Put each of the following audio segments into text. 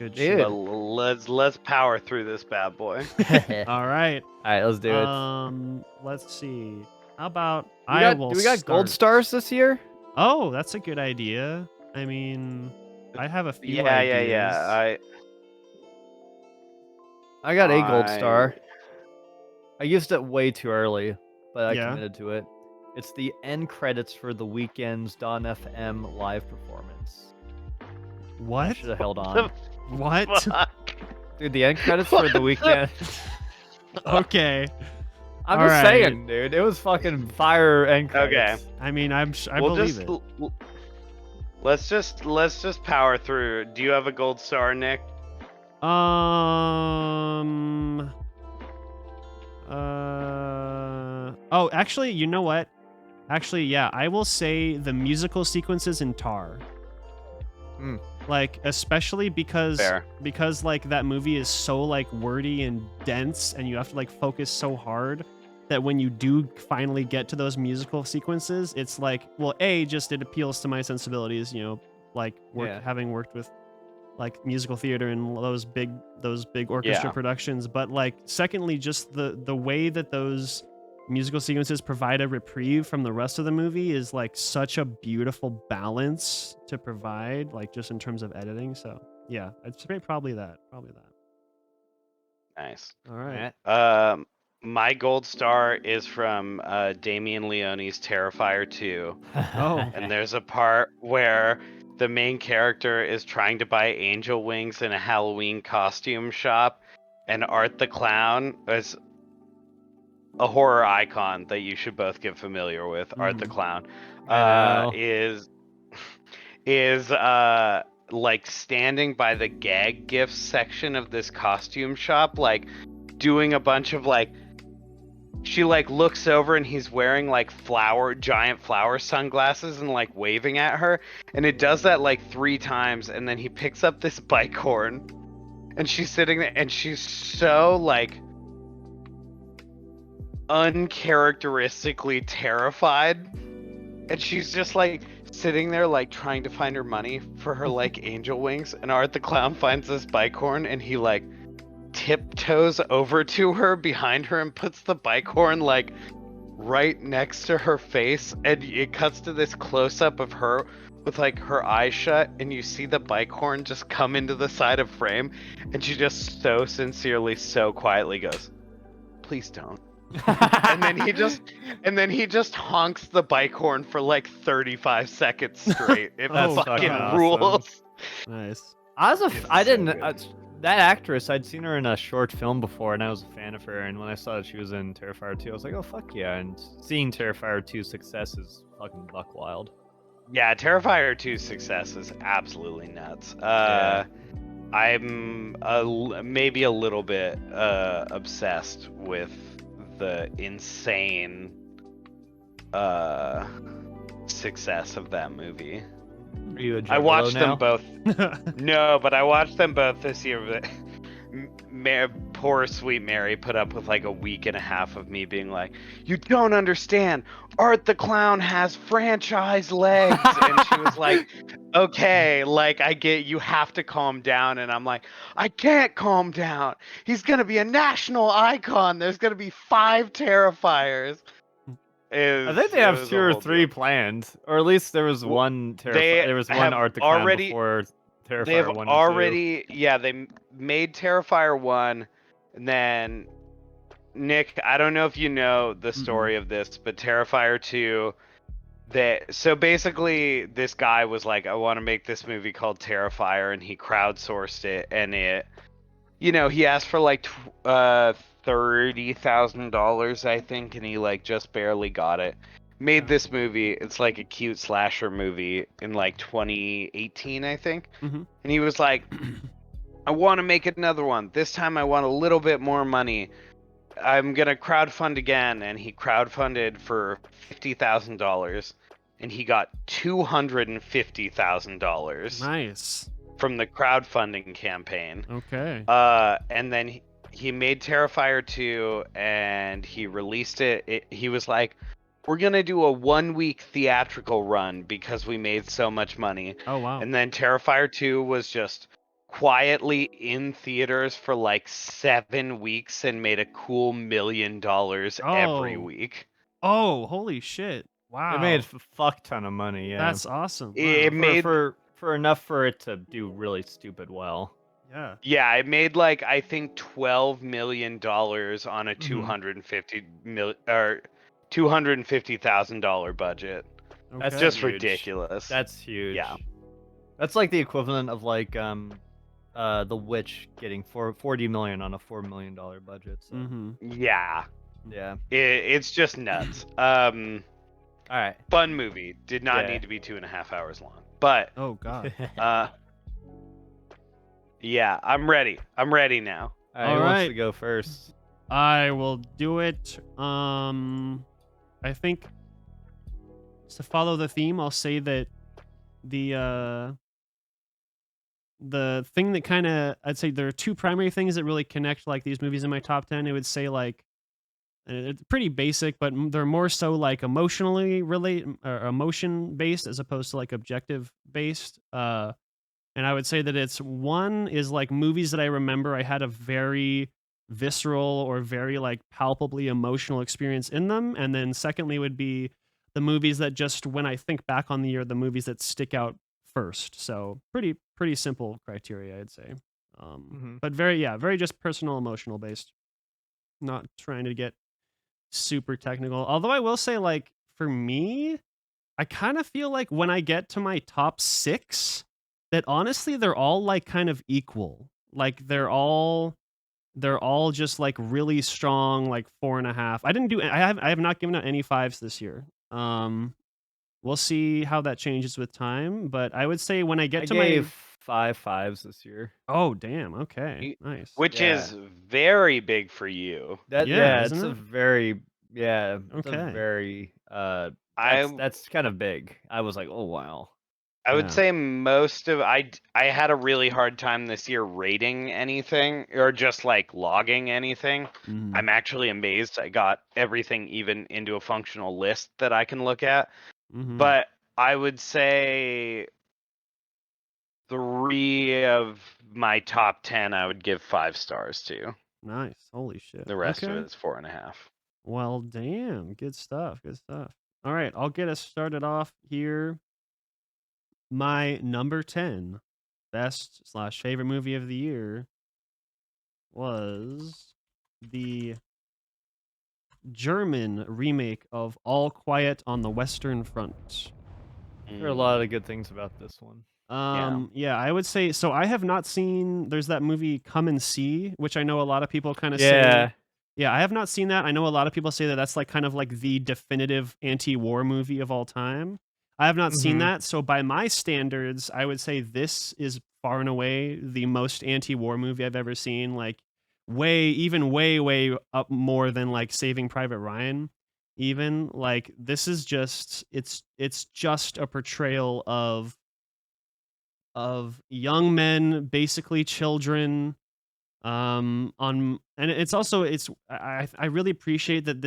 Good Dude. shit. But let's power through this bad boy. All right. All right, let's do it. Let's see. How about Do we got gold stars this year? Oh, that's a good idea. I mean, I have a few Yeah, ideas. I got a gold I- star. I used it way too early, but I Yeah. committed to it. It's the end credits for the weekend's Dawn FM live performance. I What? should have held on. What? Fuck. Dude, the end credits for the weekend. Okay. I'm All just right. saying, dude. It was fucking fire end credits. I mean, I We'll believe just it. let's just power through. Do you have a gold star, Nick? Oh, actually, you know what? Actually, yeah, I will say the musical sequences in Tar. Hmm. Like, especially because Fair. like that movie is so like wordy and dense, and you have to like focus so hard that when you do finally get to those musical sequences, it's like, well, just it appeals to my sensibilities, you know, like having worked with like musical theater and those big orchestra Yeah. productions, but like secondly, just the way that those musical sequences provide a reprieve from the rest of the movie is like such a beautiful balance to provide, like just in terms of editing. So yeah, I'd say probably that. Nice. All right. My gold star is from Damien Leone's Terrifier 2. Oh. And there's a part where the main character is trying to buy angel wings in a Halloween costume shop, and Art the Clown is a horror icon that you should both get familiar with. Art the Clown is like standing by the gag gifts section of this costume shop, like doing a bunch of like, she like looks over and he's wearing like giant flower sunglasses and like waving at her, and it does that like 3 times, and then he picks up this bike horn and she's sitting there and she's so like uncharacteristically terrified, and she's just like sitting there like trying to find her money for her like angel wings, and Art the Clown finds this bike horn and he like tiptoes over to her behind her and puts the bike horn like right next to her face, and it cuts to this close-up of her with like her eyes shut, and you see the bike horn just come into the side of frame, and she just so sincerely, so quietly goes, "Please don't." and then he just honks the bike horn for like 35 seconds straight. It That's fucking fucking rules. Nice. That actress, I'd seen her in a short film before, and I was a fan of her. And when I saw that she was in Terrifier 2, I was like, oh, fuck yeah. And seeing Terrifier 2's success is fucking buck wild. Yeah, Terrifier 2's success is absolutely nuts. I'm maybe a little bit obsessed with the insane success of that movie. Are you a I watched now? them both. No, but I watched them both this year. Poor sweet Mary put up with like a week and a half of me being like, "You don't understand. Art the Clown has franchise legs," and she was like, "Okay, like I get you have to calm down," and I'm like, "I can't calm down. He's gonna be a national icon. There's gonna be 5 Terrifiers." I think they have 2 or 3 planned, or at least there was one Terrifier. There was one Art the Clown before Terrifier they have 1 and 2. already, yeah, they made Terrifier 1, and then Nick, I don't know if you know the story of this, but Terrifier 2, so basically this guy was like, I want to make this movie called Terrifier, and he crowdsourced it, and it, you know, he asked for like $30,000, I think, and he like just barely got it. Made this movie. It's like a cute slasher movie in like 2018, I think. Mhm. And he was like, I want to make another one. This time I want a little bit more money. I'm going to crowdfund again. And he crowdfunded for $50,000. And he got $250,000. Nice. From the crowdfunding campaign. Okay. And then he made Terrifier 2 and he released it. He was like, we're going to do a 1-week theatrical run because we made so much money. Oh, wow. And then Terrifier 2 was just quietly in theaters for like 7 weeks and made a cool $1 million every Oh. week. Oh, holy shit! Wow, It made a fuck ton of money. Yeah, that's awesome. It Wow. made for enough for it to do really stupid well. Yeah. Yeah, it made like I think $12 million on a $250,000 budget. That's Okay. Just huge. ridiculous. That's huge. Yeah. That's like the equivalent of like The Witch getting 40 million on a $4 million budget. So Mm-hmm. Yeah, yeah. it's just nuts. All right. Fun movie. Did not Yeah. need to be 2.5 hours long. But Oh god. yeah, I'm ready. I'm ready now. All right. Who wants Alright. to go first? I will do it. I think to follow the theme, I'll say that the thing that kind of I'd say there are two primary things that really connect like these movies in my top 10. It would say like it's pretty basic, but they're more so like emotionally or emotion based as opposed to like objective based. And I would say that it's one is like movies that I remember I had a very visceral or very like palpably emotional experience in them. And then secondly would be the movies that just when I think back on the year, the movies that stick out first. So pretty simple criteria, I'd say. But very just personal, emotional based. Not trying to get super technical. Although I will say, like, for me, I kind of feel like when I get to my top 6, that honestly they're all like kind of equal. Like they're all just like really strong, like 4.5. I have not given out any 5s this year. We'll see how that changes with time. But I would say when I get I to gave 5 5s this year. oh damn, okay, nice. Which Yeah. is very big for you. That Yeah, it's isn't a it? very it's a Okay. very I that's kind of big. I was like, oh wow. I would Yeah. say most of I had a really hard time this year rating anything or just like logging anything. Mhm. I'm actually amazed I got everything even into a functional list that I can look at. Mhm. But I would say 3 of my top 10 I would give 5 stars to. Nice. Holy shit. The rest Okay. of it is 4.5. Well, damn. Good stuff. Good stuff. All right. I'll get us started off here. My number 10 best / favorite movie of the year was the German remake of All Quiet on the Western Front. There are a lot of good things about this one. Yeah, I would say so. I have not seen. There's that movie Come and See, which I know a lot of people kind of say. Yeah. Yeah, I have not seen that. I know a lot of people say that that's like kind of like the definitive anti-war movie of all time. I have not seen Mhm. that, so by my standards, I would say this is far and away the most anti-war movie I've ever seen. Like way up more than like Saving Private Ryan. Even like this is just it's just a portrayal of young men, basically children, on and it's also I really appreciate that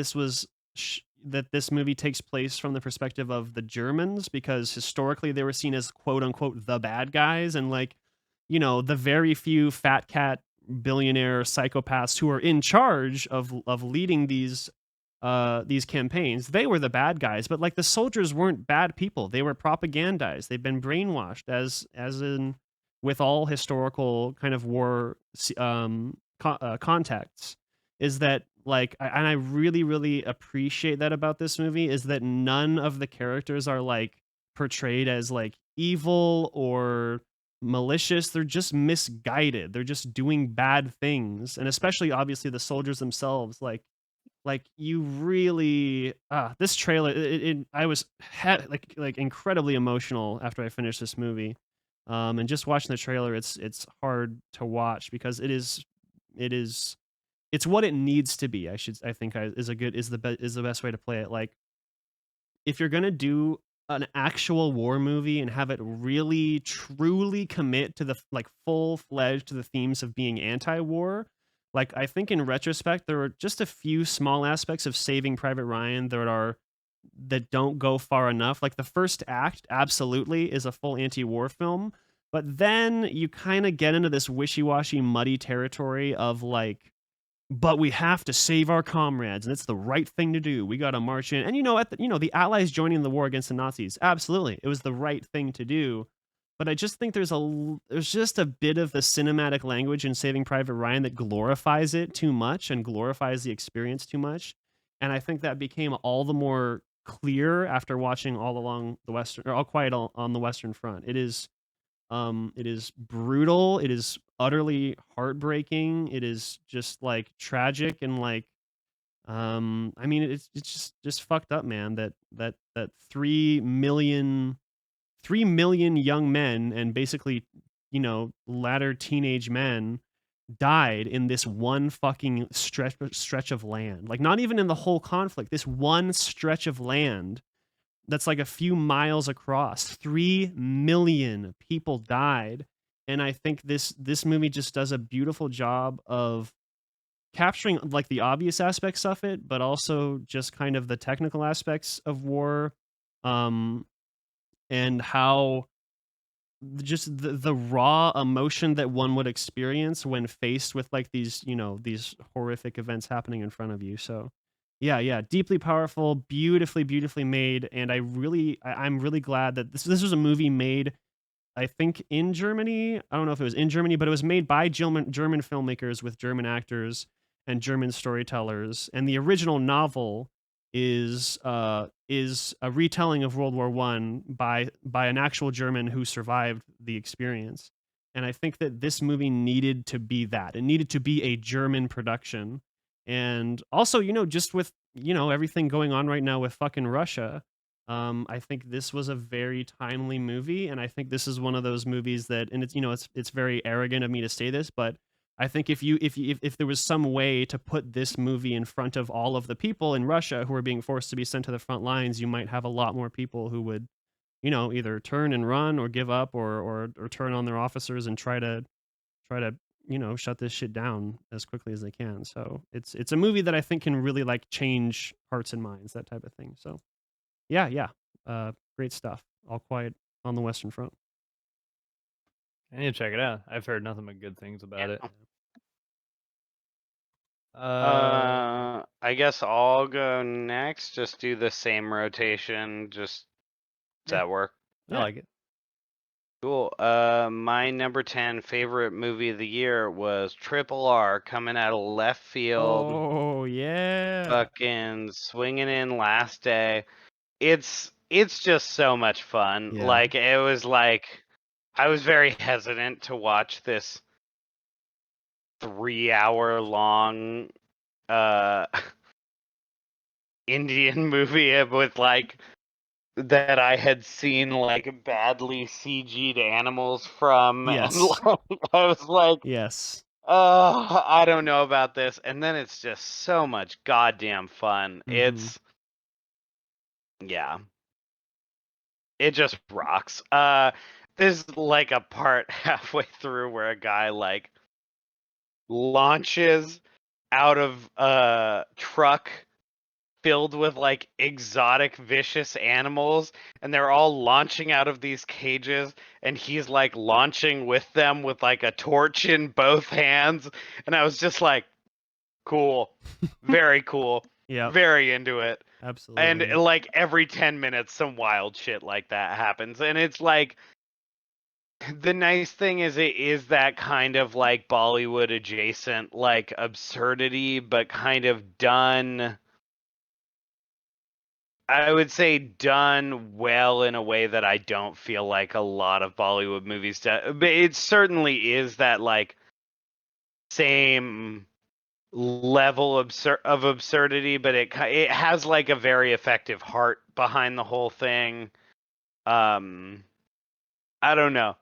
that this movie takes place from the perspective of the Germans because historically they were seen as quote unquote the bad guys and like the very few fat cat billionaire psychopaths who are in charge of leading these campaigns. They were the bad guys, but like the soldiers weren't bad people. They were propagandized. They've been brainwashed as in with all historical kind of war contexts is that like and I really appreciate that about this movie is that none of the characters are like portrayed as like evil or malicious. They're just misguided. They're just doing bad things, and especially obviously the soldiers themselves like you really this trailer I was like incredibly emotional after I finished this movie. And just watching the trailer it's hard to watch because it's what it needs to be. I think is the best way to play it. Like if you're going to do an actual war movie and have it really truly commit to the like full-fledged to the themes of being anti-war, like I think in retrospect there are just a few small aspects of Saving Private Ryan that don't go far enough. Like the first act absolutely is a full anti-war film, But then you kind of get into this wishy-washy, muddy territory of like, but we have to save our comrades, and it's the right thing to do. We got to march in, and the Allies joining the war against the Nazis. Absolutely, it was the right thing to do. But I just think there's just a bit of the cinematic language in Saving Private Ryan that glorifies it too much and glorifies the experience too much. And I think that became all the more clear after watching All Along the Western, or All Quiet on the Western Front. It is brutal. It is utterly heartbreaking. It is just like tragic and like I mean it's just fucked up, man, that 3 million young men and basically, latter teenage men died in this one fucking stretch of land. Like not even in the whole conflict. This one stretch of land that's like a few miles across. 3 million people died. And I think this movie just does a beautiful job of capturing like the obvious aspects of it, but also just kind of the technical aspects of war, um, and how just the raw emotion that one would experience when faced with like these horrific events happening in front of you. So yeah, deeply powerful, beautifully made, and I'm really glad that this was a movie made, I think, in Germany. I don't know if it was in Germany, but it was made by German filmmakers with German actors and German storytellers. And the original novel is a retelling of World War One by an actual German who survived the experience. And I think that this movie needed to be that. It needed to be a German production. And also, just with everything going on right now with fucking Russia, I think this was a very timely movie, and I think this is one of those movies that, and it's very arrogant of me to say this, but I think if there was some way to put this movie in front of all of the people in Russia who are being forced to be sent to the front lines, you might have a lot more people who would, either turn and run or give up or turn on their officers and try to shut this shit down as quickly as they can. So it's a movie that I think can really like change hearts and minds, that type of thing. So yeah. Great stuff. All Quiet on the Western Front. I need to check it out. I've heard nothing but good things about it. I guess I'll go next. Just do the same rotation. Does that work? I like it. Cool. My number 10 favorite movie of the year was Triple R, coming out of left field. Oh yeah. Fucking swinging in last day. It's just so much fun. Yeah. Like it was like I was very hesitant to watch this 3-hour long Indian movie with like that I had seen like badly CG'd animals from. Yes. And I was like, yes. oh, I don't know about this. And then it's just so much goddamn fun. Mhm. Yeah. It just rocks. There's like a part halfway through where a guy like launches out of a truck filled with like exotic vicious animals, and they're all launching out of these cages, and he's like launching with them with like a torch in both hands, and I was just like, cool. Very cool. Yeah. Very into it. Absolutely. And like every 10 minutes some wild shit like that happens, and it's like the nice thing is it is that kind of like Bollywood adjacent like absurdity, but kind of done, I would say done well in a way that I don't feel like a lot of Bollywood movies do. But it certainly is that like same level of absurdity, but it has like a very effective heart behind the whole thing. I don't know.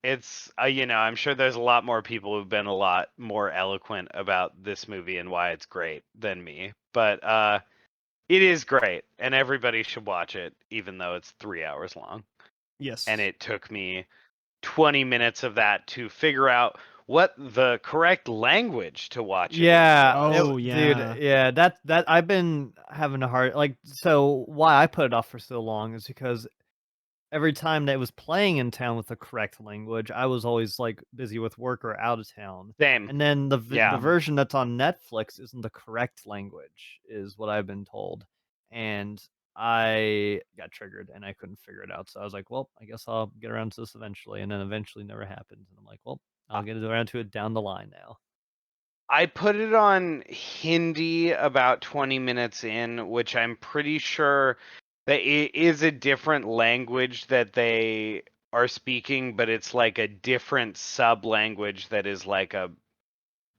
It's I'm sure there's a lot more people who've been a lot more eloquent about this movie and why it's great than me, but it is great, and everybody should watch it, even though it's 3 hours long. Yes. And it took me 20 minutes of that to figure out what the correct language to watch it in. Yeah. Oh, yeah. Dude, yeah, that I've been having a hard, like, so why I put it off for so long is because every time that it was playing in town with the correct language, I was always, like, busy with work or out of town. Same. And then the Yeah. version that's on Netflix isn't the correct language, is what I've been told. And I got triggered and I couldn't figure it out. So I was like, well, I guess I'll get around to this eventually. And then eventually never happened. And I'm like, well, I'll get around to it down the line now. I put it on Hindi about 20 minutes in, which I'm pretty sure that it is a different language that they are speaking, but it's like a different sub language that is like a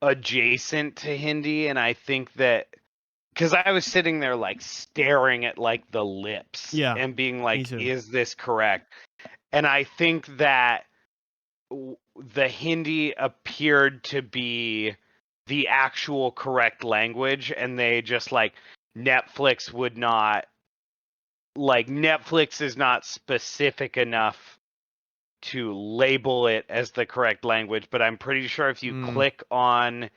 adjacent to Hindi. And I think that because I was sitting there like staring at like the lips Yeah, and being me like, too. is this correct? And I think that the Hindi appeared to be the actual correct language, and they just like Netflix would not like Netflix is not specific enough to label it as the correct language, but I'm pretty sure if you click on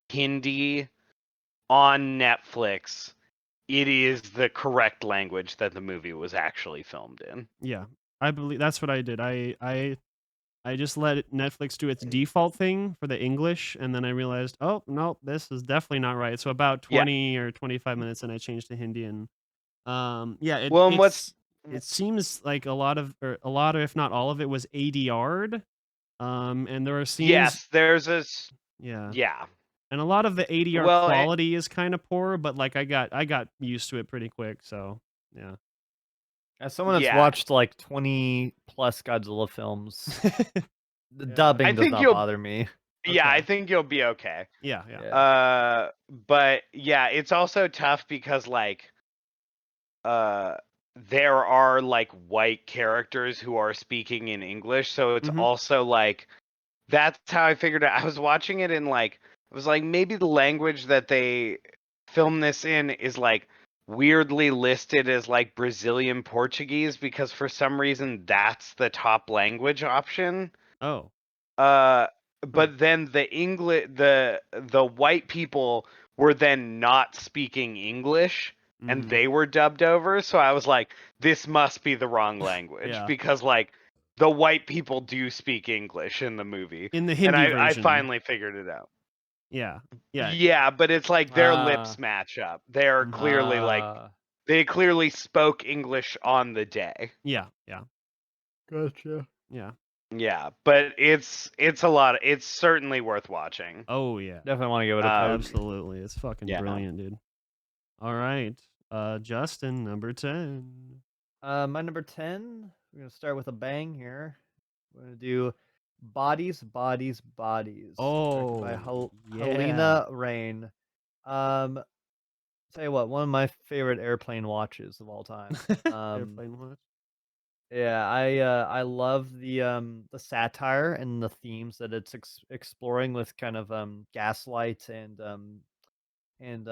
Hindi on Netflix, it is the correct language that the movie was actually filmed in. Yeah, I believe that's what I did. I just let Netflix do its default thing for the English, and then I realized, oh no, this is definitely not right. So about Yeah. 20 or 25 minutes, and I changed to Hindi, and yeah, Well, and what's it seems like a lot of, or a lot of, if not all of it, was ADR'd. And there are scenes, yes, there's a yeah, yeah. and a lot of the ADR Well, quality is kind of poor, but like I got used to it pretty quick. So yeah. As someone that's yeah. watched like 20 plus Godzilla films, the Yeah. dubbing I does think not you'll bother me. Yeah, I Okay. think you'll be okay. Yeah, yeah. Yeah. But yeah, it's also tough because like uh there are like white characters who are speaking in English, so it's Mhm. also like that's how I figured it. I was watching it in like I was like maybe the language that they film this in is like weirdly listed as like Brazilian Portuguese because for some reason that's the top language option. Oh. Uh, but then the white people were then not speaking English and Mhm. they were dubbed over. So I was like, this must be the wrong language Yeah. because like the white people do speak English in the movie. In the And Hindi I version. finally figured it out. Yeah. Yeah. Yeah, but it's like their lips Ah, match up. They're Mhm. clearly like they clearly spoke English on the day. Yeah, yeah, gotcha. yeah. Yeah, but it's a lot. It's certainly worth watching. Oh, yeah. Definitely want to give it a Um, poke. Absolutely. It's fucking yeah. brilliant, dude. All right. Justin, number 10. My number 10, we're going to start with a bang here. We're going to do Bodies, Bodies, Bodies. Directed by Oh, yeah. Helena Rain. Tell you what, one of my favorite airplane watches of all time. Airplane watch. Yeah, I love the satire and the themes that it's exploring with kind of gaslight and um and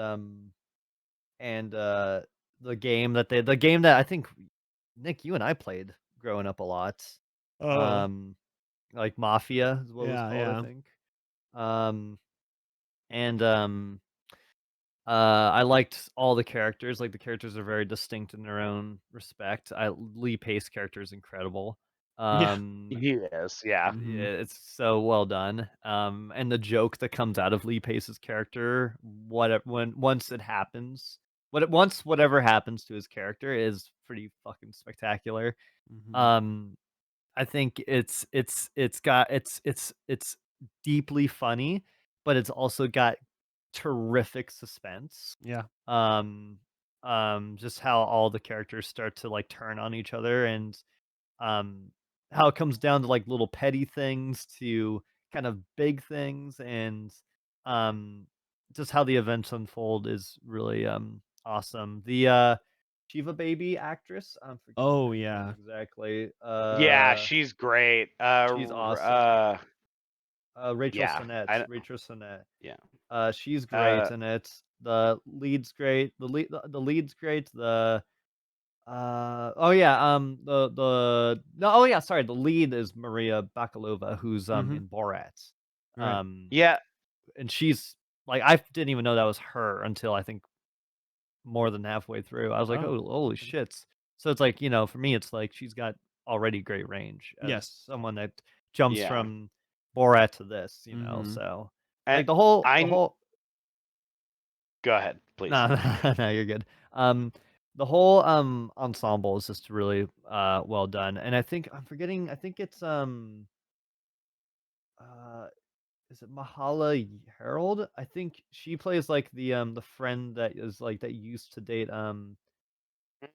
the game that I think Nick, you and I played growing up a lot. Oh. Um like Mafia is what it was Yeah, called, I yeah. think. Um and I liked all the characters. Like the characters are very distinct in their own respect. Lee Pace character is incredible. Yeah. Yes, yeah. Yeah, Mhm. it's so well done. And the joke that comes out of Lee Pace's character, when once it happens, once whatever happens to his character is pretty fucking spectacular. Mhm. Um, I think it's deeply funny, but it's also got terrific suspense. Yeah. Um, just how all the characters start to like turn on each other and um, how it comes down to like little petty things to kind of big things and um, just how the events unfold is really awesome. The Shiva Baby actress, I'm forgetting Oh, her name yeah. exactly. Yeah, she's great. She's awesome. Rachel Yeah. Sennett. I Rachel Sennett. yeah. She's great Uh in it. The lead's great. The lead's great. Oh yeah, no, oh yeah, sorry, the lead is Maria Bakalova, who's Mhm. in Borat. Right. Um, yeah, and she's like, I didn't even know that was her until I think more than halfway through. I was like, Oh. oh, holy shit. So it's like, for me, it's like she's got already great range as Yes. someone that jumps Yeah. from Borat to this, you know. Mhm. So And like the whole I go ahead, please. no, no, you're good. The whole ensemble is just really well done, and I think I'm forgetting. I think it's uh is it Mahala Harold? I think she plays like the friend that is like that used to date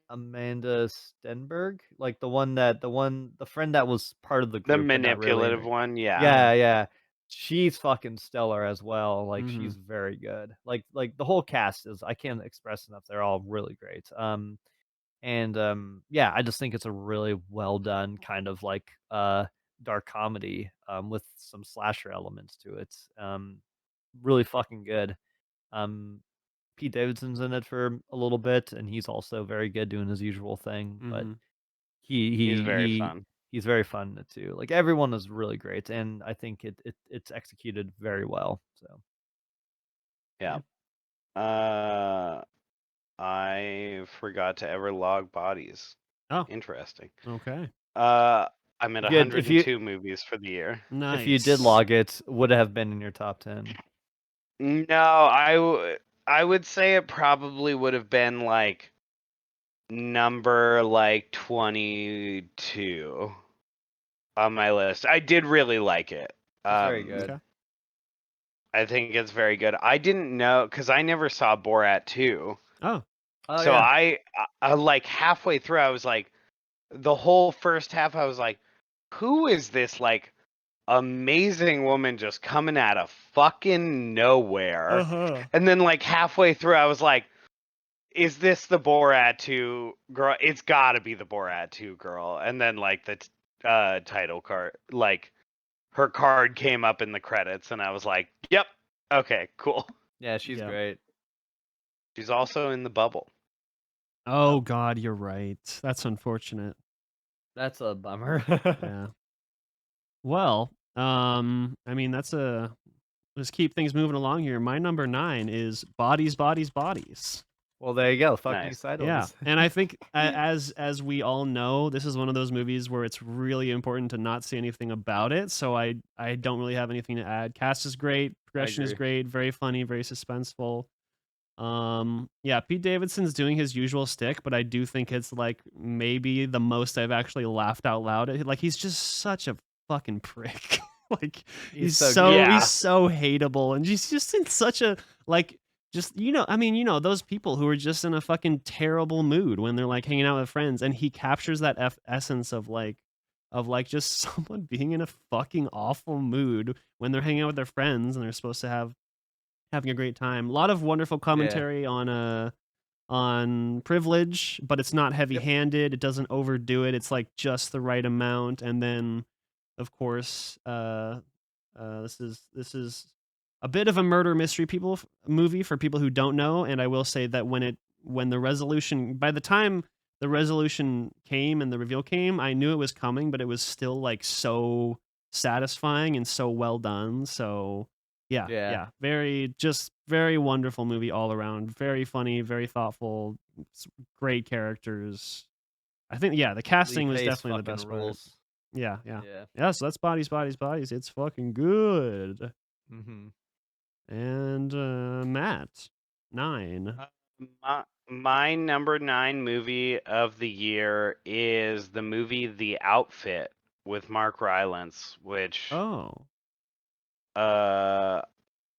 Amanda Stenberg, like the friend that was part of the The group but not really in manipulative it. one, yeah. Yeah, yeah. She's fucking stellar as well. Like Mhm. she's very good. Like the whole cast is I can't express enough. They're all really great. And yeah, I just think it's a really well done kind of like dark comedy with some slasher elements to it. Really fucking good. Um Pete Davidson's in it for a little bit and he's also very good doing his usual thing, but Mhm. he He's he very he fun. he's very fun in it too. Like everyone is really great and I think it's executed very well. So Yeah. yeah. I forgot to ever log bodies. Oh, Interesting. okay. I'm at If you 102 movies for the year. if you did Nice. log it, would have been in your top 10. No, I would say it probably would have been like number like 22 on my list. I did really like it. It's very good. Okay. I think it's very good. I didn't know because I never saw Borat 2. Oh. Oh So yeah. I like halfway through, I was like, the whole first half, I was like, who is this like amazing woman just coming out of fucking nowhere? Uh-huh. And then like halfway through, I was like, is this the Borat 2 girl? It's got to be the Borat 2 girl. And then like the title card, like her card came up in the credits, and I was like, yep, okay, cool. Yeah, she's Yeah. great. She's also in The Bubble. Oh god, you're right. That's unfortunate. That's a bummer. Yeah. Well, I mean that's a let's keep things moving along here. My number 9 is Bodies, Bodies, Bodies. Well, there you go. Fuck me Nice. Yeah, sideways. and I think as we all know, this is one of those movies where it's really important to not say anything about it. So I don't really have anything to add. Cast is great, progression is agree. great, very funny, very suspenseful. Yeah, Pete Davidson's doing his usual stick, but I do think it's like maybe the most I've actually laughed out loud at. Like he's just such a fucking prick. Like He's so good. Yeah. he's so hateable and he's just in such a like just I mean, those people who are just in a fucking terrible mood when they're like hanging out with friends and he captures that essence of like just someone being in a fucking awful mood when they're hanging out with their friends and they're supposed to having a great time. A lot of wonderful Yeah. commentary on privilege, but it's not heavy-handed. It doesn't overdo it. It's like just the right amount. And then, of course, this is a bit of a murder mystery movie for people who don't know. And I will say that when the resolution by the time the resolution came and the reveal came, I knew it was coming, but it was still like so satisfying and so well done. So yeah, Yeah. yeah, very wonderful movie all around. Very funny, very thoughtful, great characters. I think the Lee casting was Pace definitely the fucking best part. rules. Yeah, yeah. Yeah. Yeah, so that's Bodies, Bodies, Bodies. It's fucking good. Mm-hmm. And Matt, 9. My number 9 movie of the year is the movie The Outfit with Mark Rylance, which Oh.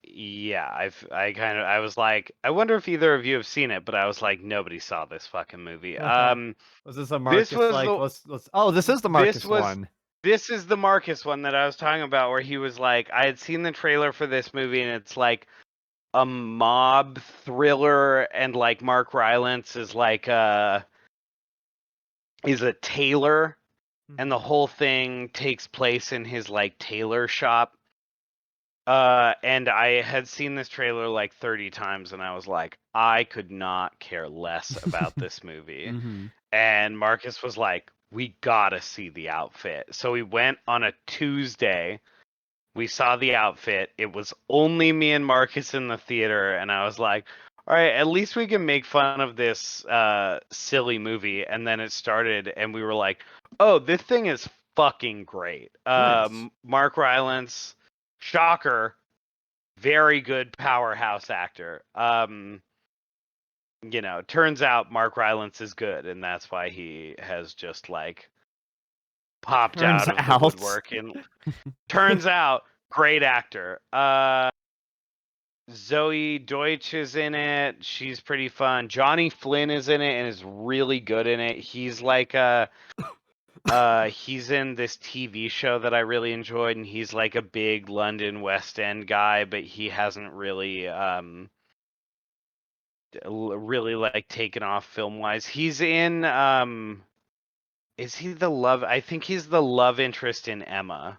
yeah, I was like, I wonder if either of you have seen it, but I was like, nobody saw this fucking movie. Was this a Marcus This was like the let's oh, this is the Marcus was one. this is the Marcus one that I was talking about, where he was like, I had seen the trailer for this movie, and it's like a mob thriller, and like Mark Rylance is like is a tailor, and the whole thing takes place in his like tailor shop. And I had seen this trailer like 30 times, and I was like, I could not care less about this movie. Mm-hmm. And Marcus was like, we gotta see The Outfit. So we went on a Tuesday. We saw The Outfit. It was only me and Marcus in the theater, and I was like, All right, at least we can make fun of this silly movie, and then it started, and we were like, "Oh, this thing is fucking great." Nice. Mark Rylance, shocker, very good powerhouse actor. Turns out Mark Rylance is good, and that's why he has just like popped Turns out of the out. woodwork. And turns out, great actor. Zoe Deutsch is in it. She's pretty fun. Johnny Flynn is in it and is really good in it. He's like he's in this TV show that I really enjoyed, and he's like a big London West End guy, but he hasn't really really like taken off film wise. He's in is he the love I think he's the love interest in Emma.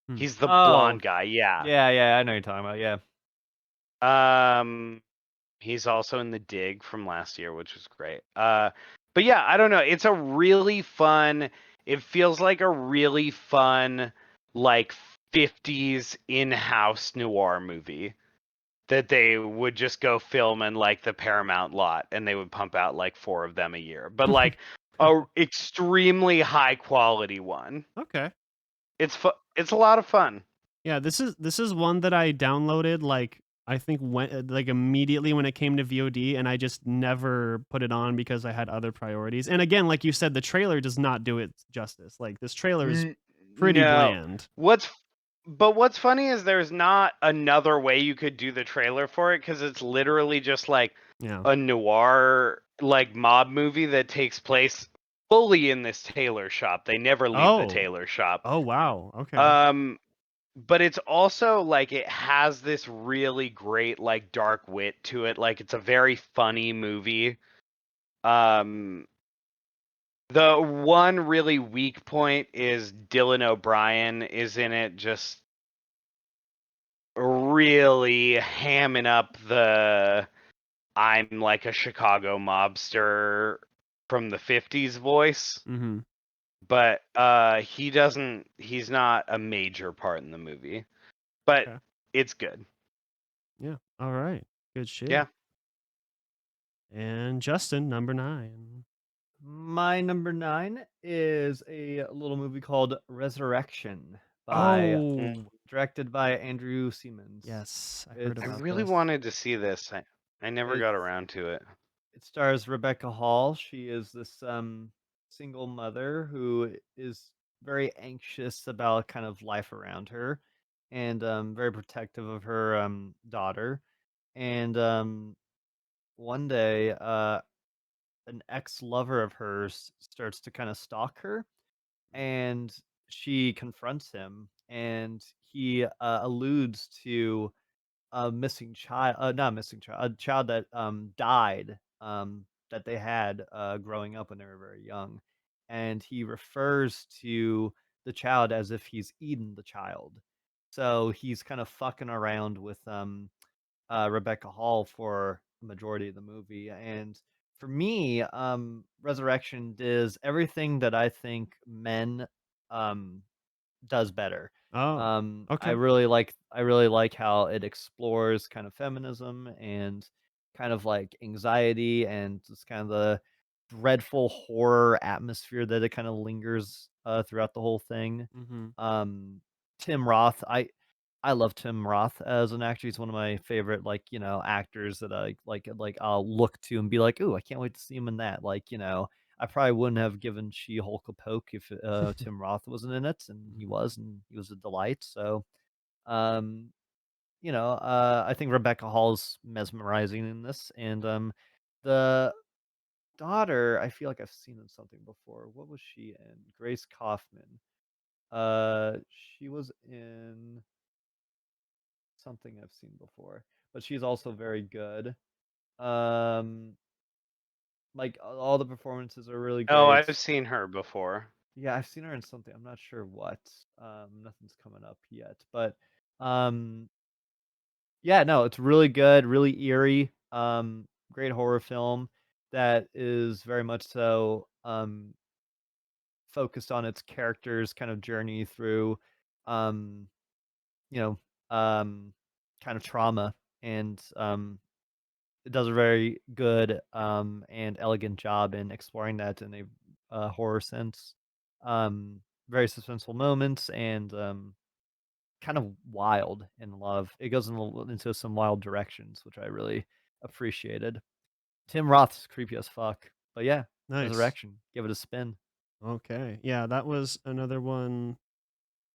Hmm. He's the Oh, blonde guy, yeah. yeah, I know you're talking about. Yeah. He's also in The Dig from last year, which was great. But yeah, I don't know. It's a really fun. It feels like a really fun, like 50s in-house noir movie that they would just go film in like the Paramount lot, and they would pump out like 4 of them a year. But like a extremely high quality one. Okay. It's a lot of fun. Yeah, this is one that I downloaded like I think when like immediately when it came to VOD, and I just never put it on because I had other priorities. And again, like you said, the trailer does not do it justice. Like this trailer is pretty No. bland. What's funny is there's not another way you could do the trailer for it, because it's literally just like Yeah. a noir like mob movie that takes place fully in this tailor shop. They never leave the Oh. tailor shop. Oh wow. Okay. But it's also like it has this really great like dark wit to it. Like it's a very funny movie. Um the one really weak point is Dylan O'Brien is in it, just really hamming up the "I'm like a Chicago mobster from the 50s" voice. Mm-hmm. But he's not a major part in the movie. But Okay. it's good. Yeah. All right. Good shit. Yeah. And Justin, number 9. My number 9 is a little movie called Resurrection Oh. directed by Andrew Siemens. Yes, I heard I about really this. wanted to see this. I never got It's around to it. It stars Rebecca Hall. She is this single mother who is very anxious about kind of life around her, and very protective of her daughter. And one day, an ex-lover of hers starts to kind of stalk her, and she confronts him, and he alludes to a missing child, not a missing child, a child that died, that they had growing up when they were very young, and he refers to the child as if he's eaten the child. So he's kind of fucking around with Rebecca Hall for the majority of the movie. And for me, Resurrection does everything that I think Men um, does better. Oh. I Okay. really like how it explores kind of feminism and kind of like anxiety and just kind of the dreadful horror atmosphere that it kind of lingers throughout the whole thing. Mm-hmm. Um, Tim Roth, I love Tim Roth as an actor. He's one of my favorite, like, actors that I like I'll look to and be like, "Ooh, I can't wait to see him in that." Like, I probably wouldn't have given She-Hulk a poke if Tim Roth wasn't in it, and he was a delight. So, um, I think Rebecca Hall's mesmerizing in this, and the daughter, I feel like I've seen in something before. What was she in? Grace Kaufman. She was in something I've seen before, but she's also very good. Um, like all the performances are really Oh, great. I've seen her before. Yeah, I've seen her in something. I'm not sure what. Nothing's coming up yet, but um, yeah, no, it's really good, really eerie. Great horror film that is very much so focused on its characters' kind of journey through um, you know, kind of trauma and it does a very good and elegant job in exploring that in a horror sense. Very suspenseful moments and kind of wild in love. It goes into some wild directions, which I really appreciated. Tim Roth's creepy as fuck, but yeah, Nice. Resurrection. Give it a spin. Okay. Yeah, that was another one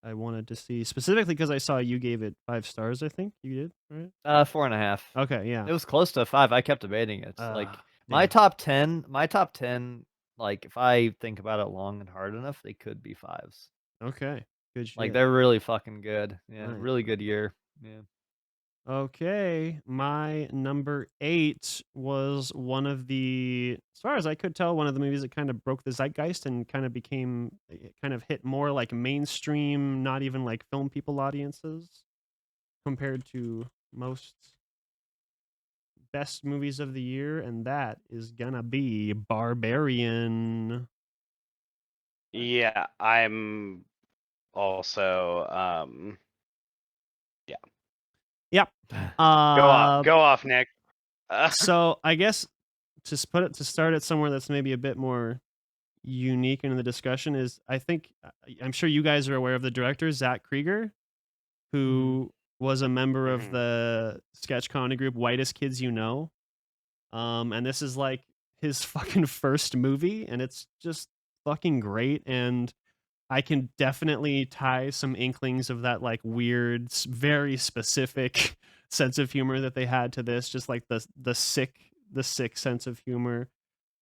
I wanted to see specifically because I saw you gave it 5 stars. I think you did, right? 4.5. Okay. Yeah. It was close to 5. I kept debating it. Like my Damn. top 10, my top 10. Like if I think about it long and hard enough, they could be fives. Okay. Good Like shit. they're really fucking good. Yeah, Nice. really good year. Yeah. Okay, my number 8 was one of the, as far as I could tell, one of the movies that kind of broke the zeitgeist and kind of became, it kind of hit more like mainstream, not even like film people audiences compared to most best movies of the year, and that is gonna be Barbarian. Yeah, I'm also yeah. Yep. Go off, Nick. So I guess to start it somewhere that's maybe a bit more unique in the discussion is I think I'm sure you guys are aware of the director Zach Krieger, who was a member of Mhm. the sketch comedy group Whitest Kids You Know. And this is like his fucking first movie, and it's just fucking great. And I can definitely tie some inklings of that like weird, very specific sense of humor that they had to this, just like the sick sense of humor.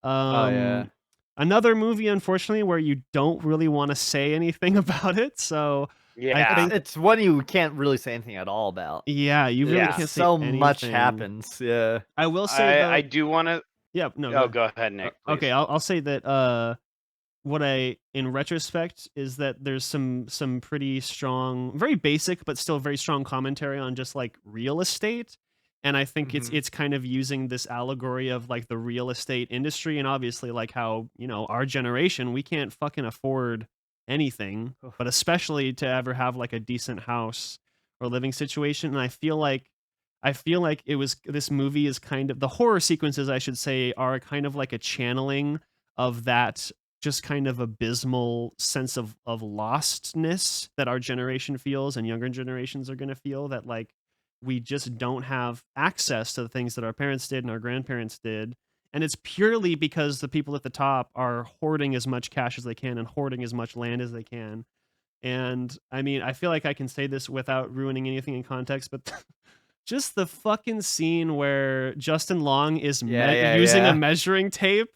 Oh yeah. Um, Another movie, unfortunately, where you don't really want to say anything about it. So I Yeah. think, It's one you can't really say anything at all about. yeah, you really Yeah. can't say So much anything. happens. Yeah. I will say I though, do want to. yeah, no, go Oh, ahead. go ahead, Nick, Okay, please. I'll say that what I in retrospect is that there's some pretty strong, very basic but still very strong commentary on just like real estate. And I think Mhm. it's kind of using this allegory of like the real estate industry and obviously like how, our generation, we can't fucking afford anything, Oof. but especially to ever have like a decent house or living situation. And I feel like it was this movie is kind of the horror sequences, I should say, are kind of like a channeling of that just kind of abysmal sense of lostness that our generation feels and younger generations are going to feel, that like we just don't have access to the things that our parents did and our grandparents did, and it's purely because the people at the top are hoarding as much cash as they can and hoarding as much land as they can. And I mean, I feel like I can say this without ruining anything in context, but just the fucking scene where Justin Long is Yeah, yeah, using a yeah. measuring tape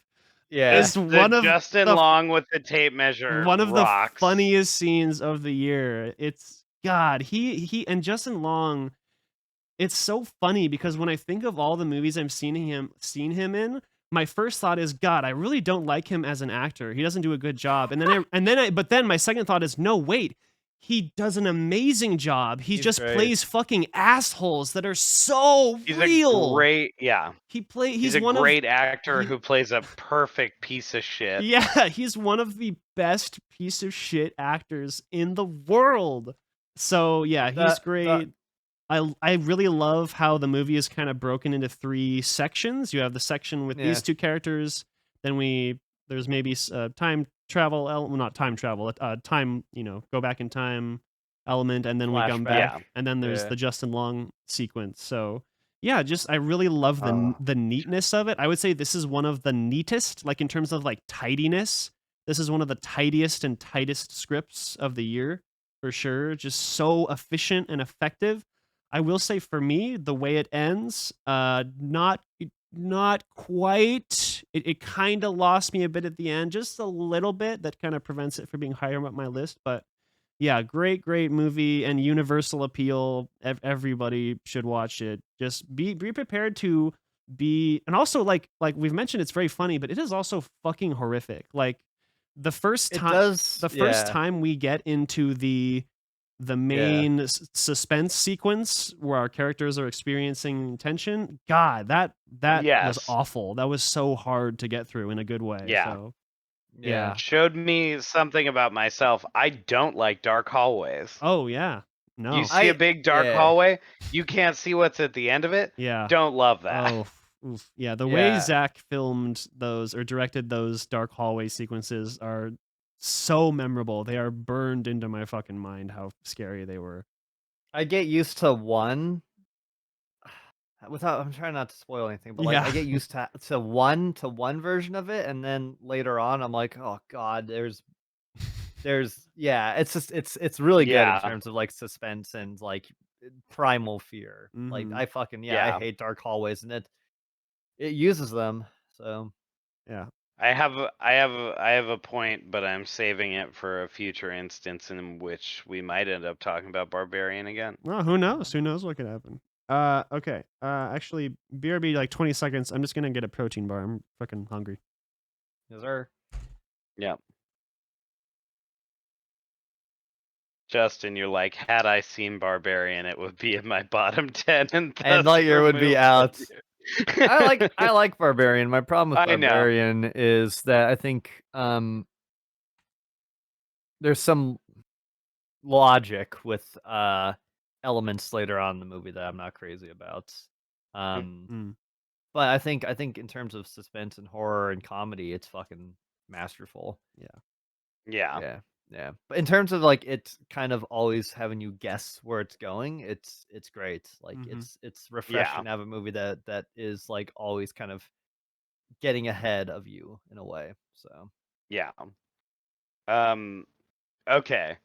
Yeah. is The Justin Long with the tape measure one of the rocks. funniest scenes of the year. It's God, he and Justin Long, it's so funny because when I think of all the movies I've seen him in, my first thought is, God, I really don't like him as an actor. He doesn't do a good job. But then my second thought is, no, wait, he does an amazing job. He He's just great. plays fucking assholes that are so He's real. He's He's a one of great actor he who plays a perfect piece of shit. Yeah, he's one of the best piece of shit actors in the world. So yeah, he's The great. I really love how the movie is kind of broken into 3 sections. You have the section with yeah. these 2 characters, then there's maybe time travel well, not time travel, time, go back in time element, and then we come Flashback. back, Yeah. and then there's Yeah. the Justin Long sequence. So yeah, just I really love Oh. the neatness of it. I would say this is one of the neatest, like in terms of like tidiness. This is one of the tidiest and tightest scripts of the year for sure. Just so efficient and effective. I will say for me, the way it ends, not quite. It kind of lost me a bit at the end, just a little bit. That kind of prevents it from being higher up my list. But yeah, great movie and universal appeal. Everybody should watch it. Just be prepared to be, and also like we've mentioned, it's very funny, but it is also fucking horrific. Like the first It time, does. the first Yeah. time we get into the main suspense sequence where our characters are experiencing tension, God, that was Yes. awful. That was so hard to get through in a good way. Yeah. So Yeah. Showed me something about myself. I don't like dark hallways. oh yeah, You no, see a big dark Yeah. hallway, you can't see what's at the end of it. yeah, Don't love that. oh Oof. Yeah, the way Yeah. Zach filmed those or directed those dark hallway sequences are so memorable. They are burned into my fucking mind how scary they were. I get used to one without I'm trying not to spoil anything, but like Yeah. I get used to one version of it, and then later on I'm like, oh god, there's yeah, it's just it's really good in Yeah. terms of like suspense and like primal fear. Like Mhm. I fucking yeah, I Yeah. hate dark hallways and it uses them. So Yeah. I have a point, but I'm saving it for a future instance in which we might end up talking about Barbarian again. Well, who knows? Who knows what could happen? Okay. Actually, BRB like 20 seconds. I'm just gonna get a protein bar. I'm fucking hungry. yes, sir. Yeah. Justin, you're like, had I seen Barbarian, it would be in my bottom 10 and And thus Lightyear would be removed out. from you. I like Barbarian. My problem with I know. Barbarian is that I think there's some logic with elements later on in the movie that I'm not crazy about. Um Mm. but I think in terms of suspense and horror and comedy, it's fucking masterful. Yeah. Yeah. Yeah. Yeah. But in terms of like it's kind of always having you guess where it's going, it's great. Like Mhm. it's Yeah. refreshing to have a movie that is like always kind of getting ahead of you in a way. So Yeah. Um okay.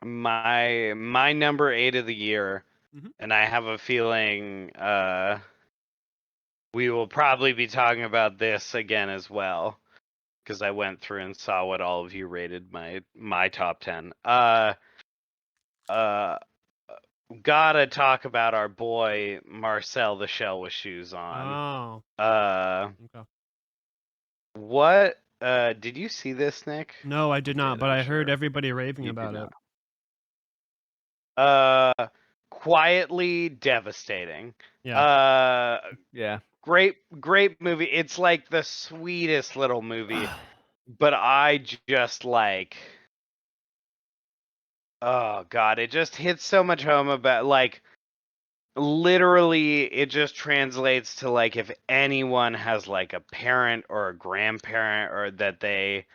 My number 8 of the year, Mhm. and I have a feeling we will probably be talking about this again as well, because I went through and saw what all of you rated my top 10. Uh gotta talk about our boy Marcel the Shell with Shoes on. Oh. Uh Okay. what did you see this, Nick? No, I You did not, did, but I'm I heard sure. everybody raving You did about not. it. Quietly devastating. Yeah. yeah. Great movie. It's like the sweetest little movie, but I just like, oh god, it just hits so much home about like literally it just translates to like if anyone has like a parent or a grandparent or that they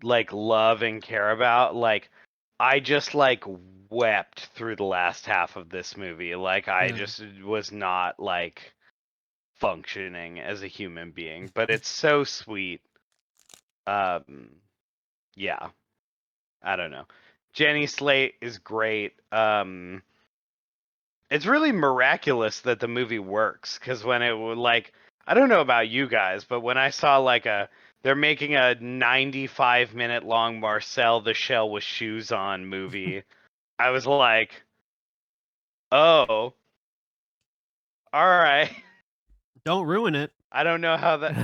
like love and care about, like I just like wept through the last half of this movie. Like I Yeah. just was not like functioning as a human being, but it's so sweet. Um yeah, I don't know. Jenny Slate is great. It's really miraculous that the movie works, because when it would like, I don't know about you guys, but when I saw like they're making a 95-minute long Marcel the Shell with Shoes on movie, I was like, oh, all right. Don't ruin it. I don't know how that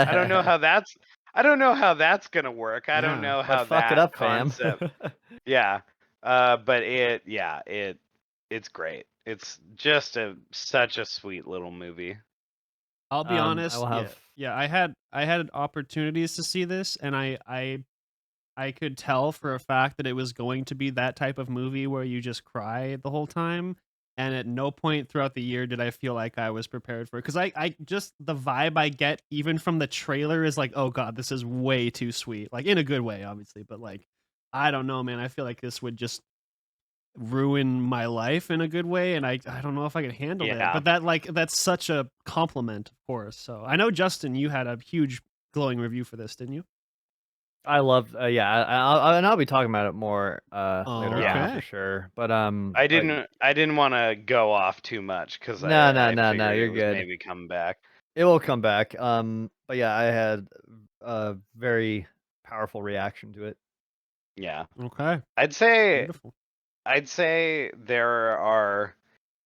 I don't know how that's I don't know how that's gonna work. I don't Yeah. know but how fuck it that up, fam. concept. Yeah. But it's great. It's just such a sweet little movie. I'll be I honest. will Yeah. have Yeah, I had opportunities to see this and I could tell for a fact that it was going to be that type of movie where you just cry the whole time. And at no point throughout the year did I feel like I was prepared for it. Because I just, the vibe I get even from the trailer is like, oh God, this is way too sweet. Like, in a good way, obviously. But like, I don't know, man. I feel like this would just ruin my life in a good way. And I don't know if I could handle that. Yeah. But that, like, that's such a compliment, of course. So I know, Justin, you had a huge glowing review for this, didn't you? I love yeah, and I'll be talking about it more later on Yeah. for Okay. sure. But I didn't want to go off too much because I no, figured it you're was good. maybe coming back. It will come back. But yeah, I had a very powerful reaction to it. Yeah. Okay. I'd say Beautiful. there are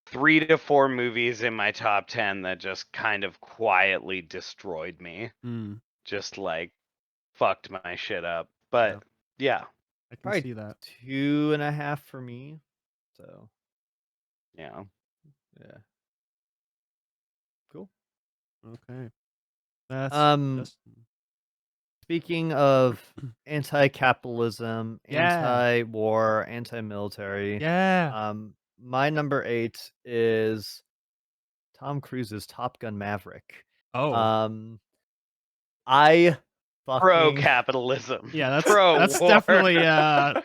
3 to 4 movies in my top 10 that just kind of quietly destroyed me. Mm, Just like fucked my shit up. yeah, But yeah. I can Probably see that. 2.5 for me. So Yeah. yeah, cool. Okay. That's Um, just speaking of anti-capitalism, yeah. anti-war, anti-military, Yeah. my number 8 is Tom Cruise's Top Gun Maverick. Oh, I Pro fucking capitalism. yeah, that's Pro war. definitely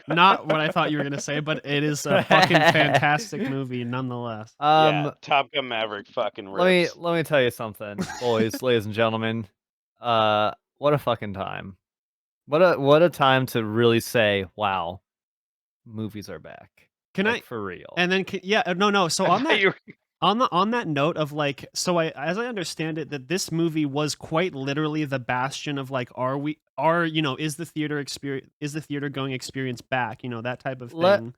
not what I thought you were gonna say, but it is a fucking fantastic movie nonetheless. Yeah, Top Gun Maverick fucking let me rips. let me tell you something, boys, ladies and gentlemen. What a fucking time. What a time to really say, wow, movies are back. Can Like, I for real. and then no. So I on thought that you were- on that note of like, so I as I understand it, that this movie was quite literally the bastion of like, is the theater going experience back, that type of Let thing.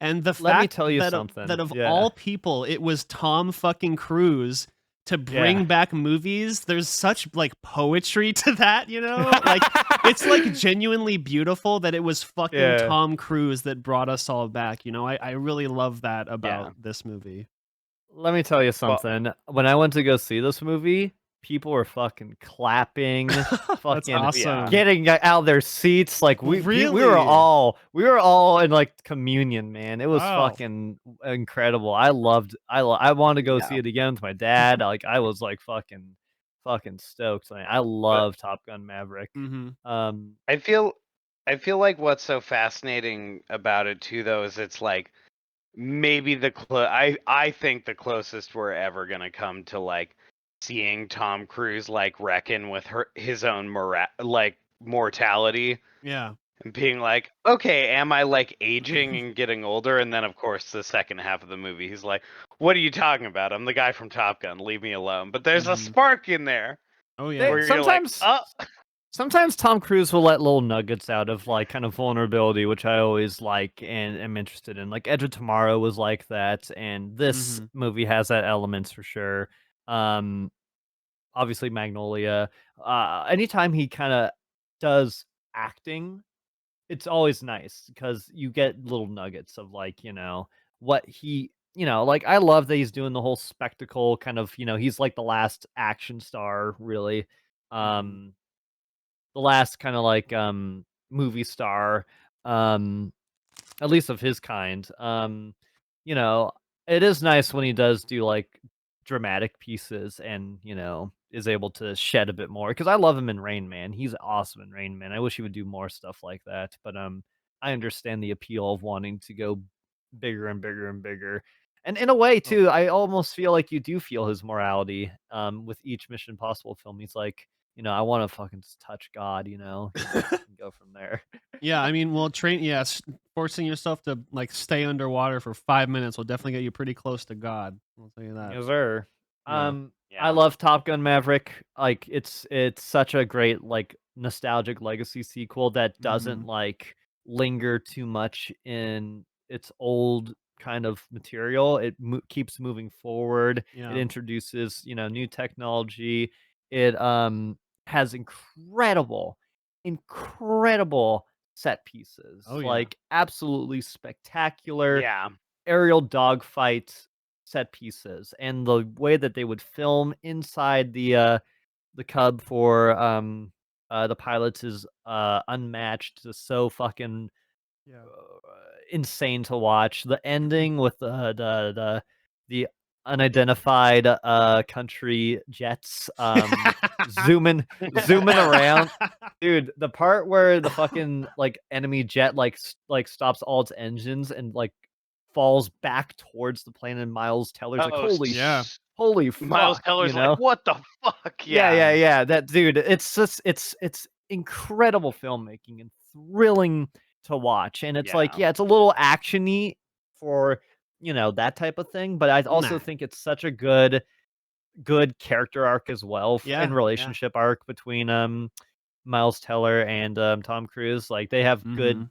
And the let me fact tell you that something. that of Yeah. all people, it was Tom fucking Cruise to bring Yeah. back movies. There's such like poetry to that, like it's like genuinely beautiful that it was fucking Yeah. Tom Cruise that brought us all back. I really love that about this movie. Let me tell you something. When I went to go see this movie, people were fucking clapping, That's fucking awesome. getting out of their seats. Like we were Really? all in like communion, man. It was Wow. fucking incredible. I wanted to go see it again with my dad. Like I was like fucking stoked. Like, I love Top Gun Maverick. Mm-hmm. I feel like what's so fascinating about it too, though, is it's like maybe I think the closest we're ever gonna come to like seeing Tom Cruise like reckon with his own mortality Yeah. and being like, okay, am I like aging and getting older? And then of course the second half of the movie, he's like, what are you talking about? I'm the guy from Top Gun. Leave me alone. But there's a Mhm. spark in there. Oh yeah. Where you're like, Sometimes Tom Cruise will let little nuggets out of like kind of vulnerability, which I always like and am interested in. Like Edge of Tomorrow was like that, and this Mhm. movie has that elements for sure. Obviously Magnolia. Anytime he kind of does acting, it's always nice because you get little nuggets of like, what he, like I love that he's doing the whole spectacle kind of, he's like the last action star, really. Mhm. The last kind of like movie star, at least of his kind. You know, it is nice when he does do like dramatic pieces and, is able to shed a bit more because I love him in Rain Man. He's awesome in Rain Man. I wish he would do more stuff like that, but I understand the appeal of wanting to go bigger and bigger and bigger. And in a way Oh. too, I almost feel like you do feel his morality with each Mission Impossible film. He's like, I want to fucking just touch God, and go from there. Yeah, I mean, well, forcing yourself to like stay underwater for 5 minutes will definitely get you pretty close to God. I'll tell you that. Yes, sir. Yeah. I love Top Gun Maverick. Like it's such a great like nostalgic legacy sequel that doesn't Mhm. like linger too much in its old kind of material. It keeps moving forward. It Yeah. introduces, new technology. It has incredible set pieces. Oh yeah. Like absolutely spectacular yeah. aerial dogfight set pieces and the way that they would film inside the Cub for the pilots is unmatched. Just so fucking Yeah. insane to watch. The ending with the unidentified country jets zooming around. Dude, the part where the fucking like enemy jet like stops all its engines and like falls back towards the plane and Miles Teller's like, Yeah. holy fuck, Miles Teller's like, what the fuck? yeah. That dude, it's just it's incredible filmmaking and thrilling to watch. And it's like, Yeah. it's a little actiony for that type of thing, but I also Nah. think it's such a good character arc as well Yeah, and yeah. relationship arc between Miles Teller and Tom Cruise. Like they have good Mhm.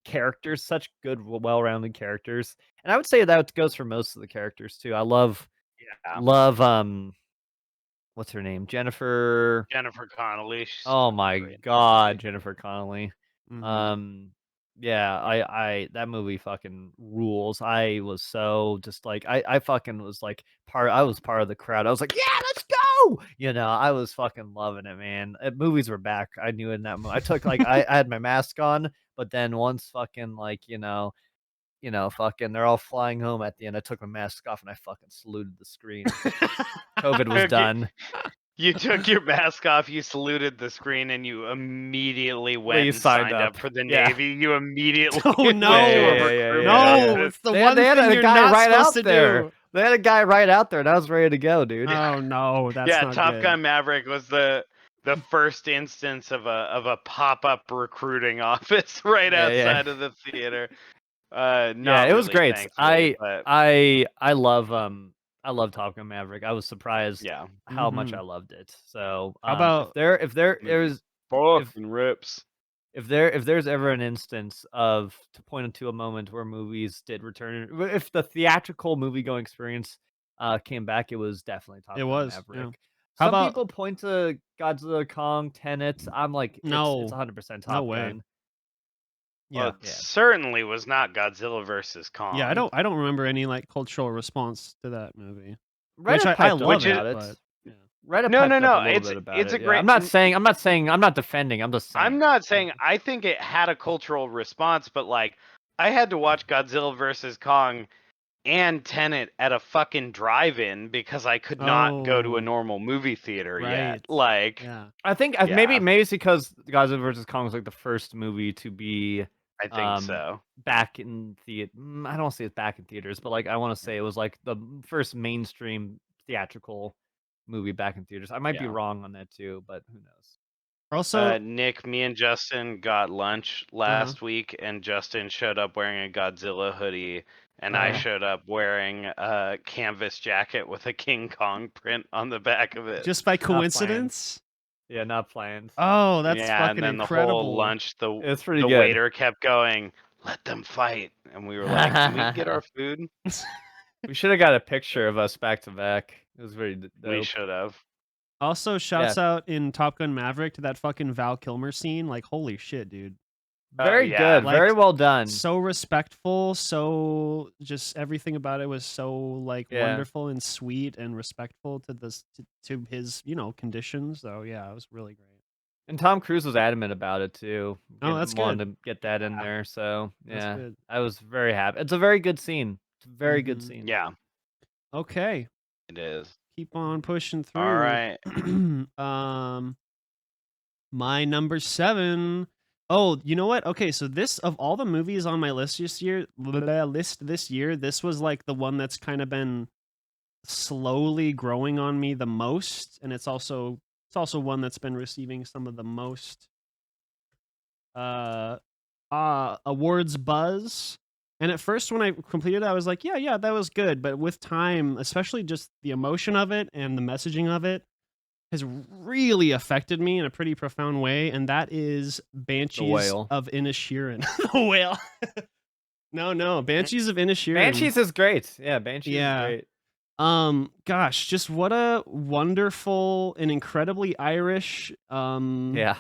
characters, such good, well-rounded characters. And I would say that goes for most of the characters too. I love what's her name? Jennifer. Jennifer Connelly. She's Oh fucking my great in that god, movie. Jennifer Connelly. Mhm. Yeah, I that movie fucking rules. I was so just like I fucking was like I was part of the crowd. I was like, "Yeah, let's go!" I was fucking loving it, man. Movies were back. I knew in that I took like I had my mask on, but then once fucking like, you know, fucking, they're all flying home at the end. I took my mask off and I fucking saluted the screen. COVID was Okay. done. You took your mask off, you saluted the screen, and you immediately went you and signed signed up up. for the Yeah. Navy. You immediately Oh, went no. to a Yeah. recruitment No, office. it's the They one had thing a you're guy not right supposed out to there. do. They had a guy right out there, and I was ready to go, dude. Oh no, that's Yeah, not Top good. Gun Maverick was the first instance of a pop-up recruiting office right Yeah, yeah. outside of the theater. Not Yeah, it was really, great. thankfully, but I love Top Gun Maverick. I was surprised yeah. how much Mhm. I loved it. So How about if there Movie is fucking rips. if there's ever an instance of to point to a moment where movies did return, if the theatrical movie going experience came back, it was definitely Top it Gun was? Yeah. Maverick. How Some about people point to Godzilla, Kong, Tenet. I'm like, it's no? 100% No Top way. Gun. Well, Yeah. it Yeah. certainly was not Godzilla versus Kong. Yeah, I don't remember any like cultural response to that movie. Reddit Which I piped up love about it, it. but yeah. Reddit No, piped no, up no. a little bit about It's it. a Yeah. great. I'm not defending. I'm just saying. I'm not saying I think it had a cultural response, but like I had to watch Godzilla versus Kong and Tenet at a fucking drive-in because I could not go to a Oh, normal movie theater right. yet. Like, Yeah. I think Yeah. maybe it's because Godzilla vs Kong was like the first movie to be I think so. back in the. I don't want to say it's back in theaters, but like I want to say it was like the first mainstream theatrical movie back in theaters. I might be Yeah. wrong on that too, but who knows? Also, Nick, me and Justin got lunch last week, and Justin showed up wearing a Godzilla hoodie, and I Uh-huh. showed up wearing a canvas jacket with a King Kong print on the back of it. just by planned. coincidence. Yeah, not planned. Oh, that's yeah, fucking and then incredible. the whole lunch, It's pretty the good. waiter kept going, "Let them fight," and we were like, "Can we get our food?" We should have got a picture of us back to back. It was very dope. We should have. Also, shouts out in Top Gun Maverick to that fucking Val Kilmer scene. Like, holy shit, dude. Very yeah. good. Very Like, well done. So respectful, so just everything about it was so like Yeah. wonderful and sweet and respectful to this to his, conditions. So yeah, it was really great. And Tom Cruise was adamant about it too. Oh, that's wanted good. to get that in Yeah. there. So That's yeah, good. I was very happy. It's a very good scene. It's a very good Mhm. scene. Yeah, Okay, it is. keep on pushing through. All right. My number 7. Oh, you know what? Okay, so this of all the movies on my list this year, this was like the one that's kind of been slowly growing on me the most, and it's also one that's been receiving some of the most awards buzz. And at first when I completed it, I was like, yeah, that was good, but with time, especially just the emotion of it and the messaging of it has really affected me in a pretty profound way, and that is Banshees Whale. of Inisherin. The Whale. No, Banshees of Inisherin. Banshees is great. Yeah, Banshees Yeah. is great. Gosh, just what a wonderful and incredibly Irish Yeah.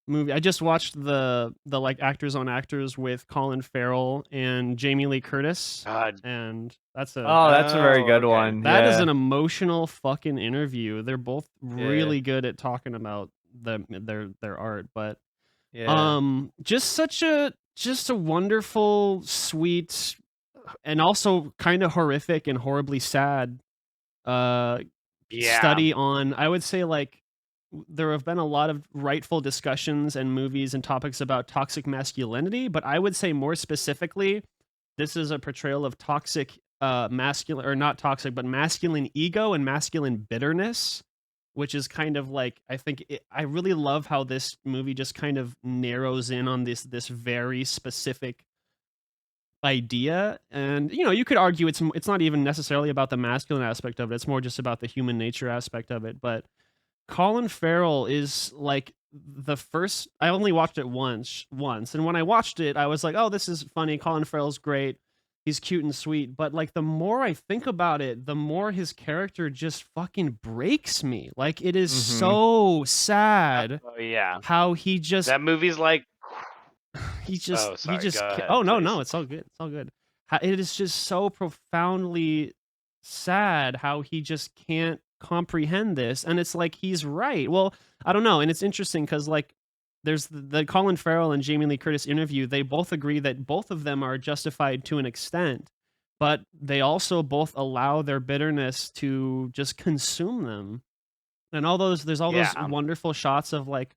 movie. I just watched the like actors on actors with Colin Farrell and Jamie Lee Curtis, God, and that's a Oh, that's a very good okay. one. that is yeah. an emotional fucking interview. They're both really good at talking about their art, but yeah. just a wonderful, sweet, and also kind of horrific and horribly sad Yeah. study on, I would say, like, there have been a lot of rightful discussions and movies and topics about toxic masculinity, but I would say more specifically, this is a portrayal of toxic masculine, or not toxic, but masculine ego and masculine bitterness, which is kind of like, I think I really love how this movie just kind of narrows in on this very specific idea. And you could argue it's not even necessarily about the masculine aspect of it, it's more just about the human nature aspect of it. But Colin Farrell is like the first. I only watched it once, and when I watched it, I was like, "Oh, this is funny. Colin Farrell's great. He's cute and sweet." But like, the more I think about it, the more his character just fucking breaks me. Like, it is so sad Oh yeah. how he just That movie's like. he just Oh, sorry, he just go ahead, oh no please. it's all good, it's all good. It is just so profoundly sad how he just can't comprehend this, and it's like he's right. Well, I don't know, and it's interesting because like there's the Colin Farrell and Jamie Lee Curtis interview. They both agree that both of them are justified to an extent, but they also both allow their bitterness to just consume them. And there's all those Yeah. wonderful shots of like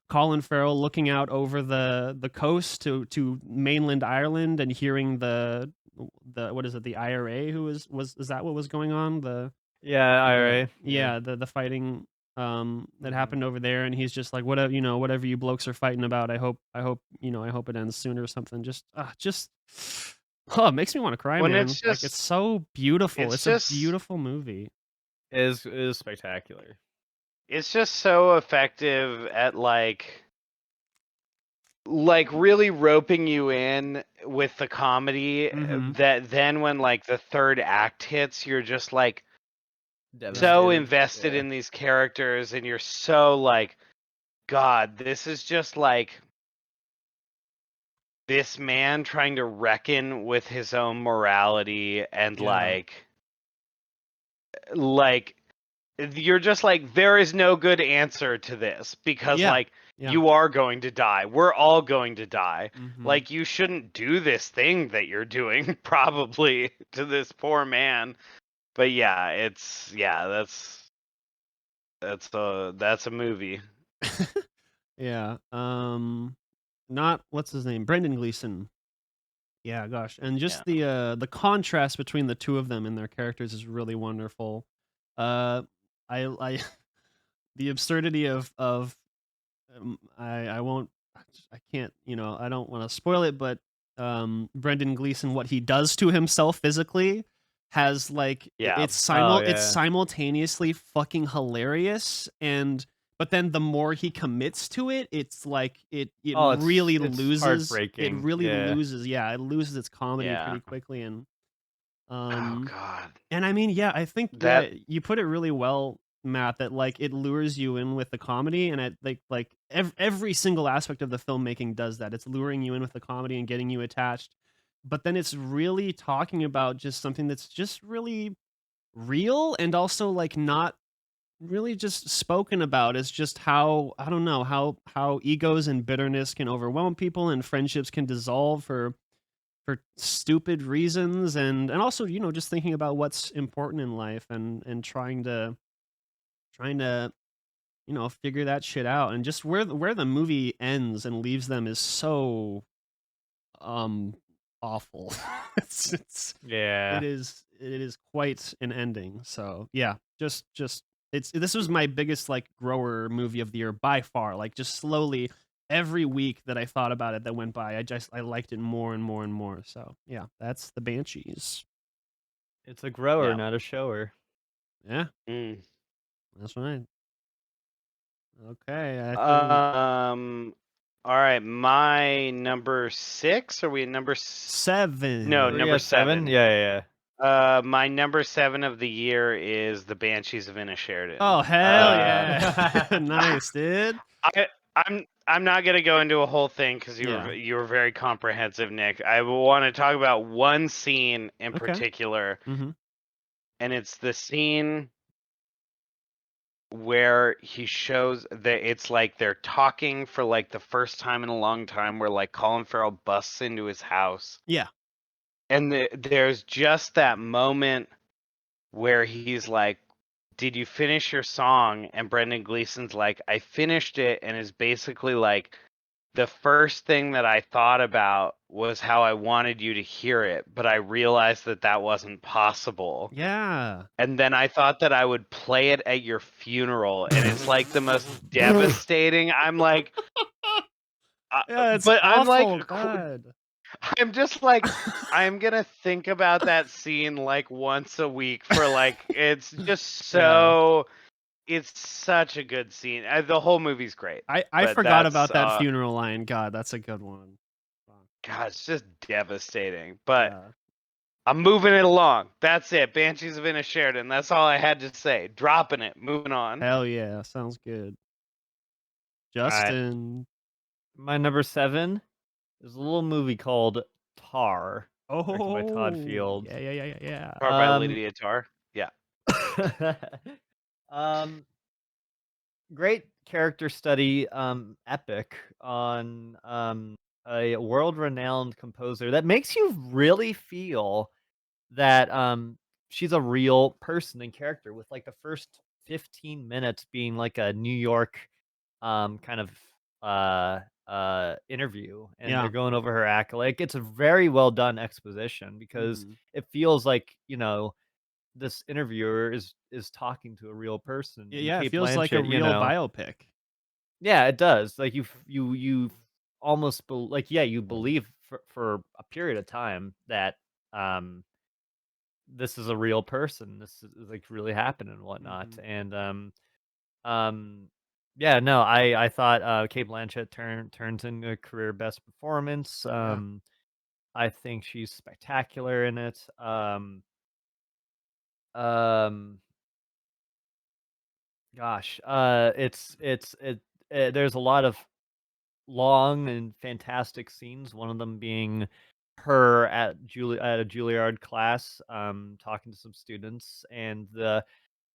Colin Farrell looking out over the coast to mainland Ireland and hearing the what is it, the IRA, who is that what was going on, Yeah, IRA. the fighting that Mhm. happened over there, and he's just like, whatever, whatever you blokes are fighting about, I hope I hope it ends soon or something. Just oh, it makes me want to cry, When man. it's Like, just it's so beautiful. it's It's a just beautiful movie. It is spectacular. it's just so effective at like really roping you in with the comedy Mhm. that then when like the third act hits, you're just like so Devastated. invested Yeah. in these characters, and you're so like, God, this is just like this man trying to reckon with his own morality, and Yeah. like you're just like, there is no good answer to this, because Yeah. like Yeah. you are going to die, we're all going to die. Mhm. Like, you shouldn't do this thing that you're doing probably to this poor man. But yeah, that's a movie. Yeah. Not what's his name? Brendan Gleeson. Yeah, gosh. And just the contrast between the two of them and their characters is really wonderful. I the absurdity of I won't I can't, I don't want to spoil it, but Brendan Gleeson, what he does to himself physically has like Yeah. it's simultaneously fucking hilarious, and but then the more he commits to it, it's like it Oh, it's really it's loses heartbreaking. Yeah. it loses its comedy Yeah. pretty quickly. And Oh God. and I mean, yeah, I think That you put it really well, Matt, that like it lures you in with the comedy, and it like every single aspect of the filmmaking does that. It's luring you in with the comedy and getting you attached. But then it's really talking about just something that's just really real, and also like not really just spoken about. Is just how, I don't know, how egos and bitterness can overwhelm people, and friendships can dissolve for stupid reasons, and also, just thinking about what's important in life, and trying to figure that shit out. And just where the movie ends and leaves them is so um awful. Yeah. It is quite an ending. So yeah, just this was my biggest like grower movie of the year by far. Like, just slowly, every week that I thought about it that went by, I liked it more and more and more. So yeah, that's the Banshees. It's a grower, Yeah. not a shower. Yeah, mm. that's right. Okay, I think All right, my number 6. Are we at number 7. No, Were you number at 7? 7. Yeah. My number 7 of the year is The Banshees of Inisherin. Oh, hell yeah. Nice, dude. I'm not gonna go into a whole thing because Yeah. you were very comprehensive, Nick. I want to talk about one scene in Okay. particular, Mhm. and it's the scene where he shows that it's like they're talking for like the first time in a long time, where like Colin Farrell busts into his house, Yeah. and there's just that moment where he's like, "Did you finish your song?" And Brendan Gleeson's like, "I finished it," and is basically like, "The first thing that I thought about was how I wanted you to hear it, but I realized that that wasn't possible. Yeah. And then I thought that I would play it at your funeral," and it's like the most devastating. I'm like, Yeah, it's but I'm like, awful. God. I'm just like, I'm gonna think about that scene like once a week for like, it's just so, it's such a good scene. The whole movie's great. I But forgot that's about that funeral line. God, that's a good one. Fuck. God, it's just devastating. But Yeah. I'm moving it along. That's it. Banshees of Inisherin. That's all I had to say. Dropping it. Moving on. Hell yeah, sounds good. Alright. Justin. My number 7 is a little movie called Tar. Directed by Todd Oh. Fields. Yeah. Powered by Lydia Tarr. Yeah. Great character study, epic. on a world-renowned composer that makes you really feel that she's a real person and character, with like the first 15 minutes being like a New York kind of interview, and they're Yeah. going over her accolade. It's a very well done exposition because Mhm. it feels like, this interviewer is talking to a real person, and Yeah, it Kate feels like a Blanchett, real biopic. yeah, it does. Like you almost like, yeah, you Mm. believe for a period of time that um this is a real person. This is like really happening and whatnot. Mhm. And um yeah, no, I thought Kate Blanchett turns in a career best performance. Yeah. I think she's spectacular in it. Um gosh, there's a lot of long and fantastic scenes. One of them being her at a Juilliard class, talking to some students, and the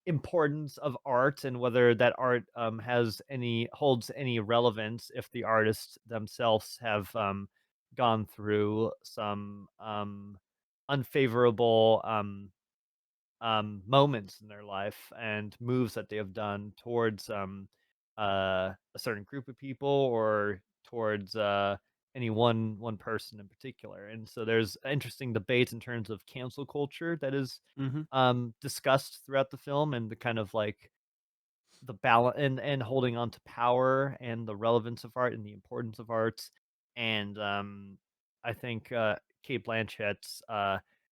importance of art, and whether that art holds any relevance if the artists themselves have gone through some unfavorable moments in their life and moves that they have done towards a certain group of people, or towards any one person in particular. And so there's interesting debates in terms of cancel culture that is Mhm. discussed throughout the film, and the kind of like the balance and holding on to power, and the relevance of art and the importance of art. And I think Kate Blanchett's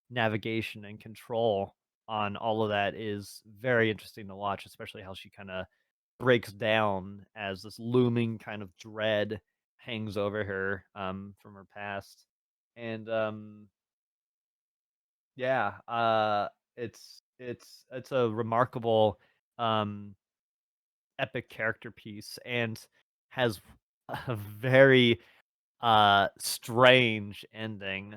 navigation and control on all of that is very interesting to watch, especially how she kind of breaks down as this looming kind of dread hangs over her from her past. And yeah, it's a remarkable um epic character piece, and has a very strange ending.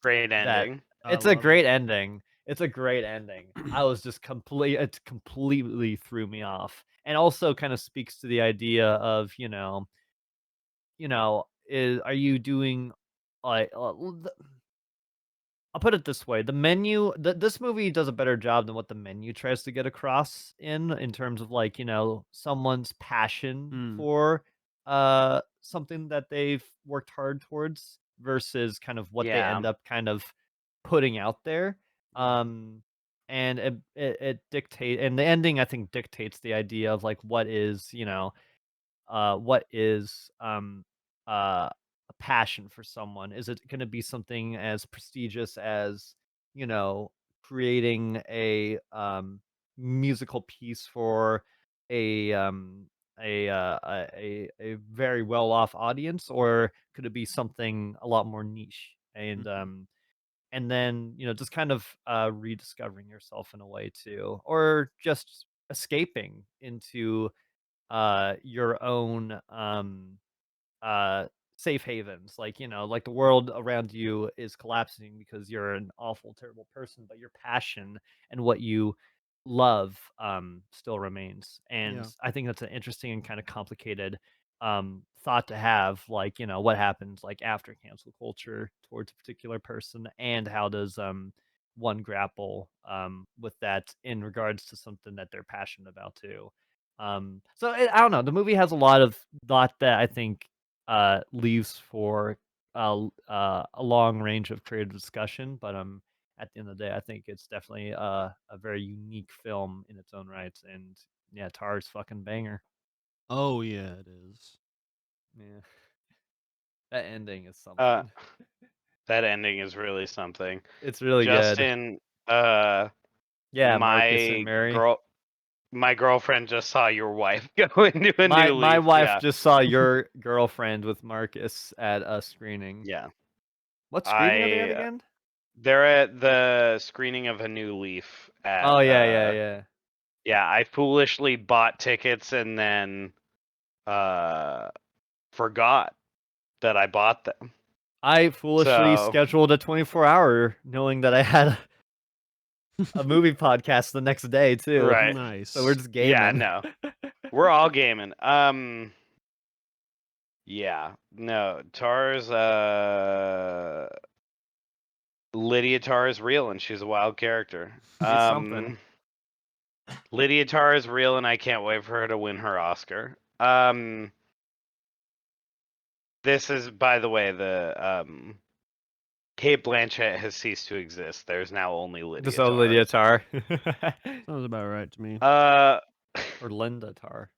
Great That ending. I It's a love it. great ending. It's a great ending. I was just it completely threw me off. And also kind of speaks to the idea of, are you doing like I'll put it this way: the menu, this movie does a better job than what the menu tries to get across in terms of, like, someone's passion Mm. for something that they've worked hard towards, versus kind of what they Yeah. end up kind of putting out there. Right. Um and it dictate and the ending, I think, dictates the idea of like what is a passion for someone? Is it going to be something as prestigious as, you know, creating a musical piece for a a very well off audience, or could it be something a lot more niche? Mhm. And then, just kind of rediscovering yourself in a way too, or just escaping into your own uh safe havens, like, like the world around you is collapsing because you're an awful, terrible person, but your passion and what you love still remains. And Yeah. I think that's an interesting and kind of complicated thought to have, like, what happens like after cancel culture towards a particular person, and how does one grapple with that in regards to something that they're passionate about too. I don't know. The movie has a lot of thought that I think leaves for a long range of creative discussion. But at the end of the day, I think it's definitely a very unique film in its own rights. And yeah, Tar's fucking banger. Oh, yeah, it is. Yeah, that ending is Uh, something. that ending is really something. It's really good. Justin, uh, Yeah, Marcus and my Mary. girl, my girlfriend just saw your wife go into a My new my leaf. wife Yeah, just saw your girlfriend with Marcus at a screening. yeah. What screening are they at I again? They're at the screening of A New Leaf Oh at yeah, yeah, yeah. yeah, I foolishly bought tickets and then uh forgot that I bought them. I foolishly So, scheduled a 24-hour knowing that I had a movie podcast the next day too. right. So we're Nice. just Yeah, gaming. no. We're all gaming. Yeah. No, Tar's Lydia Tarr is real and she's a wild character. She's something. Lydia Tarr is real and I can't wait for her to win her Oscar. This is, by the way, the Kate Blanchett has ceased to exist. There's now only Lydia Just Tarr. Lydia Tarr. Sounds about right to me. Or Linda Tarr.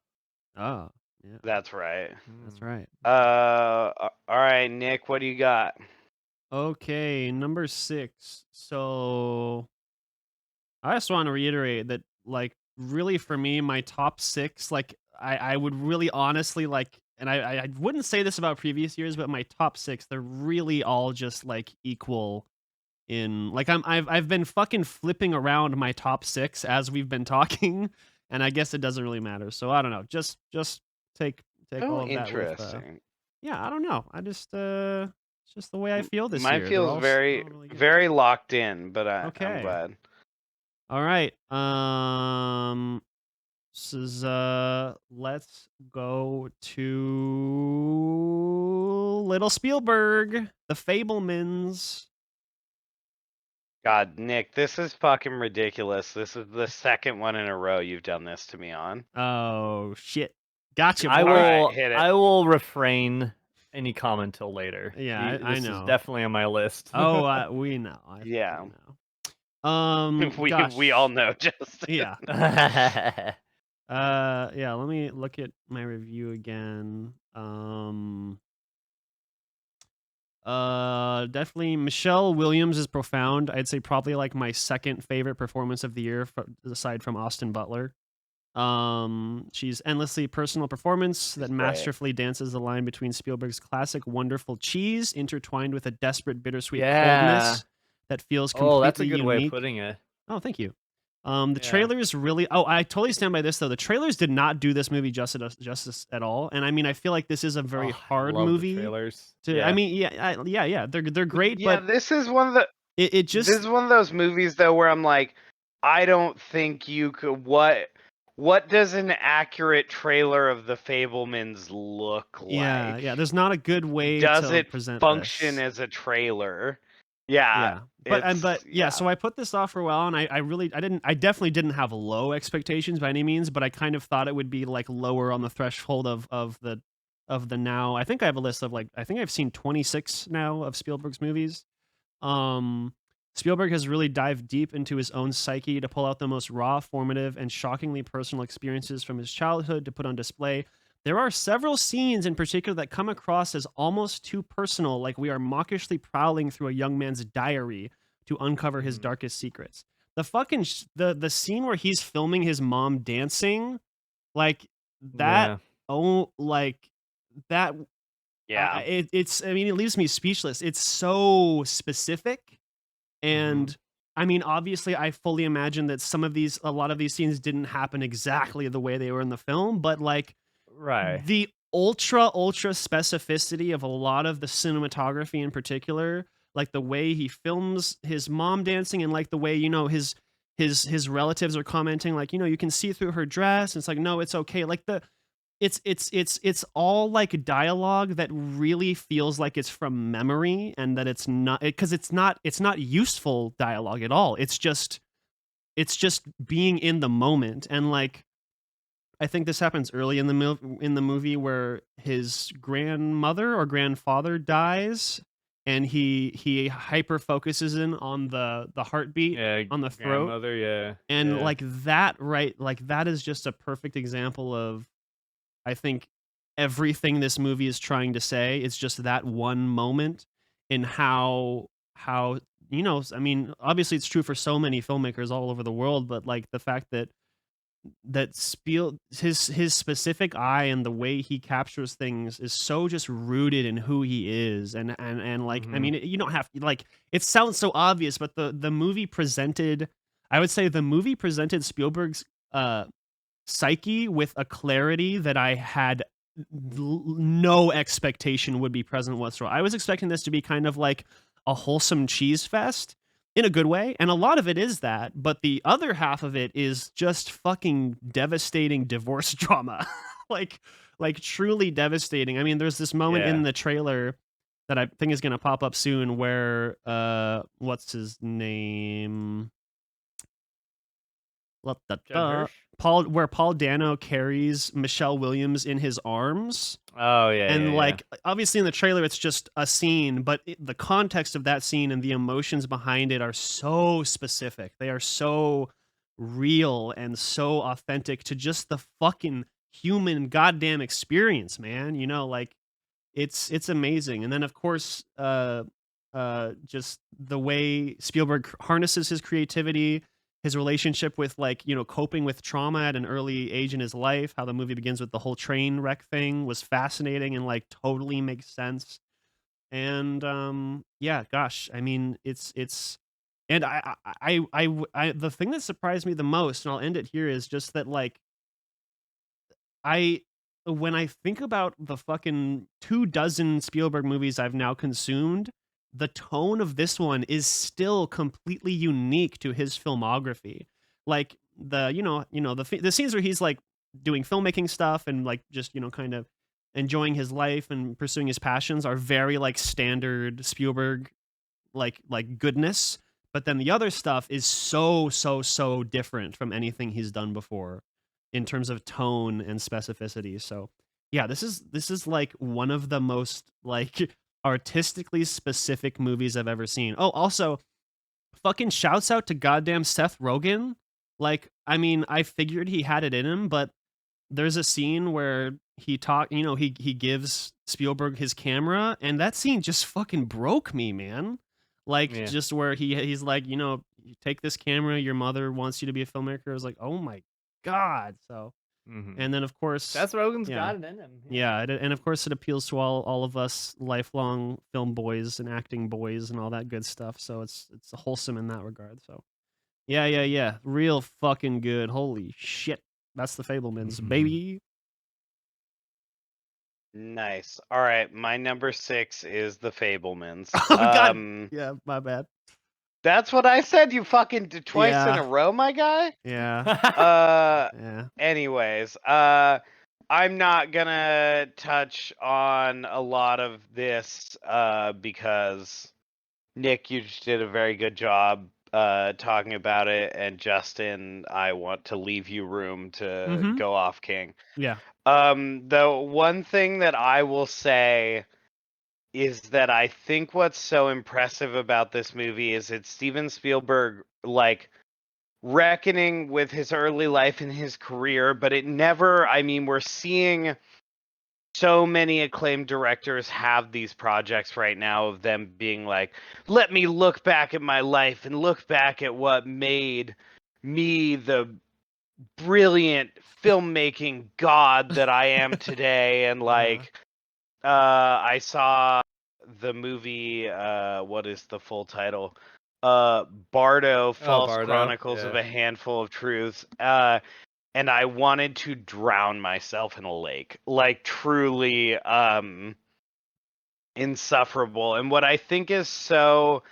Oh, yeah, That's right. that's right. All right, Nick, what do you got? Okay, number 6. So I just want to reiterate that, like, really for me, my top 6, like, I would really honestly like, and I wouldn't say this about previous years, but my top 6, they're really all just like equal in like I've been fucking flipping around my top 6 as we've been talking, and I guess it doesn't really matter. So I don't know. Just take all Oh, of that with interesting. yeah, I don't know. I just it's just the way I feel this Mine year. They're feels all very, really good. very locked in, but I'm Okay. glad. All right. This is let's go to Little Spielberg, The Fablemans. God, Nick, this is fucking ridiculous. This is the second one in a row you've done this to me on. Oh shit. Gotcha. I boy. will. Alright, hit it. I will refrain any comment till later. Yeah, I This is know. definitely on my list. Oh, we know. Yeah. We know. we all know, Justin. Yeah. Yeah, let me look at my review again. Definitely Michelle Williams is profound. I'd say probably like my second favorite performance of the year, aside from Austin Butler. She's endlessly personal performance that She's great. masterfully dances the line between Spielberg's classic wonderful cheese intertwined with a desperate bittersweet Yeah. coldness that feels completely Oh, that's a good unique. way of putting it. Oh, thank you. The Yeah. trailers really. Oh, I totally stand by this though. The trailers did not do this movie justice at all, and I mean, I feel like this is a very hard I love movie. The trailers. I mean, yeah, they're great, Yeah, but this is one of the. it just. This is one of those movies though where I'm like, I don't think you could. What does an accurate trailer of the Fablemans look like? Yeah. There's not a good way Does to it present function this. as a trailer? Yeah. But yeah, so I put this off for a while, and I definitely didn't have low expectations by any means, but I kind of thought it would be like lower on the threshold of the now. I think I have a list of like, I think I've seen 26 now of Spielberg's movies. Spielberg has really dived deep into his own psyche to pull out the most raw, formative, and shockingly personal experiences from his childhood to put on display. There are several scenes in particular that come across as almost too personal, like we are mawkishly prowling through a young man's diary to uncover his darkest secrets. The fucking the scene where he's filming his mom dancing, like that. Yeah. Oh, like that. Yeah. It's. I mean, it leaves me speechless. It's so specific, and I mean, obviously, I fully imagine that a lot of these scenes didn't happen exactly the way they were in the film, but like. Right. The ultra specificity of a lot of the cinematography in particular, like the way he films his mom dancing, and like the way, you know, his relatives are commenting, like, you know, you can see through her dress, and it's like, no, it's okay. Like it's all like dialogue that really feels like it's from memory, and that it's not, because it's not useful dialogue at all. It's just being in the moment. And like, I think this happens early in the movie where his grandmother or grandfather dies, and he hyper focuses in on the heartbeat on the throat. Grandmother, yeah. And like that, right? Like that is just a perfect example of, I think, everything this movie is trying to say. It's just that one moment, in how you know, I mean, obviously it's true for so many filmmakers all over the world, but like the fact that his specific eye and the way he captures things is so just rooted in who he is. And like, I mean, you don't have to, like, it sounds so obvious, but the movie presented, I would say the movie presented Spielberg's psyche with a clarity that I had no expectation would be present whatsoever. I was expecting this to be kind of like a wholesome cheese fest in a good way, and a lot of it is that, but the other half of it is just fucking devastating divorce drama. like like truly devastating. I mean, there's this moment Yeah. in the trailer that I think is gonna pop up soon where what's his name? Judd Hirsch? Where Paul Dano carries Michelle Williams in his arms. Oh yeah, And yeah, yeah. like obviously in the trailer it's just a scene, but the context of that scene and the emotions behind it are so specific. They are so real and so authentic to just the fucking human goddamn experience, man. You know, like it's amazing. And then of course just the way Spielberg harnesses his creativity, his relationship with like, you know, coping with trauma at an early age in his life, how the movie begins with the whole train wreck thing was fascinating and like totally makes sense. And yeah, gosh, I mean, it's and the thing that surprised me the most, and I'll end it here, is just that like I when I think about the fucking 2 dozen Spielberg movies I've now consumed, the tone of this one is still completely unique to his filmography. Like the scenes where he's like doing filmmaking stuff and like just, you know, kind of enjoying his life and pursuing his passions are very like standard Spielberg goodness, but then the other stuff is so different from anything he's done before in terms of tone and specificity. So yeah, this is like one of the most like artistically specific movies I've ever seen. Oh, also fucking shouts out to goddamn Seth Rogen. Like, I mean, I figured he had it in him, but there's a scene where he gives Spielberg his camera, and that scene just fucking broke me, man. Like, Yeah. just where he's like, you know, you take this camera, your mother wants you to be a filmmaker. I was like, oh my god. So, Mm-hmm. and then of course, Seth Rogen's yeah, got it in him. yeah, and of course it appeals to all of us lifelong film boys and acting boys and all that good stuff. So it's wholesome in that regard. So yeah, real fucking good. Holy shit, that's the Fablemans, baby. Nice. All right, my number 6 is The Fablemans. Oh god, yeah, my bad. That's what I said. You fucking did twice in Yeah. a row, my guy. Yeah, yeah. Anyways, I'm not gonna touch on a lot of this because Nick, you just did a very good job talking about it, and Justin, I want to leave you room to Mhm. go off, King. Yeah. The one thing that I will say is that I think what's so impressive about this movie is it's Steven Spielberg like reckoning with his early life and his career, but it never, I mean, we're seeing so many acclaimed directors have these projects right now of them being like, let me look back at my life and look back at what made me the brilliant filmmaking god that I am today. And like, I saw the movie, what is the full title? Bardo, False Bardo, Chronicles of yeah. a Handful of Truths. And I wanted to drown myself in a lake. Like truly insufferable. And what I think is so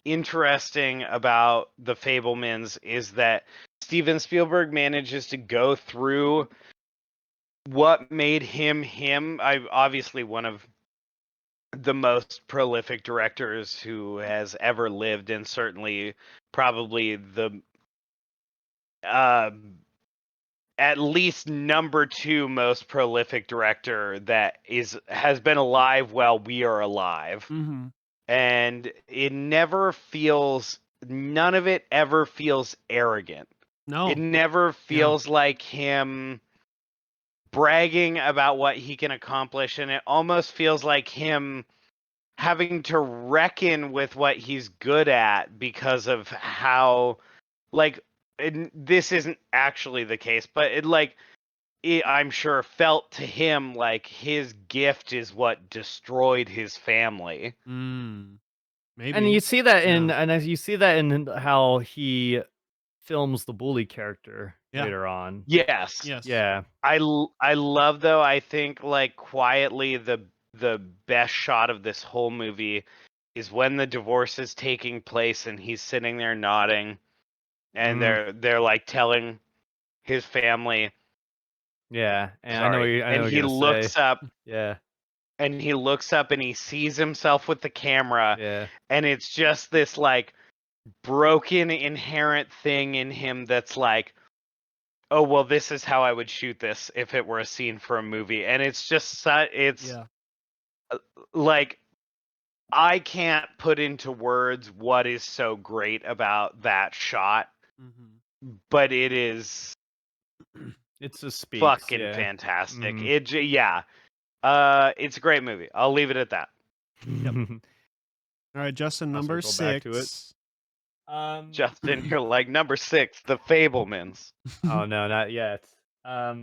interesting about the Fablemans is that Steven Spielberg manages to go through what made him him. I obviously one of the most prolific directors who has ever lived, and certainly probably the at least number 2 most prolific director that has been alive while we are alive. Mhm. And it never feels, none of it ever feels arrogant. No. It never feels like him bragging about what he can accomplish, and it almost feels like him having to reckon with what he's good at because of how, like, this isn't actually the case, but I'm sure felt to him like his gift is what destroyed his family. Maybe. And you see that in Yeah. and as you see that in how he films the bully character Yeah. later on. Yes. Yes. Yeah. I love, though, I think like quietly the best shot of this whole movie is when the divorce is taking place and he's sitting there nodding, and they're like telling his family, Yeah, and I know Sorry. what And you're he gonna looks say. up Yeah, and he looks up and he sees himself with the camera, yeah. and it's just this like broken inherent thing in him that's like, oh well, this is how I would shoot this if it were a scene for a movie. And it's just it's Yeah. like, I can't put into words what is so great about that shot, but it is It just speaks. fucking Yeah. fantastic. Mhm. It's a great movie. I'll leave it at that. All right, Justin, I'll number circle back to it. 6. Justin, you're like number 6, The Fablemans. Oh no, not yet. A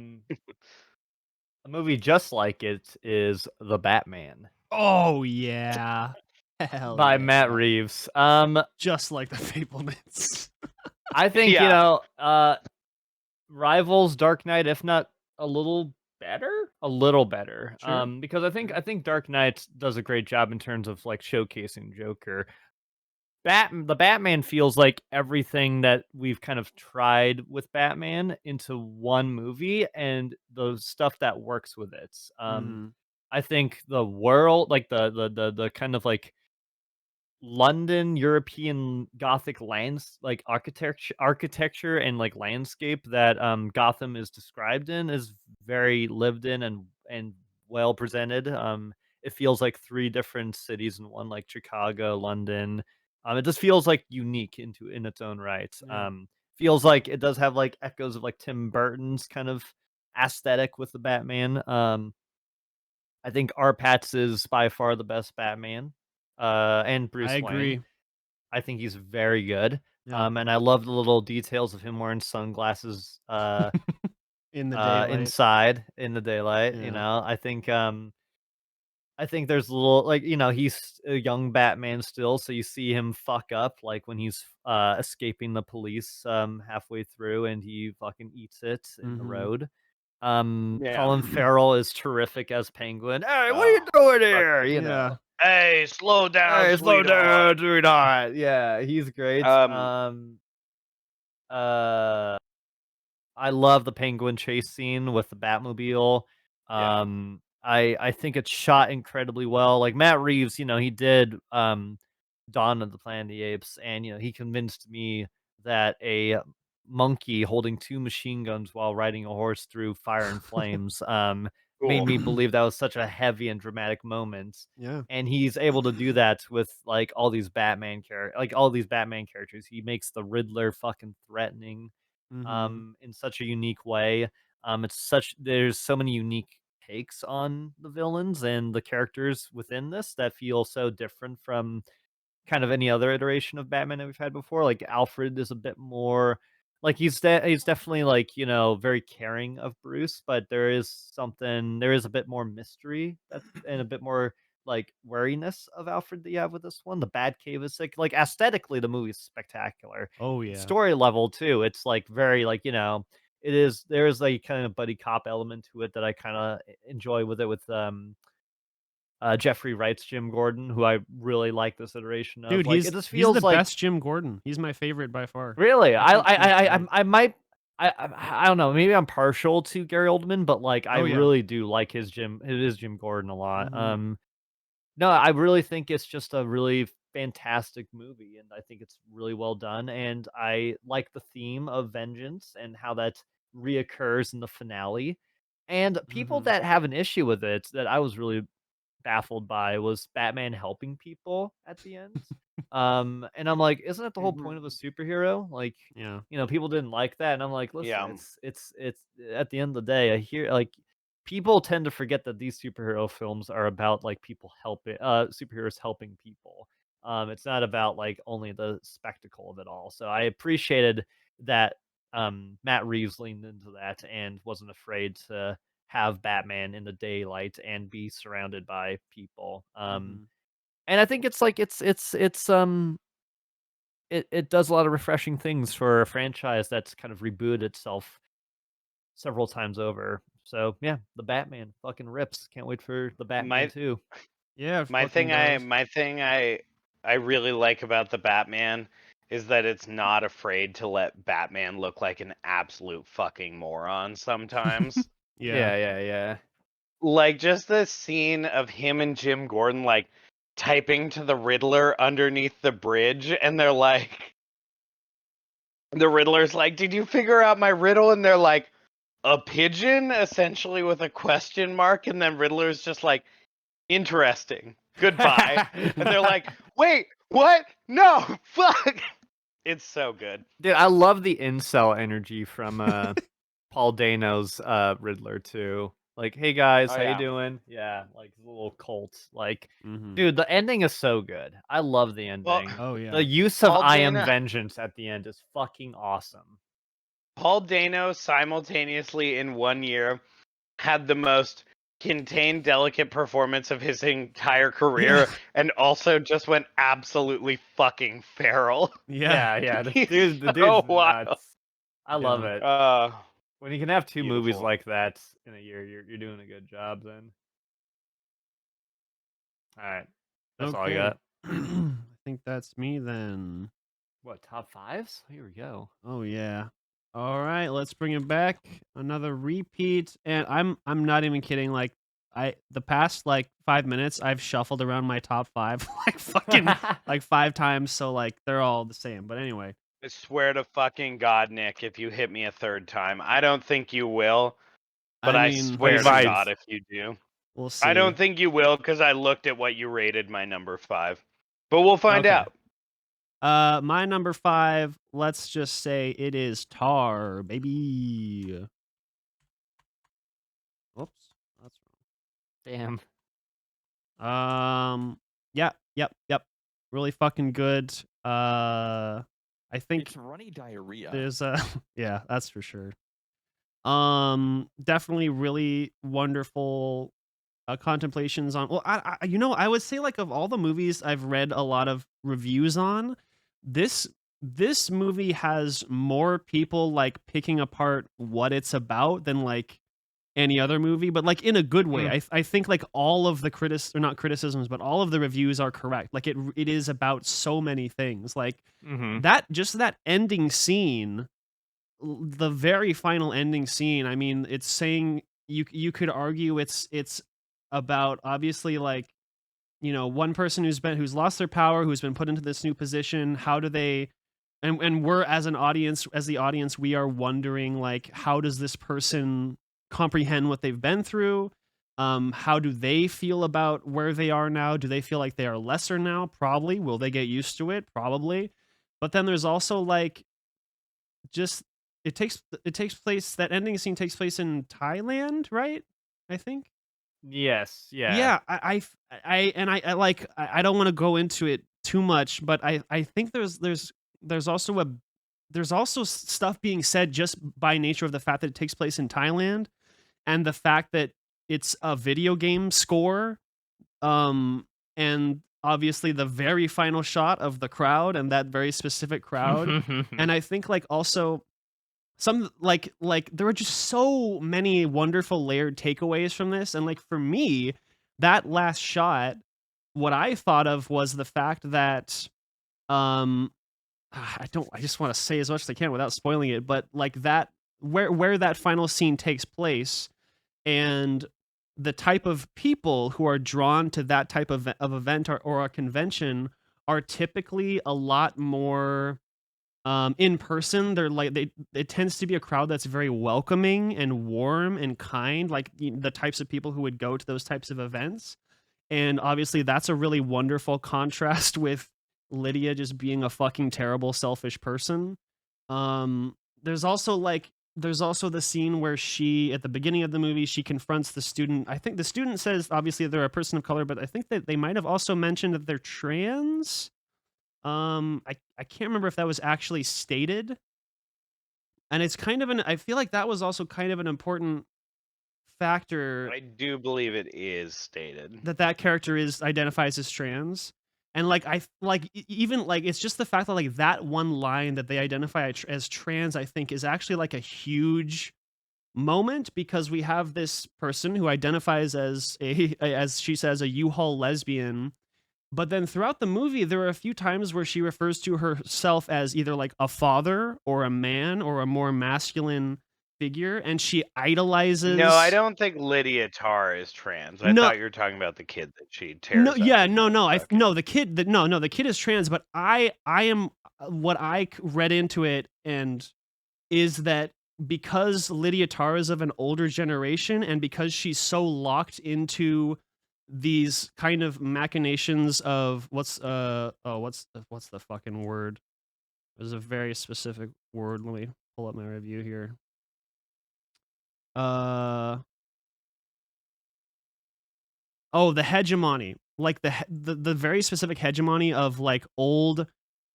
movie just like it is The Batman Oh yeah. Hell by yeah. Matt Reeves. Just like the Fablemans. I think, Yeah. rivals Dark Knight, if not a little better, a little better. Sure. Because I think Dark Knight does a great job in terms of like showcasing Joker. The Batman feels like everything that we've kind of tried with Batman into one movie, and the stuff that works with it. Mhm. I think the world, like the kind of like London European Gothic like architecture and like landscape that Gotham is described in is very lived in and well presented. It feels like three different cities in one, like Chicago, London. It just feels like unique in its own right. Yeah. Feels like it does have like echoes of like Tim Burton's kind of aesthetic with the Batman. I think R. Patz is by far the best Batman, and I Bruce Wayne. agree. I think he's very good. Yeah. And I love the little details of him wearing sunglasses, In the daylight. inside in the daylight. Yeah. I think there's a little like he's a young Batman still, so you see him fuck up like when he's escaping the police halfway through, and he fucking eats it in the Mhm. road. Yeah. Colin Farrell is terrific as Penguin. Hey, what are you Oh, doing fuck. here? Yeah. Hey, slow down, Hey, slow sweetheart. down, sweetheart. Yeah, he's great. Um, Uh, I love the Penguin chase scene with the Batmobile. yeah. I think it's shot incredibly well. Like Matt Reeves, he did Dawn of the Planet of the Apes, and he convinced me that a monkey holding two machine guns while riding a horse through fire and flames made Cool. me believe that was such a heavy and dramatic moment. Yeah. And he's able to do that with like all these Batman characters. He makes the Riddler fucking threatening Mhm. in such a unique way. There's so many unique takes on the villains and the characters within this that feel so different from kind of any other iteration of Batman that we've had before. Like Alfred is a bit more like he's definitely like very caring of Bruce, but there is a bit more mystery and a bit more like wariness of Alfred that you have with this one. The Batcave is like aesthetically the movie's spectacular. Oh yeah. Story level too. It's like very like there is like kind of buddy cop element to it that I kind of enjoy with it with Jeffrey Wright's Jim Gordon, who I really like this iteration of. Dude, Like, it just he's the feels like best Jim Gordon. He's my favorite by far. really. I think he's great. I might. I don't know. Maybe I'm partial to Gary Oldman, but like I Oh yeah. really do like his Jim Gordon a lot. Mhm. No, I really think it's just a really fantastic movie, and I think it's really well done. And I like the theme of vengeance and how that reoccurs in the finale. And people Mhm. that have an issue with it that I was really baffled by was Batman helping people at the end. And I'm like, isn't that the whole point of a superhero? Like, Yeah. people didn't like that, and I'm like, listen, Yeah. it's at the end of the day, I hear like people tend to forget that these superhero films are about like people helping superheroes helping people. It's not about like only the spectacle of it all. So I appreciated that Matt Reeves leaned into that and wasn't afraid to have Batman in the daylight and be surrounded by people. Mhm. And I think it's like it does a lot of refreshing things for a franchise that's kind of rebooted itself several times over. So yeah, the Batman fucking rips. Can't wait for the Batman My 2. Yeah, it my fucking thing I does. my thing I really like about the Batman is that it's not afraid to let Batman look like an absolute fucking moron sometimes. Yeah. Yeah. Like just the scene of him and Jim Gordon like typing to the Riddler underneath the bridge, and they're like, the Riddler's like, "Did you figure out my riddle?" And they're like, "A pigeon," essentially with a question mark, and then Riddler's just like, "Interesting. Goodbye." And they're like, "Wait, what? No, fuck." It's so good. Dude, I love the incel energy from Paul Dano's Riddler too. Like, hey guys, Oh how you yeah. doing? Yeah, like the little cult. Like, Hmm. dude, the ending is so good. I love the Well, ending. Oh yeah. The use of Paul I am Dano vengeance at the end is fucking awesome. Paul Dano simultaneously in 1 year had the most contained, delicate performance of his entire career, and also just went absolutely fucking feral. Yeah. Yeah, He's the so dude's wild. nuts. I love Yeah. it. Uh, When you can have two movies Beautiful. like that in a year, you're doing a good job then. All right. That's all I Okay. got. I think that's me then. What, top fives? Here we go. Oh yeah. All right, let's bring it back. Another repeat, and I'm not even kidding. Like the past like 5 minutes, I've shuffled around my top five like fucking like 5 times. So like they're all the same. But anyway, I swear to fucking God, Nick, if you hit me a third time, I don't think you will, but I I mean, But he swear to might. God if you do. we'll I see. don't think you will because I looked at what you rated my number 5. But we'll find Okay. out. My number five. Let's just say it is Tar, baby. Whoops, that's Damn. wrong. Yep. Really fucking good. I think It's runny diarrhea. there's a yeah, that's for sure. Definitely really wonderful contemplations on. Well, I would say like of all the movies I've read a lot of reviews on, this this movie has more people like picking apart what it's about than like any other movie, but like in a good way. I think like all of the or not criticisms, but all of the reviews are correct. Like it is about so many things. Like Mm-hmm. that ending scene, the very final ending scene. I mean, it's saying you could argue it's about obviously like one person who's lost their power, who's been put into this new position. How do they and we're as an audience, as the audience, we are wondering like how does this person comprehend what they've been through? How do they feel about where they are now? Do they feel like they are lesser now? Probably. Will they get used to it? Probably. But then there's also like just it takes place, that ending scene takes place in Thailand, right? I think. Yes. Yeah. Yeah, I don't want to go into it too much, but I think there's also stuff being said just by nature of the fact that it takes place in Thailand and the fact that it's a video game score, and obviously the very final shot of the crowd and that very specific crowd. And I think like also some like there were just so many wonderful layered takeaways from this, and like for me, that last shot, what I thought of was the fact that um I just want to say as much as I can without spoiling it, but like that, where that final scene takes place, and the type of people who are drawn to that type of event, or a convention, are typically a lot more in person. They're like it tends to be a crowd that's very welcoming and warm and kind, like the types of people who would go to those types of events. And obviously that's a really wonderful contrast with Lydia just being a fucking terrible selfish person. There's also the scene where she, at the beginning of the movie, she confronts the student. I think the student says obviously they're a person of color, but I think that they might have also mentioned that they're trans. I can't remember if that was actually stated. And it's kind of I feel like that was also kind of an important factor, I do believe it is stated. that character identifies as trans. And like even like it's just the fact that like that one line that they identify as trans, I think is actually like a huge moment, because we have this person who identifies as as she says, a U-Haul lesbian. But then throughout the movie, there are a few times where she refers to herself as either like a father or a man or a more masculine figure, and she idolizes. No, I don't think Lydia Tarr is trans. I No, thought you were talking about the kid that she tears no, up. yeah, and no, then no, fucking- no, the kid, the kid is trans, but I am what I read into it, and is that because Lydia Tarr is of an older generation, and because she's so locked into these kind of machinations of what's the fucking word? There's a very specific word. Let me pull up my review here. The hegemony, like the very specific hegemony of like old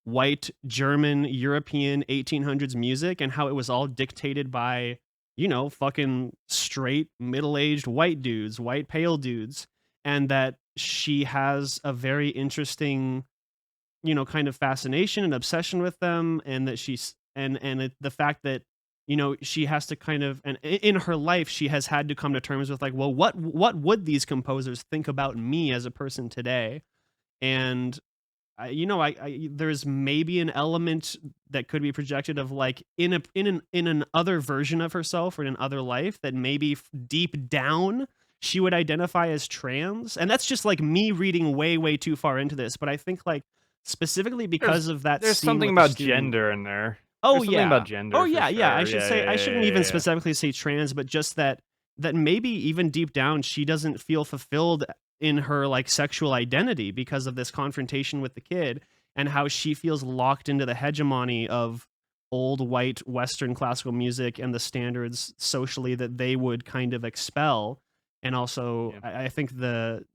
white German European 1800s music, and how it was all dictated by, fucking straight middle-aged white dudes, white pale dudes, and that she has a very interesting, kind of fascination and obsession with them, and that the fact that she has to kind of, and in her life she has had to come to terms with like, well, what would these composers think about me as a person today? And there's maybe an element that could be projected of like in an other version of herself or in another life that maybe deep down she would identify as trans. And that's just like me reading way too far into this, but I think like specifically because of that There's scene something with the about student- gender in there. Oh There's something yeah. about gender. Oh for yeah, yeah. I sure. should say I shouldn't even specifically say trans, but just that maybe even deep down she doesn't feel fulfilled in her like sexual identity because of this confrontation with the kid, and how she feels locked into the hegemony of old white Western classical music and the standards socially that they would kind of expel. And also I think the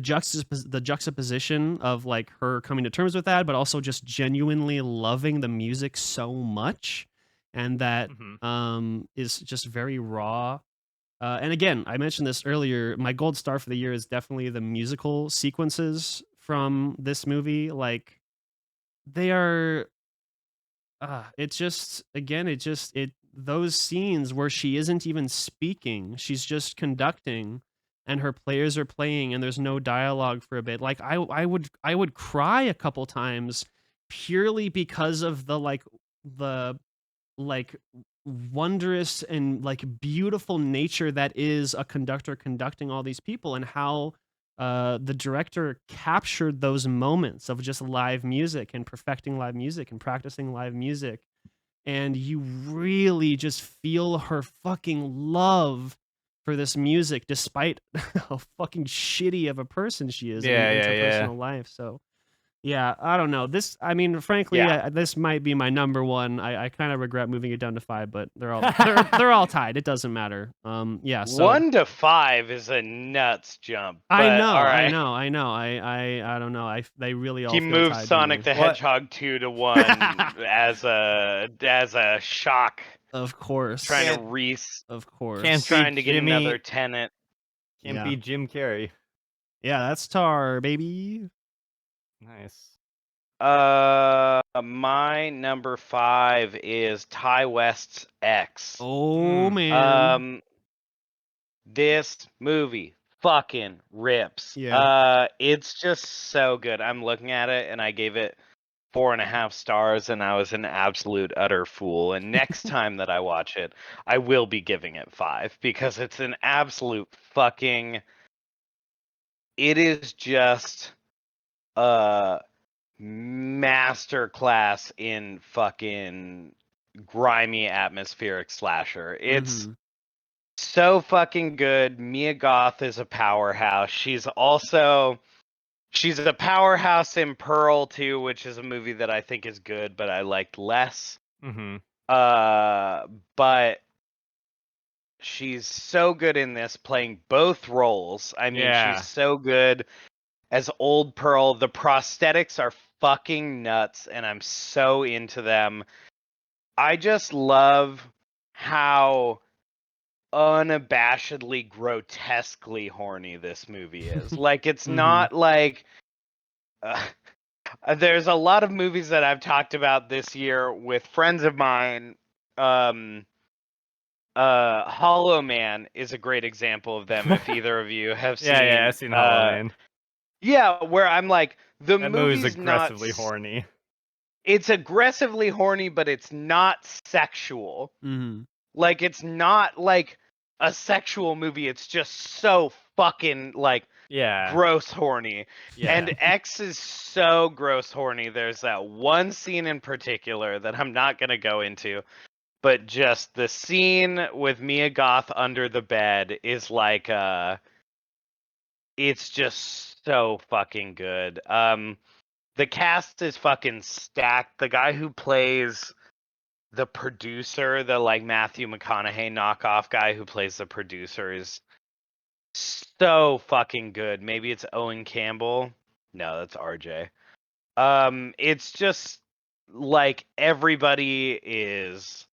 juxtaposition of like her coming to terms with that, but also just genuinely loving the music so much, and that is just very raw. And again, I mentioned this earlier, my gold star for the year is definitely the musical sequences from this movie. Like, they are those scenes where she isn't even speaking, she's just conducting, and her players are playing, and there's no dialogue for a bit. Like, I would cry a couple times purely because of the wondrous and like beautiful nature that is a conductor conducting all these people, and how the director captured those moments of just live music and perfecting live music and practicing live music. And you really just feel her fucking love for this music, despite how fucking shitty of a person she is in interpersonal life. So yeah, I don't know. Frankly, this might be my number one. I kind of regret moving it down to 5, but they're all tied. It doesn't matter. So 1 to 5 is a nuts jump. I but know, all right. I know. I don't know. They really all He feel moved tied to Sonic me. the Hedgehog 2 to 1 as a shock, Of course. trying to Of course. trying to get another tenant. Can't be Jim Carrey. Yeah, that's Tar, baby. Nice. My number 5 is Ty West's X. Oh man. This movie fucking rips. Yeah. It's just so good. I'm looking at it and I gave it 4.5 stars, and I was an absolute utter fool. And next time that I watch it, I will be giving it 5, because it's an absolute fucking. It is just a masterclass in fucking grimy atmospheric slasher. It's so fucking good. Mia Goth is a powerhouse. She's a powerhouse in Pearl too, which is a movie that I think is good, but I liked less. But she's so good in this, playing both roles. I mean, she's so good as Old Pearl. The prosthetics are fucking nuts, and I'm so into them. I just love how unabashedly grotesquely horny this movie is. Like, it's not like there's a lot of movies that I've talked about this year with friends of mine. Hollow Man is a great example of them, if either of you have seen. Yeah, I've seen Hollow Man. Yeah, where I'm like, the that movie's aggressively horny. it's aggressively horny, but it's not sexual. Mm-hmm. Like, it's not like a sexual movie. It's just so fucking like Yeah. gross horny. Yeah. And X is so gross horny. There's that one scene in particular that I'm not gonna go into, but just the scene with Mia Goth under the bed is like it's just so fucking good. The cast is fucking stacked. The guy who plays the producer, the like Matthew McConaughey knockoff guy who plays the producer, is so fucking good. Maybe it's Owen Campbell. No, that's RJ. It's just like everybody is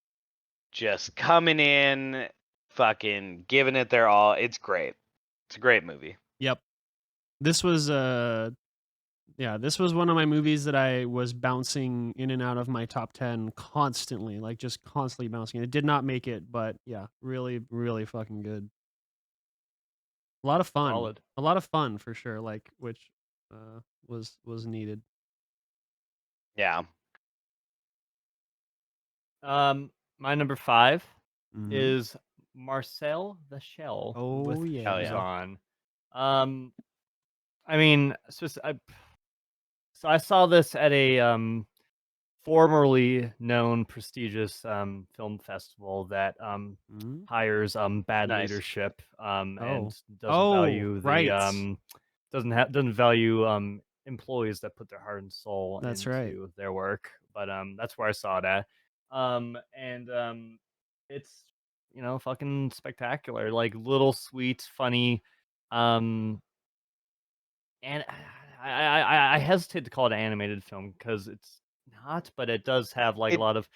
just coming in, fucking giving it their all. It's great. It's a great movie. Yep. This was this was one of my movies that I was bouncing in and out of my top 10 constantly, like just constantly bouncing. It did not make it, but yeah, really, really fucking good. A lot of fun. Solid. A lot of fun for sure, like which was needed. Yeah. My number 5 Mhm. is Marcel the Shell Oh, with yeah. shoes yeah. on. I mean, so I saw this at a formerly known prestigious film festival that Mhm. hires bad Nice. leadership Oh. and doesn't Oh, value the right. doesn't value employees that put their heart and soul That's into right. their work. But that's where I saw it at. And it's fucking spectacular, like little sweet funny. um and I hesitate to call it an animated film because it's not, but it does have like a It lot of.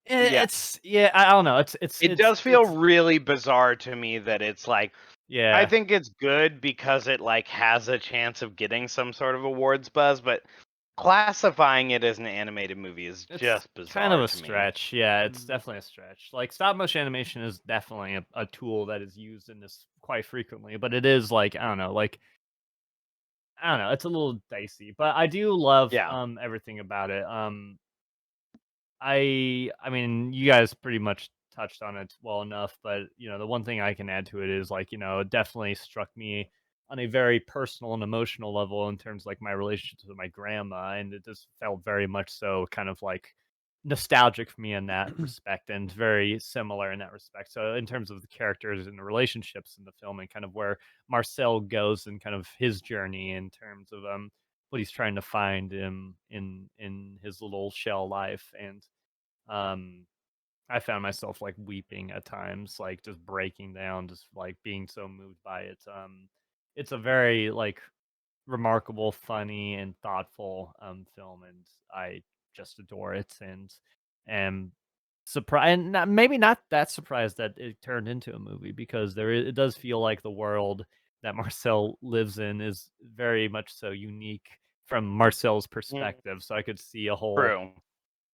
yeah. It's yeah, I don't know. It does feel really bizarre to me that it's like I yeah. think it's good because it like has a chance of getting some sort of awards buzz, but classifying it as an animated movie is It's just bizarre kind of a to me. stretch. Yeah, it's Mm. definitely a stretch. Like stop motion animation is definitely a tool that is used in this quite frequently, but it is like I don't know, it's a little dicey, but I do love Yeah. everything about it. I mean, you guys pretty much touched on it well enough, but the one thing I can add to it is like, it definitely struck me on a very personal and emotional level in terms of like my relationships with my grandma, and it just felt very much so kind of like nostalgic for me in that respect and very similar in that respect. So in terms of the characters and the relationships in the film and kind of where Marcel goes and kind of his journey in terms of what he's trying to find in his little shell life. And um I found myself like weeping at times, like just breaking down, just like being so moved by it. It's a very like remarkable, funny, and thoughtful film, and I just adore it. And am surprised, and maybe not that surprised that it turned into a movie because it does feel like the world that Marcel lives in is very much so unique from Marcel's perspective. So I could see a whole True.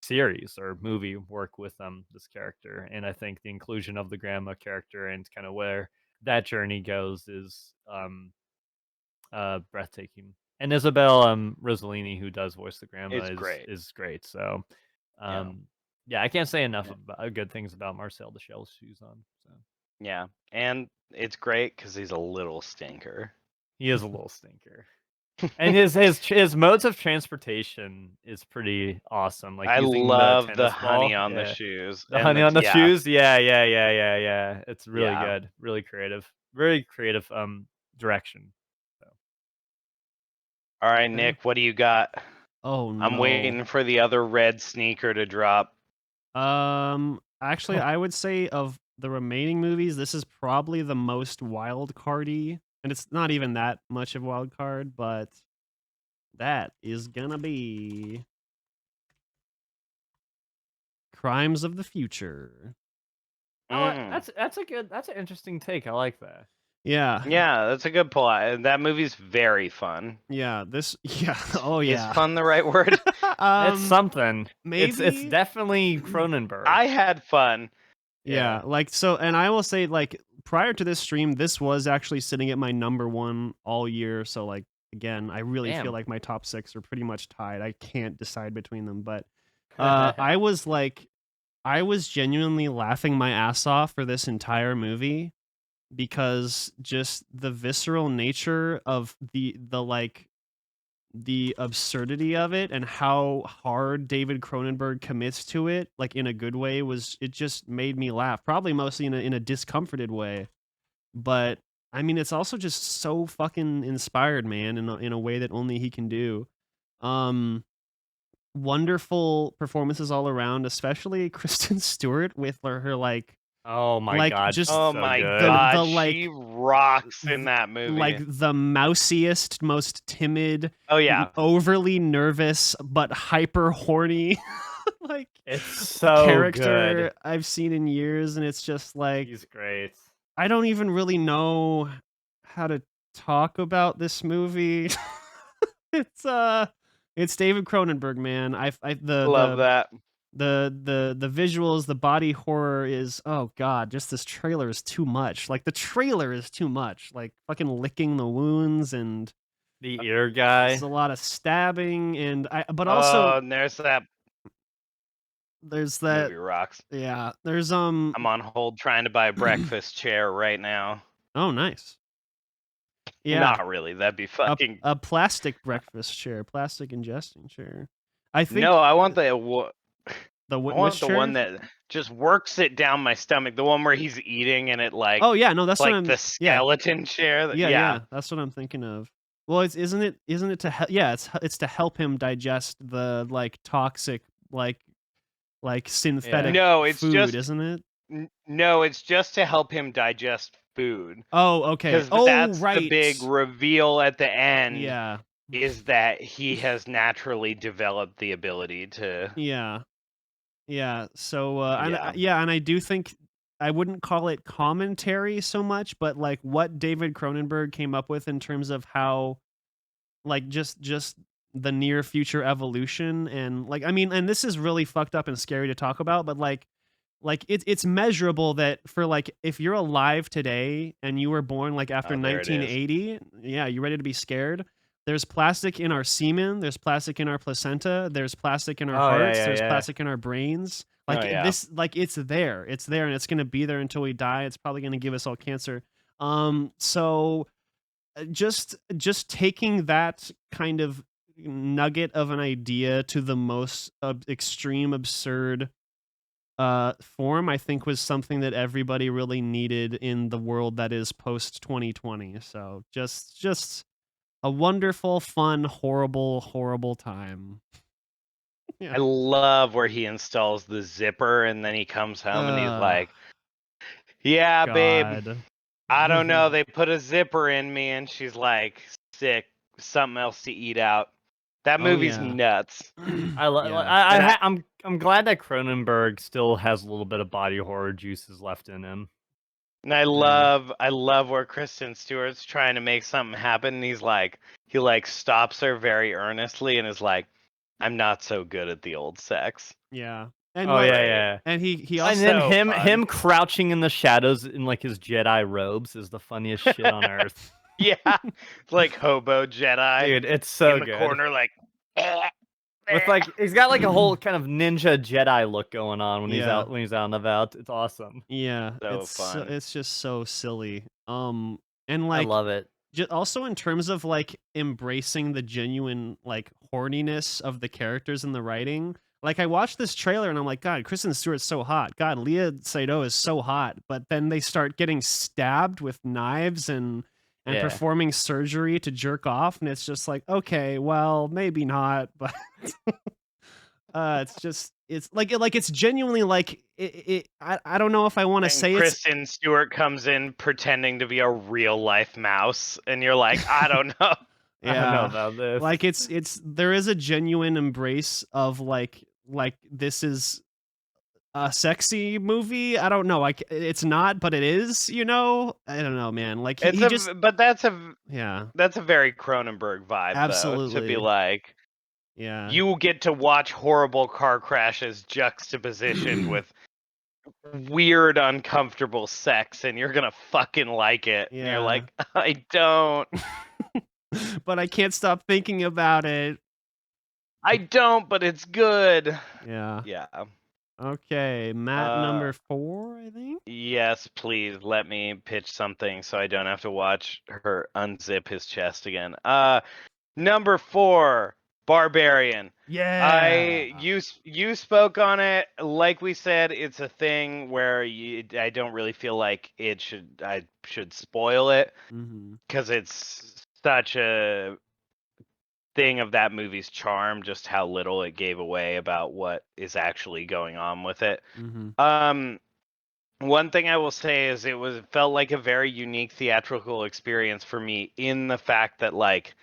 series or movie work with this character, and I think the inclusion of the grandma character and kind of where that journey goes is breathtaking. And Isabel Rossellini, who does voice the grandma, It's great. is great. So Yeah. yeah, I can't say enough Yeah. about good things about Marcel the Shell's shoes on. So Yeah. And it's great because he's a little stinker. he is a little stinker. And his modes of transportation is pretty awesome. Like I using the love the tennis honey ball, on the yeah. shoes. The And honey on the yeah. shoes, yeah. It's really Yeah. good, really creative, very creative direction. So. All right, Okay. Nick, what do you got? Oh no. I'm waiting for the other red sneaker to drop. Actually, I would say of the remaining movies, this is probably the most wild cardy, and it's not even that much of a wild card, but that is gonna be Crimes of the Future. Oh, Mm. that's an interesting take. I like that. Yeah. Yeah, that's a good pull. That movie's very fun. Yeah. Yeah. Oh Is yeah. fun the right word? It's something. It's maybe. definitely Cronenberg. I had fun. Yeah, like so, and I will say, like prior to this stream, this was actually sitting at my number one all year. So like again, I really feel Damn. like my top 6 are pretty much tied. I can't decide between them, but I was genuinely laughing my ass off for this entire movie because just the visceral nature of the absurdity of it and how hard David Cronenberg commits to it, like in a good way, it just made me laugh. Probably mostly in a discomforted way, but I mean, it's also just so fucking inspired, man, in a way that only he can do. Um, Wonderful performances all around, especially Kristen Stewart with her Oh my like god, just she's Oh so my good. god, the she like rocks in that movie. like the mousiest, most timid, Oh yeah. overly nervous but hyper horny like It's so character good. I've seen in years, and it's just like He's great. I don't even really know how to talk about this movie. It's David Cronenberg, man. I Love that. the visuals, the body horror is, oh god, just this trailer is too much. Like the trailer is too much. Like fucking licking the wounds, and The ear guy. there's a lot of stabbing, and but Oh, also and there's that there's that movie rocks. yeah, there's I'm on hold trying to buy a breakfast chair right now. oh nice. Yeah. Not really. That'd be fucking. A plastic breakfast chair, plastic ingesting chair. I think No, I want the I which want the chair? one that just works it down my stomach. The one where he's eating and it like. Oh yeah, no, that's what like I'm. the skeleton chair. Yeah, that's what I'm thinking of. Well, isn't it to it's to help him digest the like toxic like synthetic No, it's food, just isn't it? No, it's just to help him digest food. Oh, okay. Because Oh, that's right. the big reveal at the end. Yeah. Is that he has naturally developed the ability to. Yeah. Yeah. So, Yeah. and I do think I wouldn't call it commentary so much, but like what David Cronenberg came up with in terms of how, like, just the near future evolution, and like, I mean, and this is really fucked up and scary to talk about, but like it's measurable that for like if you're alive today and you were born like after Oh, there it is. 1980, yeah, you ready to be scared? There's plastic in our semen, there's plastic in our placenta, there's plastic in our hearts, there's plastic in our brains. Like Oh, yeah. this, like it's there, and it's gonna be there until we die. It's probably gonna give us all cancer. So just taking that kind of nugget of an idea to the most extreme absurd form, I think was something that everybody really needed in the world that is post 2020. So just a wonderful, fun, horrible time. Yeah. I love where he installs the zipper and then he comes home and he's like, "Yeah, babe, God. I don't know. They put a zipper in me," and she's like, "Sick, something else to eat out." That movie's yeah. nuts. I'm glad that Cronenberg still has a little bit of body horror juices left in him. And I love where Kristen Stewart's trying to make something happen, and he stops her very earnestly and is like, "I'm not so good at the old sex." Yeah. And yeah. And he And also then So him crouching in the shadows in like his Jedi robes is the funniest shit on earth. Yeah, it's like hobo Jedi. Dude, it's so in the good. corner, like. With like he's got like a whole kind of ninja Jedi look going on when Yeah. he's out and about. It's awesome. Yeah, So it's fun. it's just so silly. And I like love it. also in terms of like embracing the genuine like horniness of the characters in the writing. Like I watched this trailer and I'm like, God, Kristen Stewart's so hot. God, Leah Seydoux is so hot. But then they start getting stabbed with knives and Yeah. performing surgery to jerk off, and it's just like, okay, well, maybe not, but it's like it's genuinely like I don't know if I want to say it's Kristen Stewart comes in pretending to be a real life mouse, and you're like, I don't know. I don't know about this. Like it's there is a genuine embrace of like this is a sexy movie. I don't know. Like it's not, but it is. You know, I don't know, man. Like But that's a very Cronenberg vibe, absolutely, though, to be like, yeah, you get to watch horrible car crashes juxtapositioned with weird, uncomfortable sex, and you're gonna fucking like it. Yeah. And you're like, I don't. but I can't stop thinking about it. I don't, but it's good. Yeah. Yeah. Okay, Matt number 4, I think. Yes, please let me pitch something so I don't have to watch her unzip his chest again. Number 4, Barbarian. Yeah. You spoke on it. Like we said, it's a thing where I don't really feel like I should spoil it Mm-hmm. because it's such a thing of that movie's charm, just how little it gave away about what is actually going on with it. Mm-hmm. One thing I will say is it felt like a very unique theatrical experience for me in the fact that like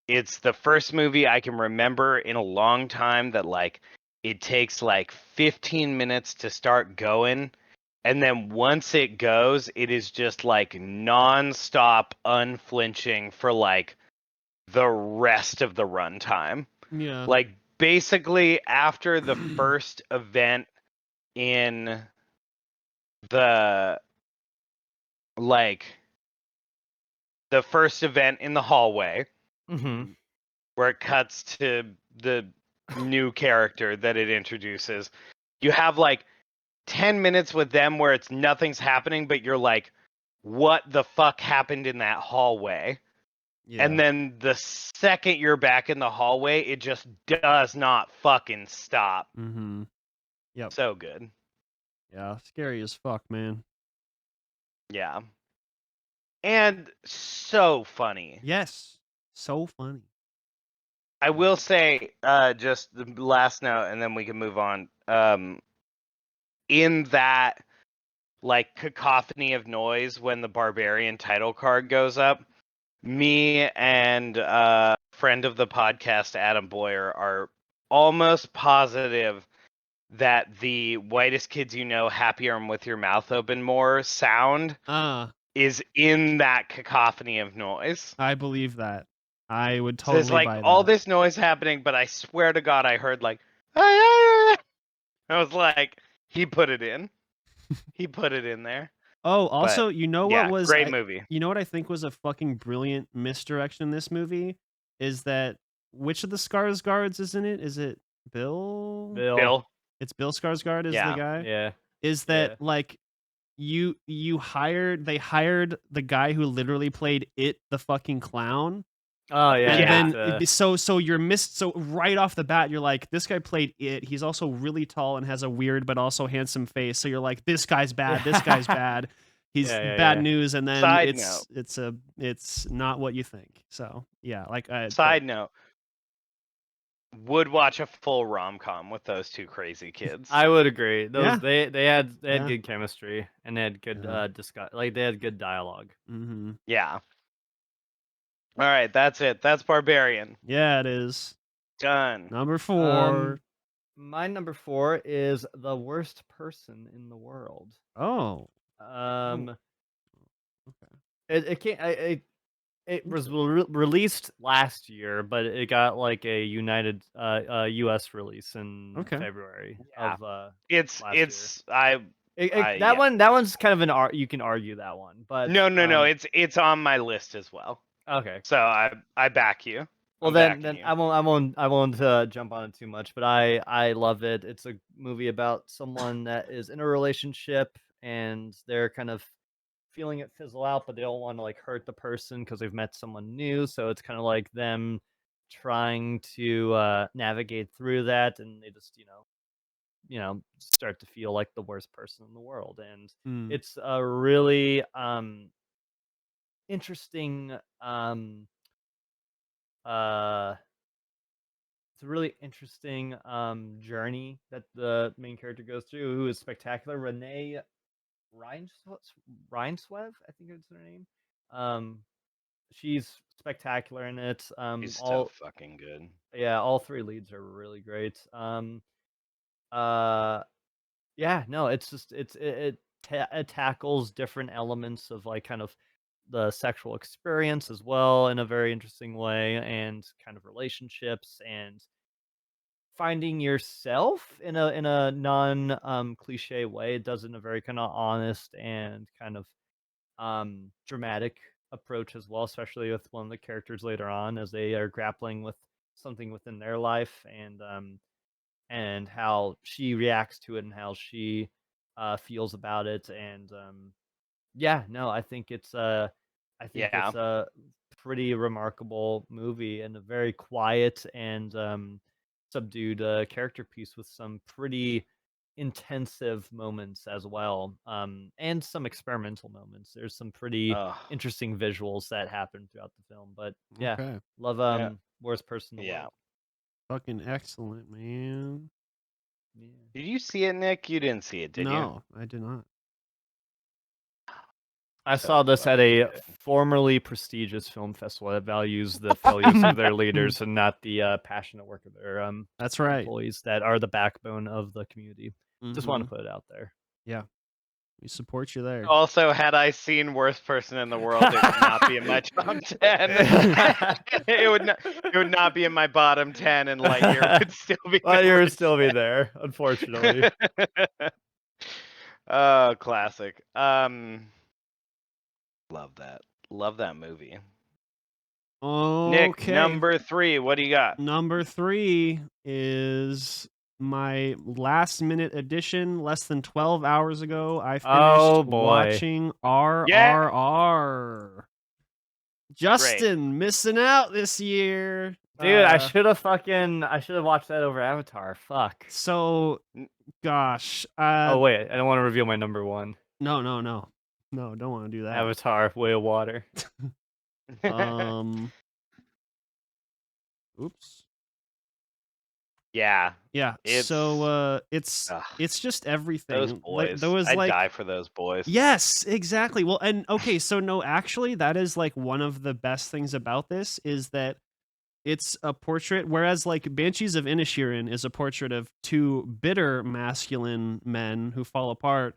it's the first movie I can remember in a long time that like it takes like 15 minutes to start going, and then once it goes, it is just like non-stop unflinching for like the rest of the runtime. Yeah. Like basically after the first event in the like the first event in the hallway Mm-hmm. where it cuts to the new character that it introduces, you have like 10 minutes with them where it's nothing's happening, but you're like, what the fuck happened in that hallway? Yeah. And then the second you're back in the hallway, it just does not fucking stop. Mm-hmm. Yep. So good. Yeah. Scary as fuck, man. Yeah. And so funny. Yes. So funny. I will say, just the last note, and then we can move on. In that, like, cacophony of noise when the Barbarian title card goes up, me and friend of the podcast, Adam Boyer, are almost positive that the whitest kids you know, happier and with your mouth open more sound is in that cacophony of noise. I believe that. I would So there's totally like buy all that. this noise happening, but I swear to God, I heard like, I was like, he put it in. He put it in there. Oh, also, you know Yeah, what was great movie. You know what I think was a fucking brilliant misdirection in this movie is that which of the Skarsgårds is in it? Is it Bill? Bill. It's Bill Skarsgård is the Yeah. guy. Yeah. Is that Yeah. like they hired the guy who literally played It the fucking clown. Oh yeah. And Yeah. then so you're missed so right off the bat you're like, this guy played It. He's also really tall and has a weird but also handsome face. So you're like, this guy's bad. This guy's bad. He's bad news. And then Side it's not what you think. So yeah, like Side note. Would watch a full rom-com with those two crazy kids. I would agree. Yeah. They had Yeah. good chemistry and they had good discuss, like they had good dialogue. Mm-hmm. Yeah. All right, that's it. That's Barbarian. Yeah, it is. Done. Number 4. My number 4 is The Worst Person in the World. Oh. Okay. Okay. It was released last year, but it got like a United US release in February of It's last year. that one's kind of you can argue that one, but no, it's on my list as well. Okay. So I back you. Well, then I won't jump on it too much, but I love it. It's a movie about someone that is in a relationship and they're kind of feeling it fizzle out, but they don't want to like hurt the person because they've met someone new. So it's kind of like them trying to navigate through that, and they just start to feel like the worst person in the world. And it's a really interesting it's a really interesting journey that the main character goes through, who is spectacular. Renee Reinswev, I think it's her name. She's spectacular in it. She's so fucking good. Yeah, all 3 leads are really great. Yeah, no, it's just it tackles different elements of like kind of the sexual experience as well in a very interesting way, and kind of relationships and finding yourself in a non cliche way. It does it in a very kind of honest and kind of dramatic approach as well, especially with one of the characters later on as they are grappling with something within their life, and how she reacts to it and how she feels about it. And yeah, no, I think Yeah. it's a pretty remarkable movie and a very quiet and subdued character piece with some pretty intensive moments as well, and some experimental moments. There's some pretty Ugh. interesting visuals that happen throughout the film. But yeah, Okay. love Yeah. Worst Person in the Yeah. World. Fucking excellent, man. Yeah. Did you see it, Nick? You didn't see it, did you? No, I did not. I So saw this at fucking a good. formerly prestigious film festival that values the failures of their leaders and not the passionate work of their That's right. employees that are the backbone of the community. Just want Mhm. to put it out there. Yeah, we support you there. Also, had I seen Worst Person in the World, it would not be in my top 10. It would not be in my bottom 10, and Lightyear would still be. Lightyear would still be there, unfortunately. Oh, classic. Love that. Love that movie. Okay. Nick, number 3. What do you got? Number 3 is my last minute addition. Less than 12 hours ago, I finished Oh, boy. watching RRR. Justin missing out this year. Dude, I should have watched that over Avatar. Fuck. So, gosh. Oh wait, I don't want to reveal my number 1. No, don't want to do that. Avatar: Way of Water. Oops. Yeah. Yeah. So it's Ugh. just everything. Those boys. Those I'd die for those boys. Yes, exactly. Well, and okay, so no, actually, that is like one of the best things about this is that it's a portrait, whereas like Banshees of Inisherin is a portrait of two bitter masculine men who fall apart.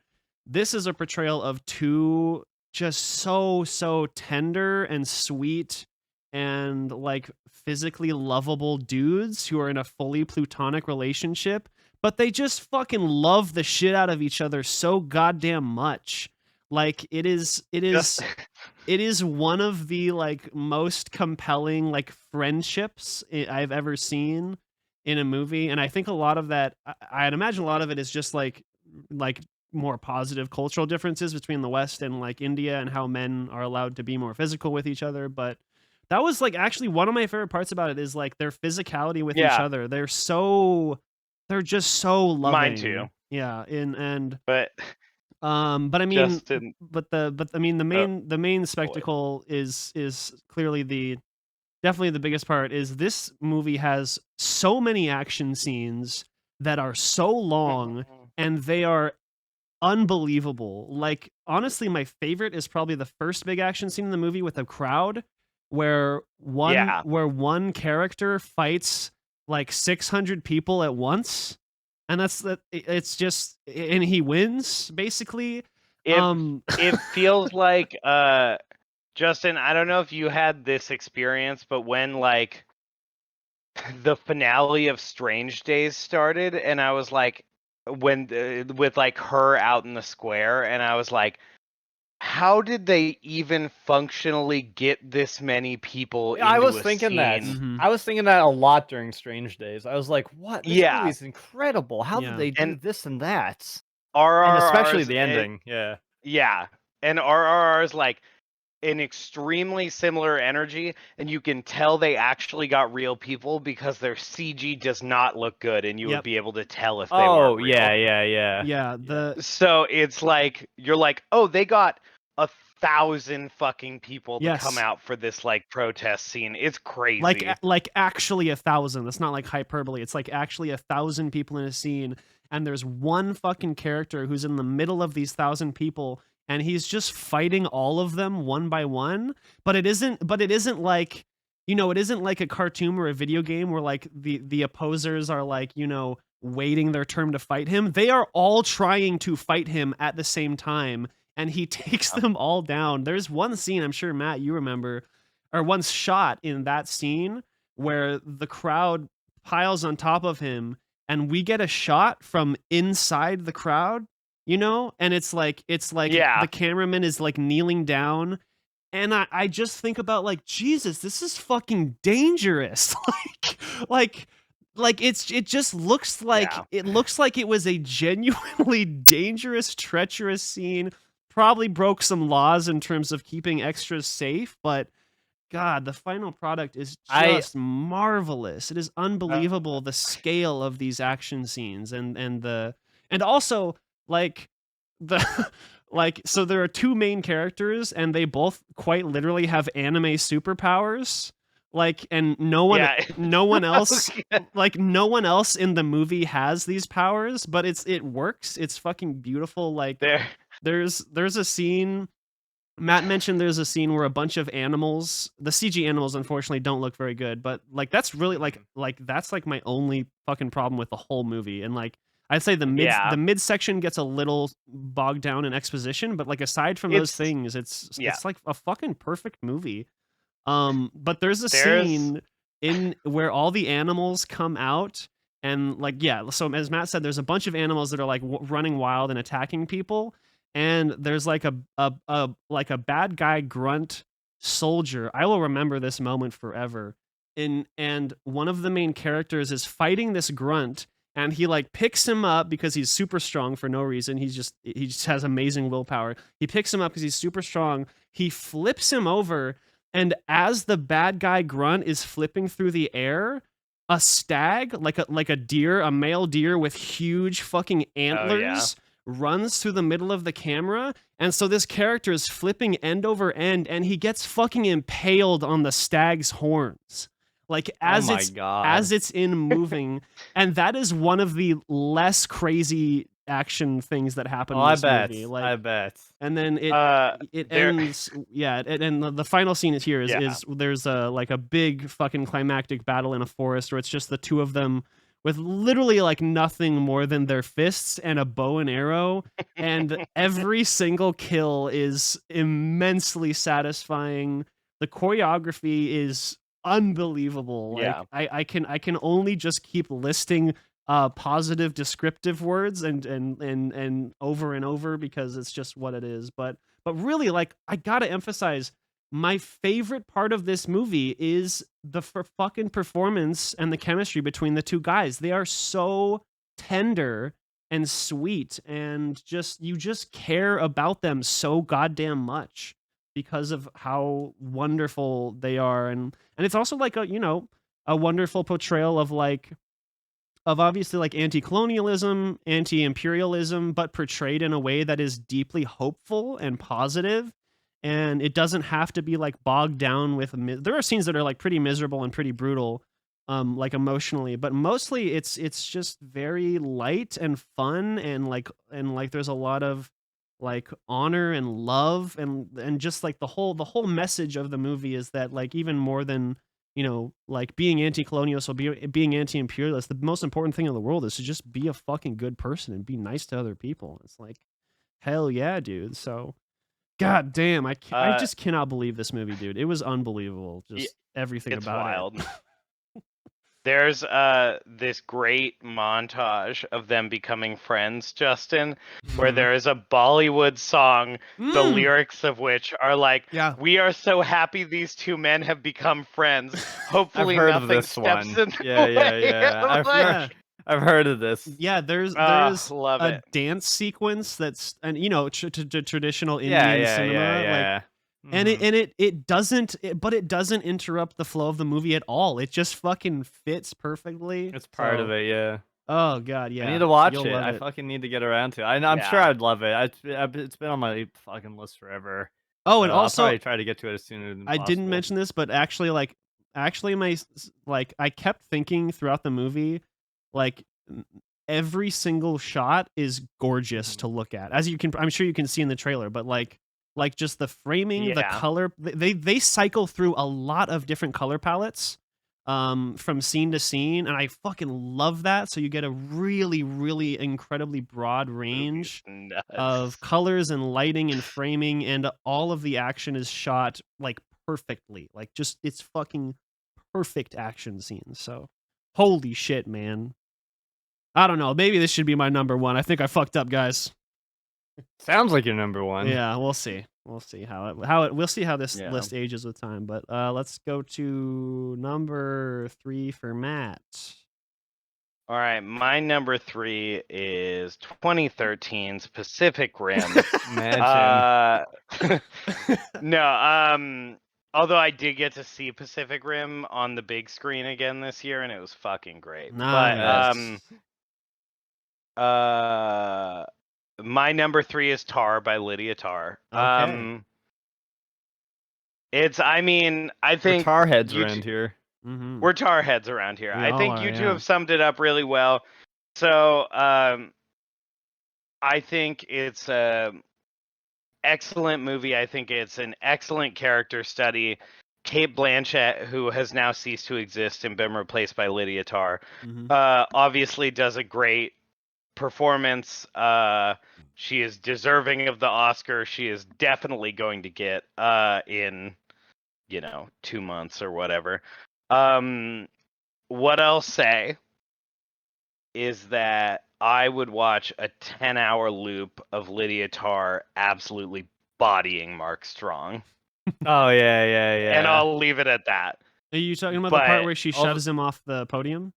This is a portrayal of two just so tender and sweet and like physically lovable dudes who are in a fully platonic relationship, but they just fucking love the shit out of each other so goddamn much. Like it is one of the like most compelling like friendships I've ever seen in a movie, and I think a lot of that I'd imagine a lot of it is just like more positive cultural differences between the West and like India and how men are allowed to be more physical with each other. But that was like actually one of my favorite parts about it is like their physicality with each other. They're just so loving. Mine too. Yeah, But I mean, Justin, the main spectacle is clearly definitely the biggest part is this movie has so many action scenes that are so long and they are unbelievable. Like honestly, my favorite is probably the first big action scene in the movie with a crowd where one character fights like 600 people at once. And it's just, and he wins basically. It feels like Justin, I don't know if you had this experience, but when like the finale of Strange Days started, and I was like, with like her out in the square, and I was like, how did they even functionally get this many people into I was a thinking that. scene? I was thinking that a lot during Strange Days. I was like, what? This movie is incredible. How did they do this and that? And especially the ending. Yeah. And RRR is like an extremely similar energy, and you can tell they actually got real people because their CG does not look good, and you would be able to tell if they were real. Yeah. So it's like you're like, oh, they got 1,000 fucking people to come out for this like protest scene. It's crazy. Like actually 1,000. That's not like hyperbole. It's like actually 1,000 people in a scene, and there's one fucking character who's in the middle of these 1,000 people, and he's just fighting all of them one by one. But it isn't like, you know, it isn't like a cartoon or a video game where like the opposers are like, you know, waiting their turn to fight him. They are all trying to fight him at the same time, and he takes them all down. There's one scene, I'm sure Matt you remember, or one shot in that scene where the crowd piles on top of him and we get a shot from inside the crowd, you know, and it's like the cameraman is like kneeling down and I just think about like, Jesus, this is fucking dangerous. like it just looks like Yeah. it looks like it was a genuinely dangerous, treacherous scene. Probably broke some laws in terms of keeping extras safe, but God, the final product is I just marvelous. It is unbelievable the scale of these action scenes and also like the like so there are two main characters and they both quite literally have anime superpowers. Like and Yeah. no one else like no one else in the movie has these powers, but it works. It's fucking beautiful. Like There. there's a scene Matt mentioned there's a scene where a bunch of animals, the CG animals unfortunately don't look very good, but like that's really like that's like my only fucking problem with the whole movie. And like I'd say Yeah. the mid section gets a little bogged down in exposition, but like aside from those It's things, it's yeah. like a fucking perfect movie. But there's a There's scene in where all the animals come out and like yeah, so as Matt said, there's a bunch of animals that are like running wild and attacking people, and there's like a bad guy grunt soldier. I will remember this moment forever. And one of the main characters is fighting this grunt and he like picks him up because he's super strong for no reason. He just has amazing willpower. He picks him up because he's super strong. He flips him over, and as the bad guy grunt is flipping through the air, a stag, like a deer, a male deer with huge fucking antlers, runs through the middle of the camera. And so this character is flipping end over end and he gets fucking impaled on the stag's horns. Like oh my God. as it's in moving. And that is one of the less crazy action things that happen in this movie. Like, I bet. and then it there- ends and the final scene is here is Yeah. is there's a like a big fucking climactic battle in a forest where it's just the two of them with literally like nothing more than their fists and a bow and arrow, and every single kill is immensely satisfying. The choreography is unbelievable. Like, Yeah. I can only just keep listing positive descriptive words and over and over because it's just what it is. But really, like, I gotta emphasize, my favorite part of this movie is the fucking performance and the chemistry between the two guys. They are so tender and sweet, and you just care about them so goddamn much because of how wonderful they are. And it's also like a wonderful portrayal of obviously like anti-colonialism, anti-imperialism, but portrayed in a way that is deeply hopeful and positive. And it doesn't have to be like bogged down with there are scenes that are like pretty miserable and pretty brutal, like emotionally, but mostly it's just very light and fun, and like there's a lot of like honor and love, and just like the whole message of the movie is that like even more than like being anti-colonial, so being anti-imperialist, the most important thing in the world is to just be a fucking good person and be nice to other people. It's like, hell yeah, dude. So God damn, I just cannot believe this movie, dude. It was unbelievable. Just everything It's about wild. it. There's this great montage of them becoming friends, Justin, where Mhm. there is a Bollywood song, the Mm. lyrics of which are like, Yeah. "We are so happy these two men have become friends. Hopefully I've heard nothing of this steps one. in the Yeah. way." Like, I've heard of this. Yeah, there's love a it. dance sequence that's, and traditional Indian Yeah. cinema, like, and Mhm. it doesn't interrupt the flow of the movie at all. It just fucking fits perfectly. It's part of So, it. Yeah. Oh God, yeah. I need to watch You'll it. love I it. fucking need to get around to it. I'm sure Yeah. I'd love it. It's been on my fucking list forever. Oh, and I'll also probably try to get to it as soon as I possible. didn't mention this, but actually I kept thinking throughout the movie, like every single shot is gorgeous to look at, as I'm sure you can see in the trailer. But like just the framing, the Yeah. color, they cycle through a lot of different color palettes, from scene to scene, and I fucking love that. So you get a really, really incredibly broad range Nuts. of colors and lighting and framing, and all of the action is shot like perfectly. Like just it's fucking perfect action scenes. So holy shit, man. I don't know. Maybe this should be my number one. I think I fucked up, guys. Sounds like your number one. Yeah, we'll see. We'll see we'll see how this Yeah. list ages with time. But let's go to number 3 for Matt. All right, my number 3 is 2013's Pacific Rim. Imagine. No, although I did get to see Pacific Rim on the big screen again this year, and it was fucking great. Nice. But my number 3 is Tar by Lydia Tar. Okay. I think Tar heads you around here. Mm-hmm. we're tar heads around here. We I all think are, you two yeah. have summed it up really well. So I think it's a excellent movie. I think it's an excellent character study. Kate Blanchett, who has now ceased to exist and been replaced by Lydia Tar, Mm-hmm. obviously does a great performance. She is deserving of the Oscar. She is definitely going to get in 2 months or whatever. What I'll say is that I would watch a 10-hour loop of Lydia Tar absolutely bodying Mark Strong. Oh yeah. And I'll leave it at that. Are you talking about the part But where she all the- shoves him off the podium?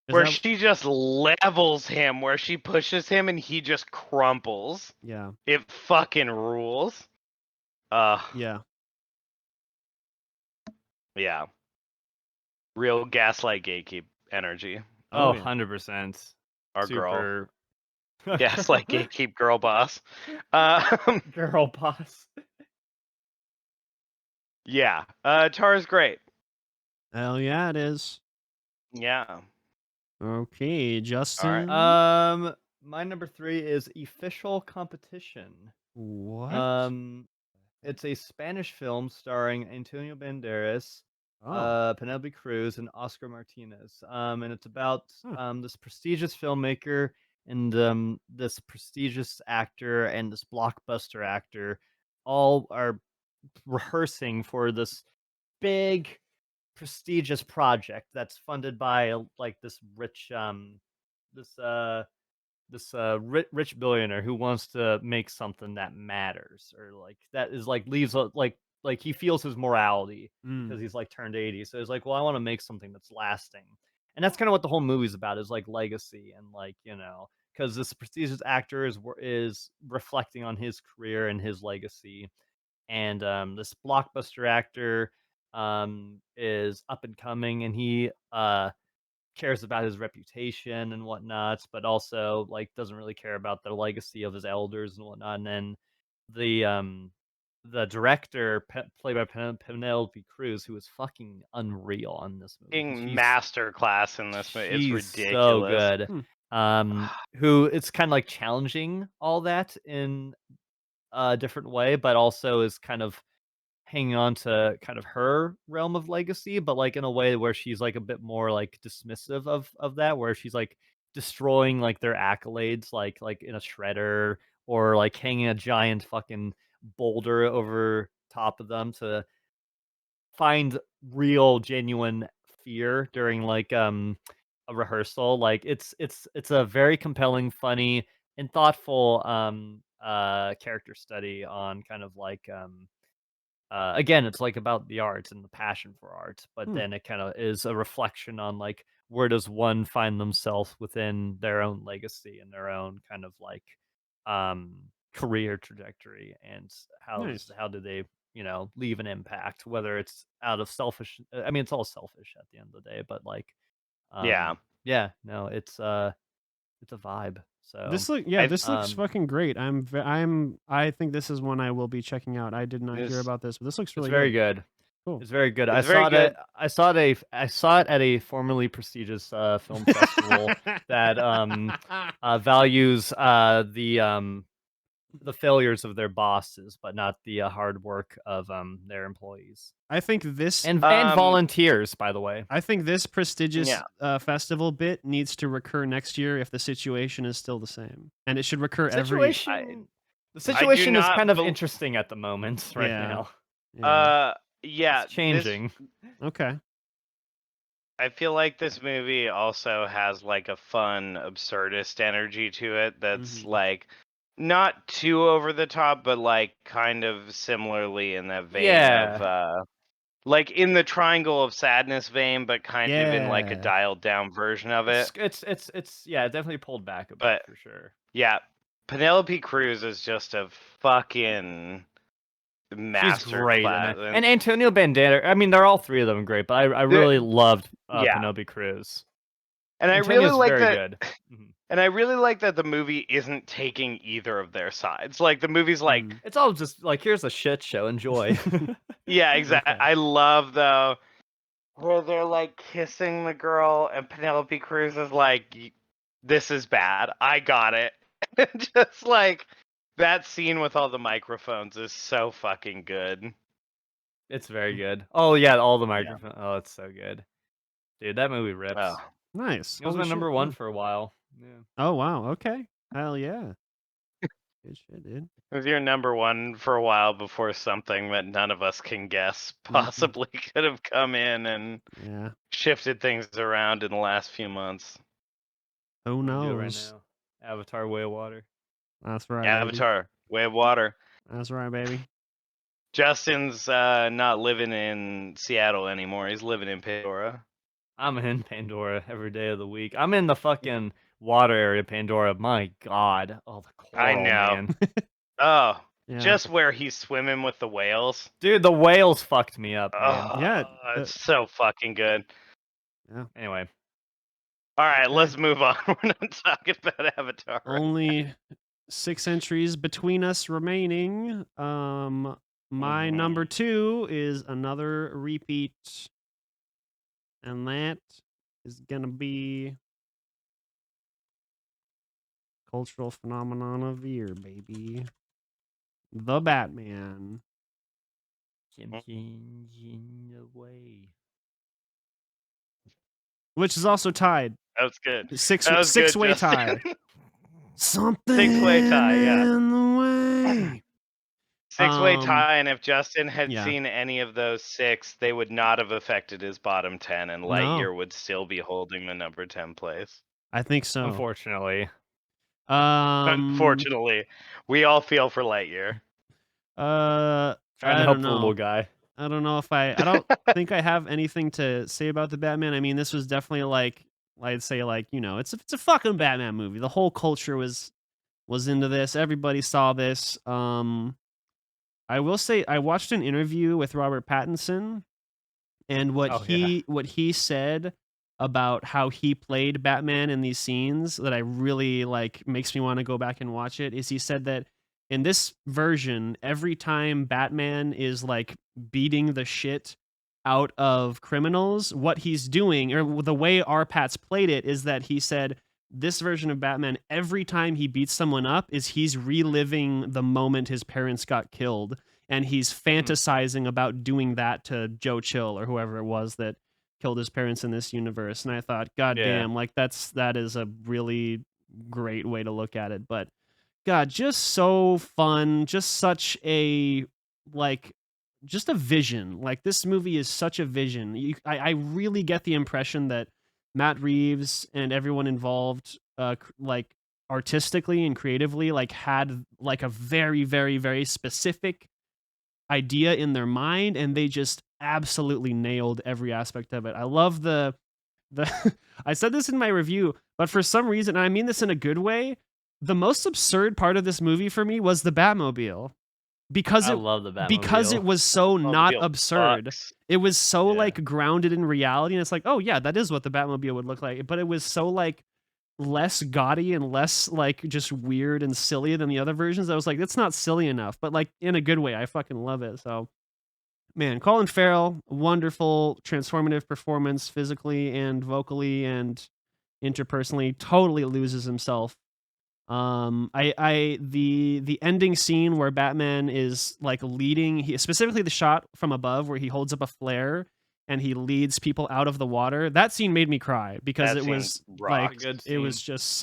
Is where that- she just levels him, where she pushes him and he just crumples. Yeah. It fucking rules. Yeah. Yeah. Real Gaslight Gatekeep energy. Oh, yeah. 100%. Our girl. Super. Gaslight Gatekeep girl boss. Girl boss. Yeah. Tara's great. Hell yeah, it is. Yeah. Okay, Justin. My number 3 is Official Competition. What? It's a Spanish film starring Antonio Banderas, Oh. Penelope Cruz, and Oscar Martinez. And it's about Huh. this prestigious filmmaker and this prestigious actor and this blockbuster actor all are rehearsing for this big prestigious project that's funded by like this rich rich billionaire who wants to make something that matters, or like that is like leaves a, like he feels his morality because Mm. he's like turned 80, so he's like, well, I want to make something that's lasting. And that's kind of what the whole movie's about, is like legacy, and like, because this prestigious actor is reflecting on his career and his legacy. And this blockbuster actor is up and coming, and he cares about his reputation and whatnot, but also like doesn't really care about the legacy of his elders and whatnot. And then the director, played by Penelope Cruz, who is fucking unreal on this movie. Being masterclass in this movie. It's She's ridiculous. so good. Hmm. Who it's kind of like challenging all that in a different way, but also is kind of hanging on to kind of her realm of legacy, but like in a way where she's like a bit more like dismissive of that, where she's like destroying like their accolades, like in a shredder, or like hanging a giant fucking boulder over top of them to find real genuine fear during like a rehearsal. Like it's a very compelling, funny, and thoughtful character study on kind of like again, it's like about the arts and the passion for art, but then it kind of is a reflection on like, where does one find themselves within their own legacy and their own kind of like career trajectory, and Nice. how do they leave an impact, whether it's out of selfish, I mean, it's all selfish at the end of the day, but like yeah, no, it's a vibe. So This looks fucking great. I think this is one I will be checking out. I did not hear about this, but this looks really it's very good. Cool. It's very good. It's very good. I saw it at a formerly prestigious film festival that values the failures of their bosses, but not the hard work of their employees I think this and volunteers. By the way, I think this prestigious Yeah. festival bit needs to recur next year if the situation is still the same, and it should recur every. The situation is not kind of bel- interesting at the moment right Yeah. now. Yeah. It's changing. Okay. I feel like this movie also has like a fun absurdist energy to it that's Mhm. like not too over the top, but like kind of similarly in that vein Yeah. of like in the Triangle of Sadness vein, but kind of in like a Yeah. dialed down version of it. It's yeah, it definitely pulled back a bit But for sure. yeah, Penelope Cruz is just a fucking She's great in masterclass. it. And Antonio Banderas. I mean, they're all three of them great, but I really loved yeah. Penelope Cruz. And I really Antonio's like very that. good. Mhm. And I really like that the movie isn't taking either of their sides. Like the movie's like, Mm. It's all just like, here's a shit show. Enjoy. yeah, exactly. Okay. I love though where they're like kissing the girl, and Penelope Cruz is like, "This is bad. I got it." Just like that scene with all the microphones is so fucking good. It's very good. Oh yeah, all the microphone. Oh, it's so good, dude. That movie rips. Oh. Nice. It was Holy my number shit. one for a while. Yeah. Oh wow. Okay. Hell yeah. Good shit, dude. It was your number one for a while before something that none of us can guess possibly could have come in and Yeah. shifted things around in the last few months. Who I'm gonna do it knows? right now. Avatar: Way of Water. That's right. Baby. Avatar, Way of Water. That's right, baby. Justin's not living in Seattle anymore. He's living in Pandora. I'm in Pandora every day of the week. I'm in the fucking water area of Pandora. My God. Oh, the coral, I know. man. Oh, Yeah. just where he's swimming with the whales. Dude, the whales fucked me up, man. Oh, Yeah, it's so fucking good. Anyway. All right, Okay. let's move on. We're not talking about Avatar. Only 6 entries between us remaining. My number 2 is another repeat, and that is gonna be cultural phenomenon of the year, baby. The Batman. Which is also tied. That was good. Six That was six good, way Justin. tie. Something Six-way tie, yeah. in the way. Six-way tie, and if Justin had yeah. seen any of those 6, they would not have affected his bottom 10, and Lightyear would still be holding the number 10 place. I think so. Unfortunately. Unfortunately, we all feel for Lightyear. Trying to I help don't the know. little guy. I don't know if I don't think I have anything to say about the Batman. I mean, this was definitely like, I'd say like, you know, it's a fucking Batman movie. The whole culture was into this. Everybody saw this. I will say I watched an interview with Robert Pattinson, and what he said about how he played Batman in these scenes that I really like makes me want to go back and watch it is he said that in this version, every time Batman is like beating the shit out of criminals, what he's doing, or the way R. Pats played it, is that he said this version of Batman, every time he beats someone up, is he's reliving the moment his parents got killed, and he's fantasizing about doing that to Joe Chill or whoever it was that killed his parents in this universe. And I thought, God damn, like that is a really great way to look at it. But God, just so fun, just such a like just a vision. Like this movie is such a vision. I really get the impression that Matt Reeves and everyone involved like artistically and creatively like had like a very, very, very specific idea in their mind, and they just absolutely nailed every aspect of it. I love the I said this in my review, but for some reason, and I mean this in a good way, the most absurd part of this movie for me was the Batmobile. Because I love the Batmobile. Because it was so not Batmobile absurd. bucks. It was so like grounded in reality, and it's like, oh yeah, that is what the Batmobile would look like. But it was so like less gaudy and less like just weird and silly than the other versions. I was like, it's not silly enough, but like in a good way. I fucking love it. So man, Colin Farrell, wonderful transformative performance physically and vocally and interpersonally, totally loses himself. The ending scene where Batman is like leading, specifically the shot from above where he holds up a flare and he leads people out of the water. That scene made me cry because That it scene was rocks. like it was just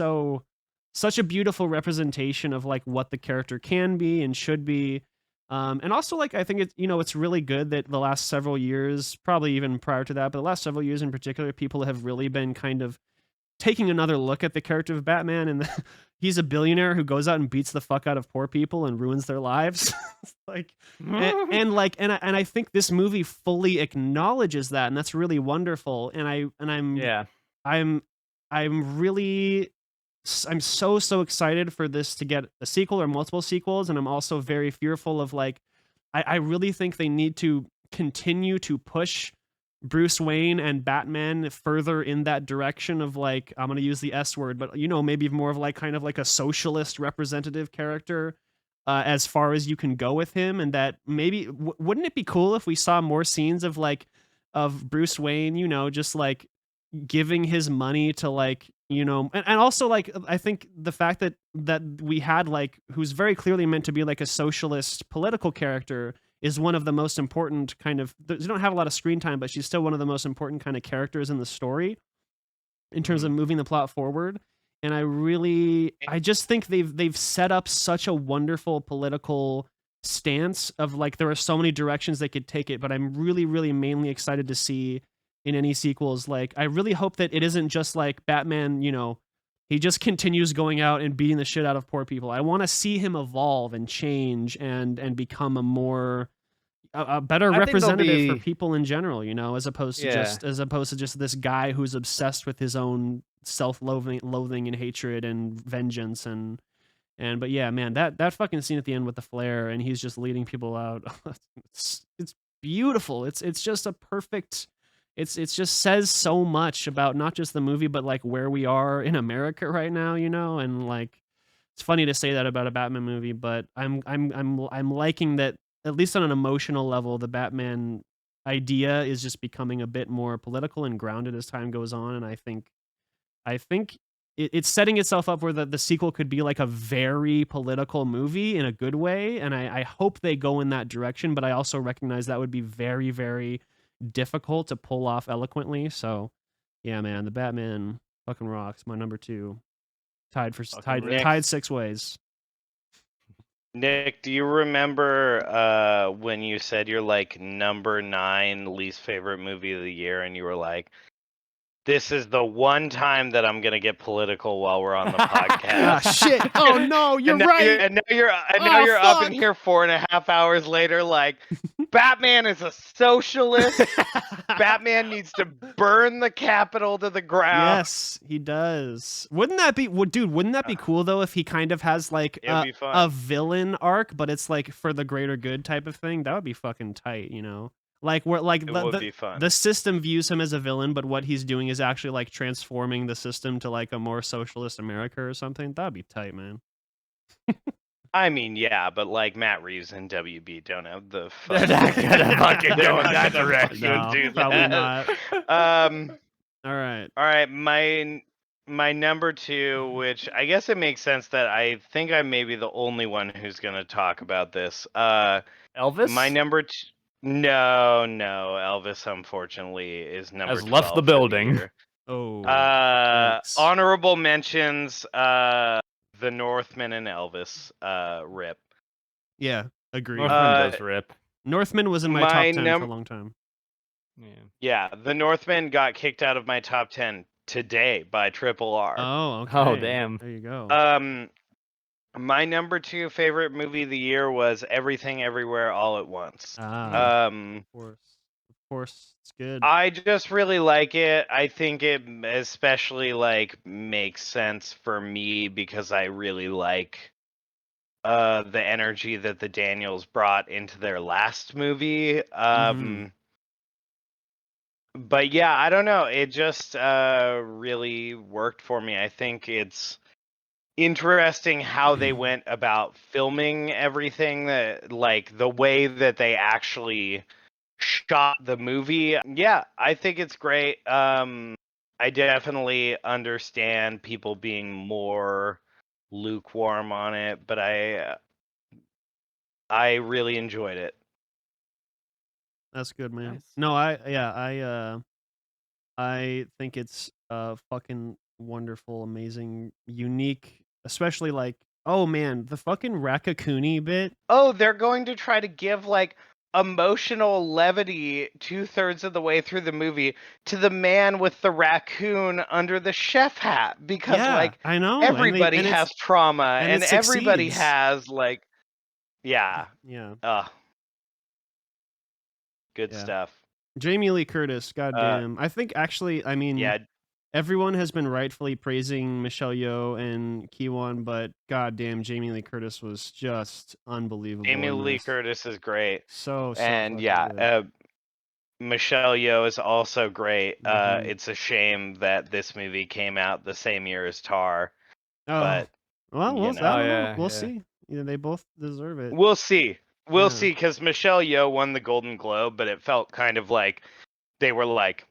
such a beautiful representation of like what the character can be and should be. And also like I think it's, you know, it's really good that the last several years, probably even prior to that, but the last several years in particular, people have really been kind of taking another look at the character of Batman, and he's a billionaire who goes out and beats the fuck out of poor people and ruins their lives. Like, and I think this movie fully acknowledges that, and that's really wonderful. Yeah. I'm really I'm so excited for this to get a sequel or multiple sequels, and I'm also very fearful of like I really think they need to continue to push Bruce Wayne and Batman further in that direction of like, I'm gonna use the S word, but maybe more of like kind of like a socialist representative character as far as you can go with him, and that maybe wouldn't it be cool if we saw more scenes of like of Bruce Wayne, just like giving his money to like and also like I think the fact that we had like who's very clearly meant to be like a socialist political character is one of the most important kind of you don't have a lot of screen time, but she's still one of the most important kind of characters in the story in terms of moving the plot forward. And I just think they've set up such a wonderful political stance of like there are so many directions they could take it, but I'm really mainly excited to see in any sequels. Like, I really hope that it isn't just like Batman, he just continues going out and beating the shit out of poor people. I want to see him evolve and change and become a better representative for people in general, as opposed to just this guy who's obsessed with his own self-loathing and hatred and vengeance but yeah, man, that fucking scene at the end with the flare and he's just leading people out. It's beautiful. It's just a perfect. It's just says so much about not just the movie, but like where we are in America right now, and like it's funny to say that about a Batman movie, but I'm liking that at least on an emotional level, the Batman idea is just becoming a bit more political and grounded as time goes on, and I think it's setting itself up where the sequel could be like a very political movie in a good way, and I hope they go in that direction, but I also recognize that would be very, very difficult to pull off eloquently. So yeah, man, the Batman fucking rocks. My number 2, tied 6 ways. Nick, do you remember when you said your like number 9 least favorite movie of the year, and you were like, this is the one time that I'm gonna get political while we're on the podcast. Shit! Oh no, you're right. And now you're up in here 4.5 hours later, like Batman is a socialist. Batman needs to burn the Capitol to the ground. Yes, he does. Wouldn't that be cool though if he kind of has like a villain arc, but it's like for the greater good type of thing? That would be fucking tight, Like where like the system views him as a villain, but what he's doing is actually like transforming the system to like a more socialist America or something. That'd be tight, man. I mean, yeah, but like Matt Reeves and WB don't have the They're not gonna fucking go in that direction. No, probably not. All right. My number 2, which I guess it makes sense that I think I may be the only one who's gonna talk about this. Elvis? My number 2. No, Elvis unfortunately is number 12 has left the building. Honorable mentions, The Northman and Elvis, rip. Yeah, agreed. Northman does rip. Northman was in my top 10 for a long time. Yeah, The Northman got kicked out of my top 10 today by Triple R. Oh, okay. Oh, damn. There you go. My number 2 favorite movie of the year was Everything Everywhere All at Once. Of course, it's good. I just really like it. I think it especially like makes sense for me because I really like the energy that the Daniels brought into their last movie. But yeah, I don't know. It just really worked for me. I think it's interesting how they went about filming everything, that like the way that they actually shot the movie. Yeah, I think it's great. I definitely understand people being more lukewarm on it, but I really enjoyed it. That's good, man. Nice. No, I think it's fucking wonderful, amazing, unique, especially like, oh man, the fucking Rakakuni bit. Oh, they're going to try to give like emotional levity 2/3 of the way through the movie to the man with the raccoon under the chef hat because Yeah, like I know, everybody and has trauma it and everybody succeeds. has like yeah. Yeah, Good yeah. stuff. Jamie Lee Curtis, Uh goddamn. I think actually, I mean, yeah, everyone has been rightfully praising Michelle Yeoh and Kiwon, but goddamn, Jamie Lee Curtis was just unbelievable Jamie in Lee this. Curtis is great. So And fucking yeah, good. Michelle Yeoh is also great. Mhm. It's a shame that this movie came out the same year as Tar, Oh, but well, you I Oh know, don't know. yeah, We'll yeah. see. Yeah, they both deserve it. we'll see. We'll Yeah. see because Michelle Yeoh won the Golden Globe, but it felt kind of like they were like,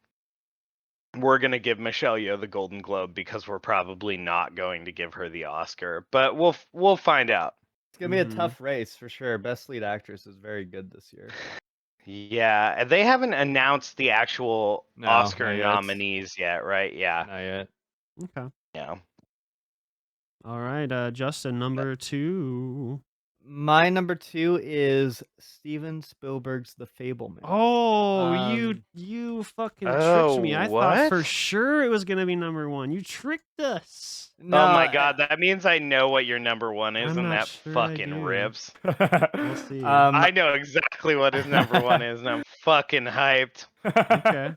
we're gonna give Michelle Yeoh the Golden Globe because we're probably not going to give her the Oscar, but we'll find out. It's gonna be a Mhm. tough race for sure. Best lead actress is very good this year. Yeah, and they haven't announced the actual No, Oscar not yet. nominees yet, right? Yeah, Not yet. Okay. yeah. All right, Justin, number 2. My number 2 is Steven Spielberg's The Fablemans. Oh, Um, you fucking tricked Oh, me. I thought for what? sure it was gonna be number 1. You tricked us. Oh no, my God, that means I know what your number one is, I'm and not that sure I fucking do. rips. We'll see. um, I know exactly what his number one is, and I'm fucking hyped. Okay.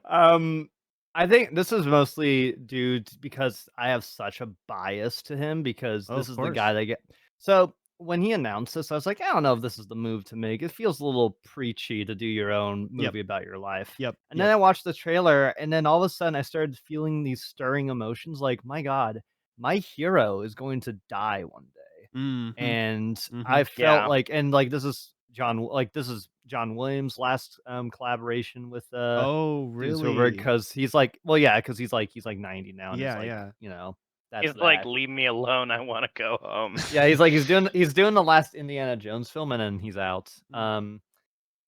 um, I think this is mostly due to because I have such a bias to him because Oh, this of is the guy course. that get. So when he announced this, I was like, I don't know if this is the move to make. It feels a little preachy to do your own Yep. movie about your life. Yep. And then I watched the trailer, and then all of a sudden I started feeling these stirring emotions like, my God, my hero is going to die one day. Mhm. And I Mhm. felt Yeah. like, and like this is John Williams' last collaboration with Oh, Steven Spielberg really? because he's like, well, yeah, because he's like 90 now, and it's Yeah, like, yeah. you know, that's He's like, that. leave me alone. I want to go home. Yeah, he's like he's doing the last Indiana Jones film, and then he's out. Mm.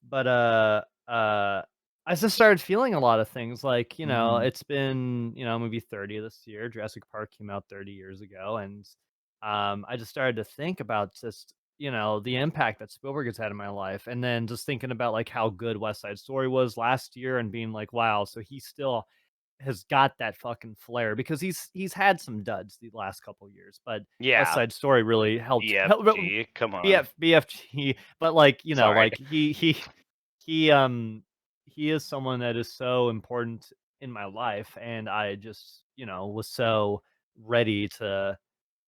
But I just started feeling a lot of things like, you know, Mhm. it's been, you know, maybe 30 this year. Jurassic Park came out 30 years ago, and I just started to think about just, you know, the impact that Spielberg has had in my life, and then just thinking about like how good West Side Story was last year, and being like, wow, so he still has got that fucking flair because he's had some duds the last couple years, but West Yeah, Side Story really helped BFG. Come on. BFG, but like, you know, Sorry. like he um he is someone that is so important in my life, and I just, you know, was so ready to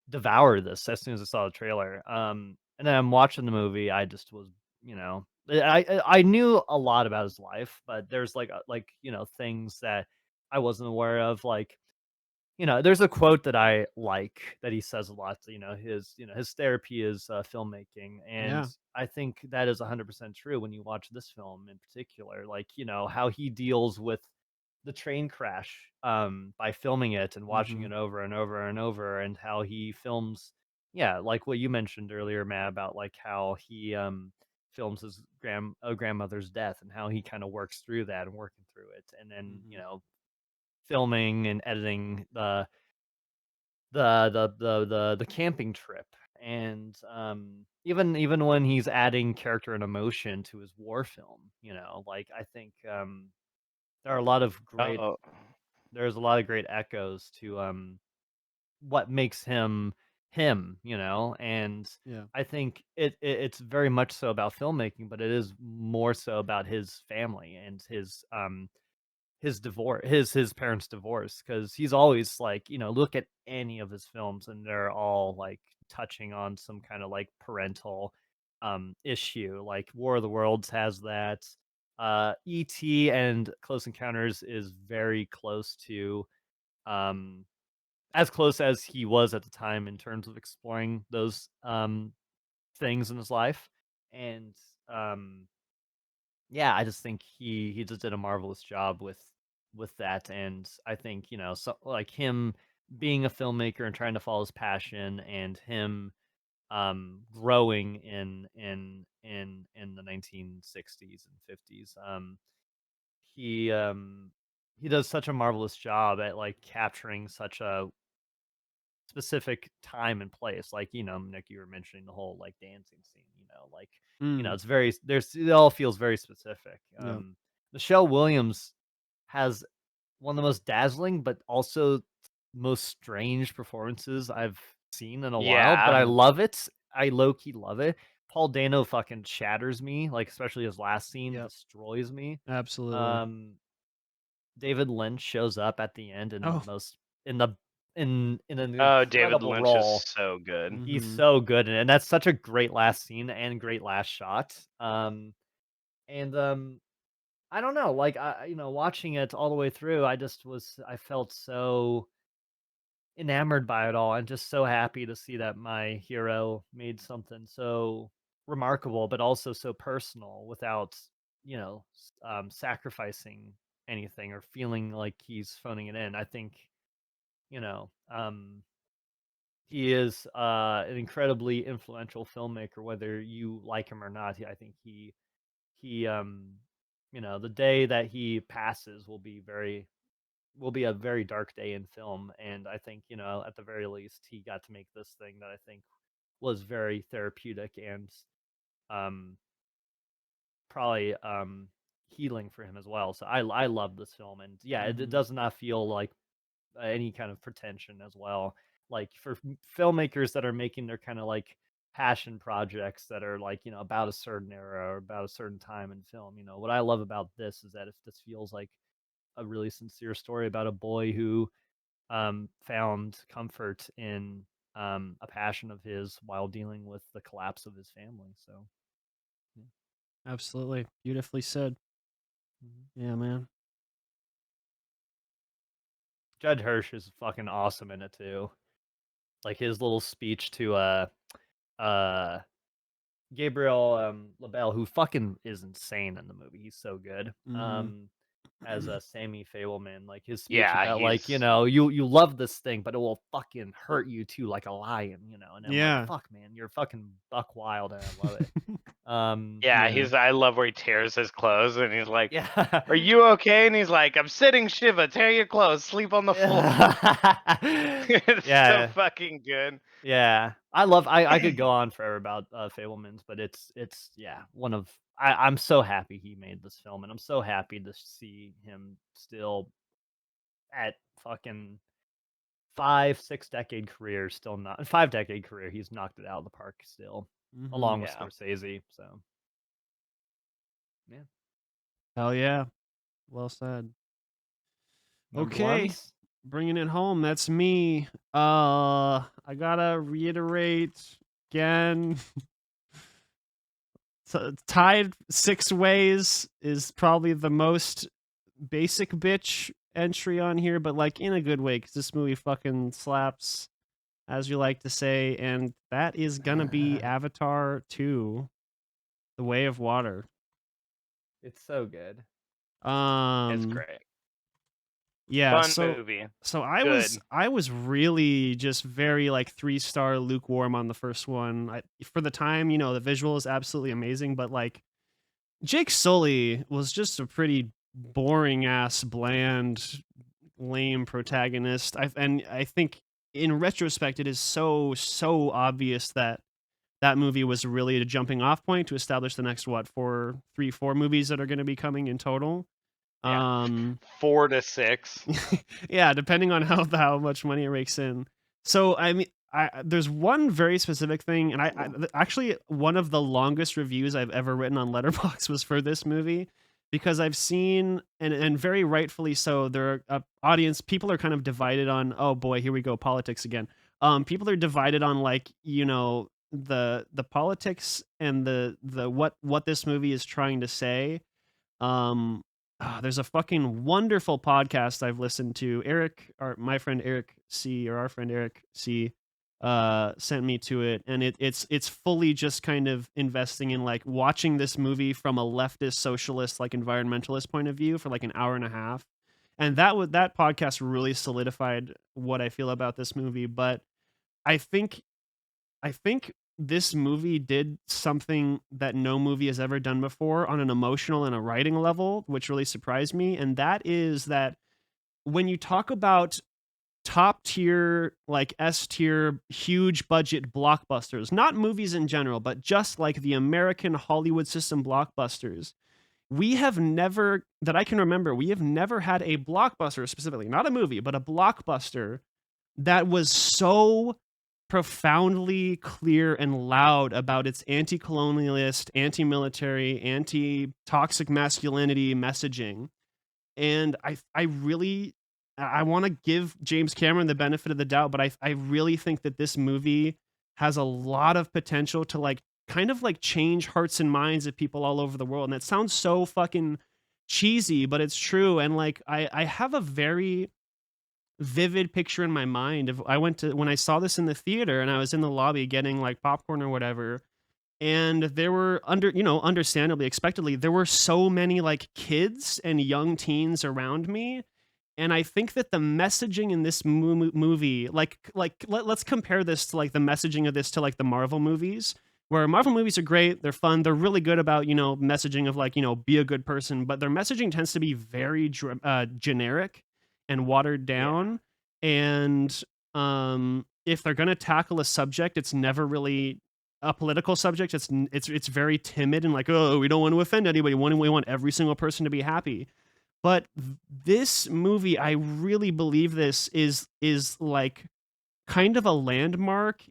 devour this as soon as I saw the trailer. And then I'm watching the movie, I just was, you know, I knew a lot about his life, but there's like, you know, things that I wasn't aware of, like, you know, there's a quote that I like that he says a lot. You know, his therapy is filmmaking, and Yeah. I think that is 100% true when you watch this film in particular. Like, you know, how he deals with the train crash by filming it and watching Mhm. it over and over and over, and how he films. Yeah, like what you mentioned earlier, Matt, about like how he films his grandmother's death and how he kind of works through that and working through it, and then, you Mhm. know, filming and editing the camping trip, and even when he's adding character and emotion to his war film, you know, like, I think there are a lot of great Oh, there's a lot of great echoes to what makes him him, you know. And Yeah. I think it's very much so about filmmaking, but it is more so about his family and his divorce, his parents' divorce, because he's always like, you know, look at any of his films and they're all like touching on some kind of like parental issue. Like War of the Worlds has that. E.T. and Close Encounters is very close to um as close as he was at the time in terms of exploring those things in his life. And um yeah, I just think he just did a marvelous job with that. And I think, you know, so like him being a filmmaker and trying to follow his passion, and him growing in the 1960s and 50s. He um he does such a marvelous job at like capturing such a specific time and place. Like, you know, Nick, you were mentioning the whole like dancing scene. You like Mm. it's very it all feels very specific. Yep. Michelle Williams has one of the most dazzling but also most strange performances I've seen in a while, but I Yeah. love it. I low key love it. Paul Dano fucking shatters me, like especially his last scene Yep. destroys me. Absolutely. Um, David Lynch shows up at the end in the Oh. most in the in an Oh, David incredible Lynch is role. so good. He's Mhm. so good, and that's such a great last scene and great last shot. And I don't know, like watching it all the way through, I felt so enamored by it all and just so happy to see that my hero made something so remarkable but also so personal without sacrificing anything or feeling like he's phoning it in. I think you know he is an incredibly influential filmmaker, whether you like him or not. I think he the day that he passes will be a very dark day in film, and I think at the very least he got to make this thing that I think was very therapeutic and um probably healing for him as well. So I love this film, and yeah, it Mhm. does not feel like any kind of pretension as well. Like for filmmakers that are making their kind of like passion projects that are like about a certain era or about a certain time in film, what I love about this is that if this feels like a really sincere story about a boy who found comfort in a passion of his while dealing with the collapse of his family. So, yeah. Absolutely. Beautifully said. Mhm. Yeah, man. Judd Hirsch is fucking awesome in it too. Like his little speech to uh Gabriel LaBelle, who fucking is insane in the movie. He's so good. Mhm. As a Sammy Fableman, like his speech Yeah, about like, he's you love this thing, but it will fucking hurt you too, like a lion, and I'm like, Yeah. fuck man, you're fucking buck wild and I love it. yeah, Yeah. I love where he tears his clothes and he's like, Yeah. "Are you okay?" And he's like, "I'm sitting Shiva, tear your clothes, sleep on the floor." It's so Yeah. fucking good. Yeah. I could go on forever about Fablemans, but it's yeah, I'm so happy he made this film, and I'm so happy to see him still at fucking 5-6 decade career, still not 5 decade career, he's knocked it out of the park still, Mhm. along with Yeah. Scorsese. So yeah. Hell yeah. Well said. Number Okay. ones. Bringing it home. That's me. I gotta reiterate again. Tied 6 ways is probably the most basic bitch entry on here, but like in a good way, because this movie fucking slaps, as you like to say, and that is gonna be Avatar 2, The Way of Water. It's so good. It's Um, great. yeah, Fun so movie. I was Good. really just very like 3-star lukewarm on the first one. For the time, the visual is absolutely amazing, but like Jake Sully was just a pretty boring ass, bland, lame protagonist. I think in retrospect, it is so obvious that that movie was really a jumping off point to establish the next 4 movies that are going to be coming in total. Yeah. Um, 4 to 6. yeah, depending on how much money it rakes in. So I mean, there's one very specific thing, and actually one of the longest reviews I've ever written on Letterboxd was for this movie, because I've seen, and very rightfully so, there are audience people are kind of divided on, oh boy, here we go, politics again. People are divided on like the politics and the what this movie is trying to say. um there's a fucking wonderful podcast I've listened to. My friend Eric C, or our friend Eric C, sent me to it, and it's fully just kind of investing in like watching this movie from a leftist, socialist, like environmentalist point of view for like an hour and a half, and that podcast really solidified what I feel about this movie. But I think I think this movie did something that no movie has ever done before on an emotional and a writing level, which really surprised me. And that is that when you talk about top tier, like S tier, huge budget blockbusters, not movies in general, but just like the American Hollywood system blockbusters. We have never, that I can remember, we have never had a blockbuster specifically, not a movie, but a blockbuster that was so profoundly clear and loud about its anti-colonialist, anti-military, anti-toxic masculinity messaging. And I really, I want to give James Cameron the benefit of the doubt, but I really think that this movie has a lot of potential to like kind of like change hearts and minds of people all over the world. And that sounds so fucking cheesy, but it's true. And like I have a very vivid picture in my mind of when I saw this in the theater and I was in the lobby getting like popcorn or whatever, and there were understandably, expectedly, there were so many like kids and young teens around me. And I think that the messaging in this movie, let's compare this to like the messaging of this to like the Marvel movies, where Marvel movies are great, they're fun, they're really good about, messaging of like, be a good person, but their messaging tends to be very generic and watered down. And if they're going to tackle a subject, it's never really a political subject. It's very timid and like, oh, we don't want to offend anybody. We want every single person to be happy. But this movie, I really believe this is like kind of a landmark,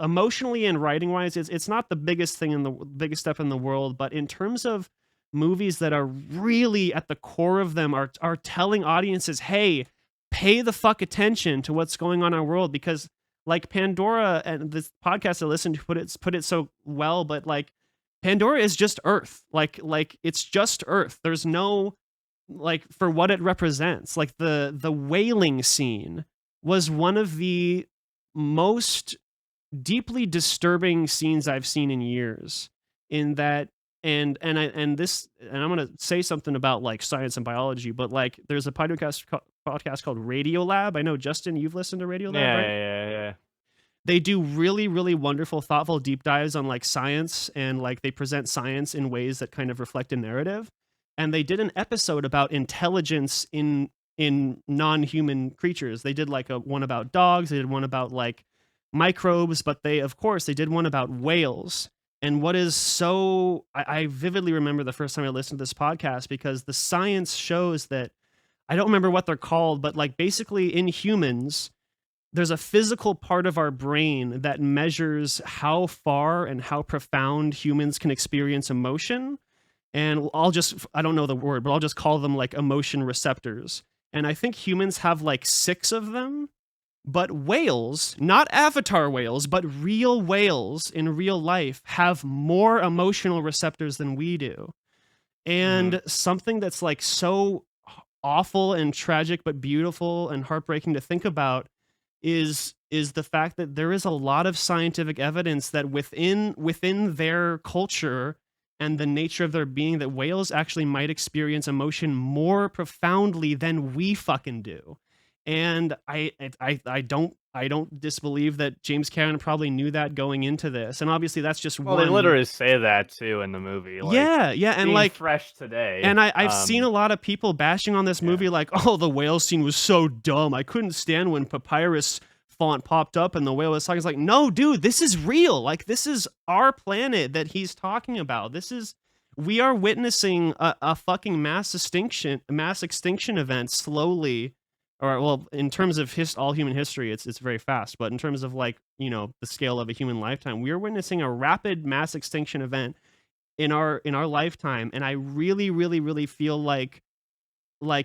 emotionally and writing wise. It's not the biggest step in the world, but in terms of movies that are really at the core of them are telling audiences, hey, pay the fuck attention to what's going on in our world, because like Pandora and this podcast I listened to put it so well, but like Pandora is just Earth. Like it's just Earth. There's no, like, for what it represents. Like the whaling scene was one of the most deeply disturbing scenes I've seen in years. In that, and I'm gonna say something about like science and biology, but like there's a podcast called Radiolab. I know, Justin, you've listened to Radiolab, right? Yeah. They do really, really wonderful, thoughtful deep dives on like science, and like they present science in ways that kind of reflect a narrative. And they did an episode about intelligence in non-human creatures. They did like one about dogs. They did one about like microbes, but they did one about whales. And what is so, I vividly remember the first time I listened to this podcast, because the science shows that, I don't remember what they're called, but like basically in humans, there's a physical part of our brain that measures how far and how profound humans can experience emotion. And I don't know the word, but I'll just call them like emotion receptors. And I think humans have like 6 of them, but whales, not Avatar whales, but real whales in real life have more emotional receptors than we do. And something that's like so awful and tragic, but beautiful and heartbreaking to think about is the fact that there is a lot of scientific evidence that within their culture and the nature of their being, that whales actually might experience emotion more profoundly than we fucking do. And I don't disbelieve that James Cameron probably knew that going into this. And obviously that's just well, one. They literally say that too in the movie. Like, yeah, and like fresh today. And I've seen a lot of people bashing on this movie, like, oh, the whale scene was so dumb. I couldn't stand when papyrus font popped up and the whale was talking. It's like, no, dude, this is real. Like, this is our planet that he's talking about. We are witnessing a fucking mass extinction event slowly. Or, well, in terms of all human history, it's very fast. But in terms of like, the scale of a human lifetime, we are witnessing a rapid mass extinction event in our lifetime. And I really, really, really feel like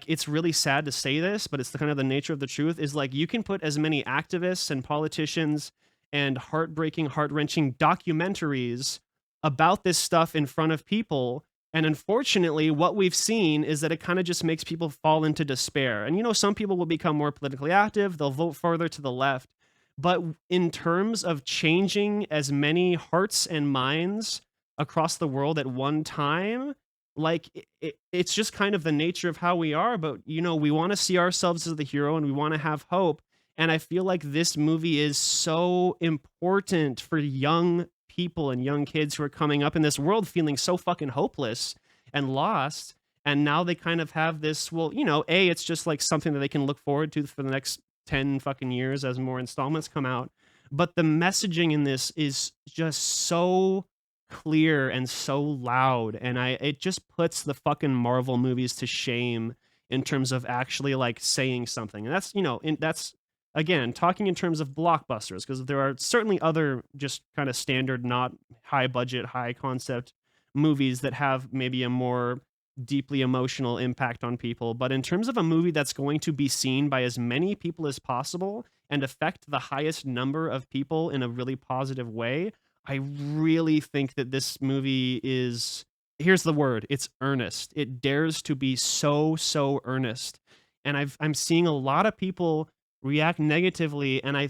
it's really sad to say this, but it's the kind of the nature of the truth, is like you can put as many activists and politicians and heartbreaking, heart-wrenching documentaries about this stuff in front of people. And unfortunately, what we've seen is that it kind of just makes people fall into despair. And, some people will become more politically active. They'll vote further to the left. But in terms of changing as many hearts and minds across the world at one time, like it's just kind of the nature of how we are. But, we want to see ourselves as the hero and we want to have hope. And I feel like this movie is so important for young people and young kids who are coming up in this world feeling so fucking hopeless and lost. And now they kind of have this, well, it's just like something that they can look forward to for the next 10 fucking years as more installments come out. But the messaging in this is just so clear and so loud, and it just puts the fucking Marvel movies to shame in terms of actually like saying something. And that's again talking in terms of blockbusters, because there are certainly other just kind of standard, not high budget, high concept movies that have maybe a more deeply emotional impact on people. But in terms of a movie that's going to be seen by as many people as possible and affect the highest number of people in a really positive way, I really think that this movie is, here's the word, it's earnest. It dares to be so earnest. And I'm seeing a lot of people react negatively, and I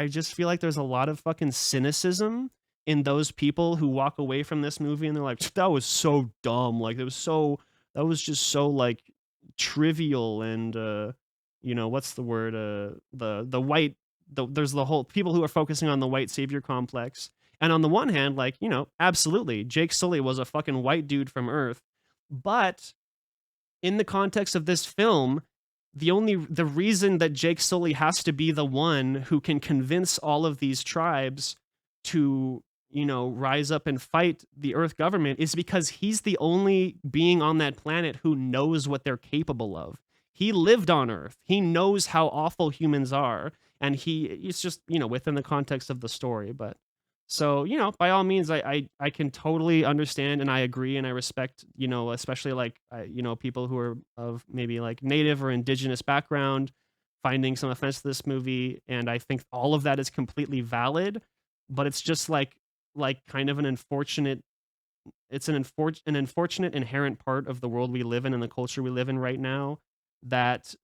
just feel like there's a lot of fucking cynicism in those people who walk away from this movie and they're like, that was so dumb. Like that was just so like trivial and what's the word? The white there's the whole people who are focusing on the white savior complex. And on the one hand, like, absolutely, Jake Sully was a fucking white dude from Earth. But in the context of this film, the reason that Jake Sully has to be the one who can convince all of these tribes to rise up and fight the Earth government is because he's the only being on that planet who knows what they're capable of. He lived on Earth. He knows how awful humans are, and it's just within the context of the story. But so by all means, I can totally understand, and I agree, and I respect especially like people who are of maybe like native or indigenous background finding some offense to this movie, and I think all of that is completely valid. But it's just like kind of an unfortunate an unfortunate inherent part of the world we live in and the culture we live in right now, that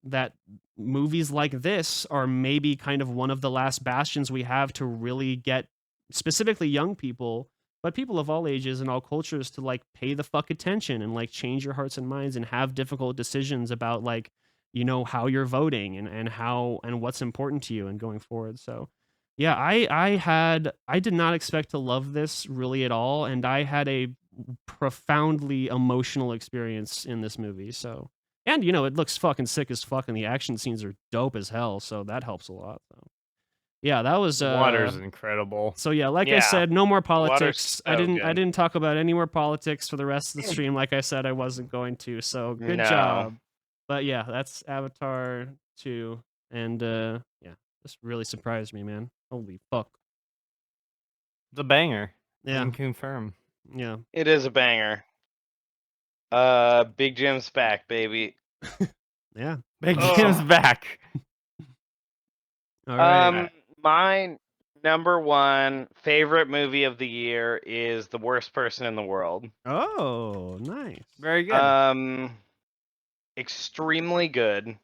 movies like this are maybe kind of one of the last bastions we have to really get specifically young people, but people of all ages and all cultures, to like pay the fuck attention and like change your hearts and minds and have difficult decisions about like how you're voting and how and what's important to you and going forward. So yeah, I did not expect to love this really at all, and I had a profoundly emotional experience in this movie. So, and it looks fucking sick as fuck, and the action scenes are dope as hell, so that helps a lot. So, yeah, that was The water's incredible. so yeah, like I Yeah, said, no more water's politics. I so I good. didn't talk about any more politics for the rest of the stream. Like I said, I wasn't going to. So good No. job. But yeah, that's Avatar 2, and yeah, this really surprised me, man. Holy fuck. It's a banger. I Yeah, can confirm. yeah. It is a banger. Big Jim's back, baby. Yeah. Big Oh. Jim's back. All right. My number one favorite movie of the year is The Worst Person in the World. Oh, nice. Very good. Extremely good.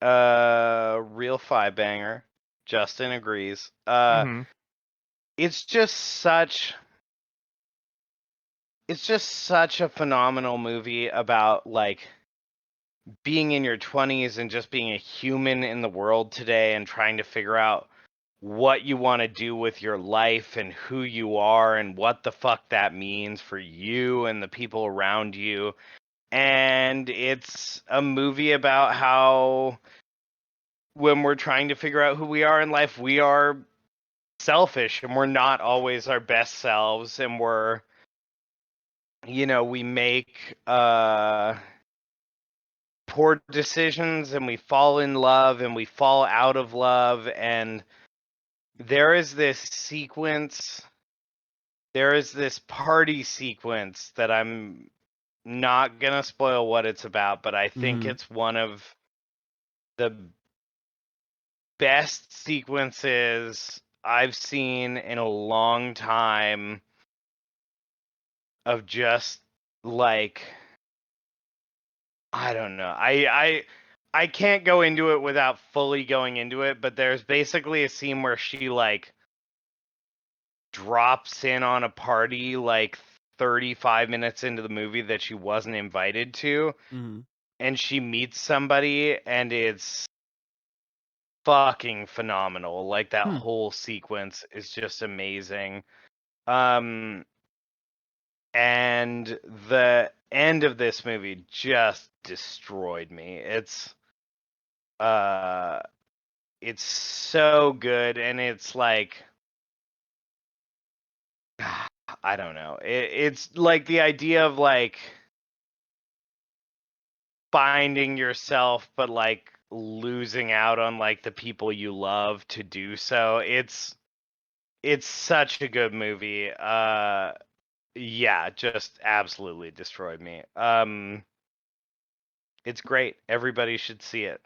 Real five banger. Justin agrees. Mhm. It's just such a phenomenal movie about like being in your 20s and just being a human in the world today and trying to figure out what you want to do with your life and who you are and what the fuck that means for you and the people around you. And it's a movie about how when we're trying to figure out who we are in life, we are selfish and we're not always our best selves, and we make poor decisions and we fall in love and we fall out of love. And there is this party sequence that I'm not gonna spoil what it's about, but I think it's one of the best sequences I've seen in a long time of just like, I don't know. I can't go into it without fully going into it, but there's basically a scene where she like drops in on a party like 35 minutes into the movie that she wasn't invited to, and she meets somebody, and it's fucking phenomenal. Like that whole sequence is just amazing. and the end of this movie just destroyed me. It's so good, and it's like I don't know. It's like the idea of like finding yourself, but like losing out on like the people you love to do so. It's such a good movie. Yeah, just absolutely destroyed me. It's great. Everybody should see it.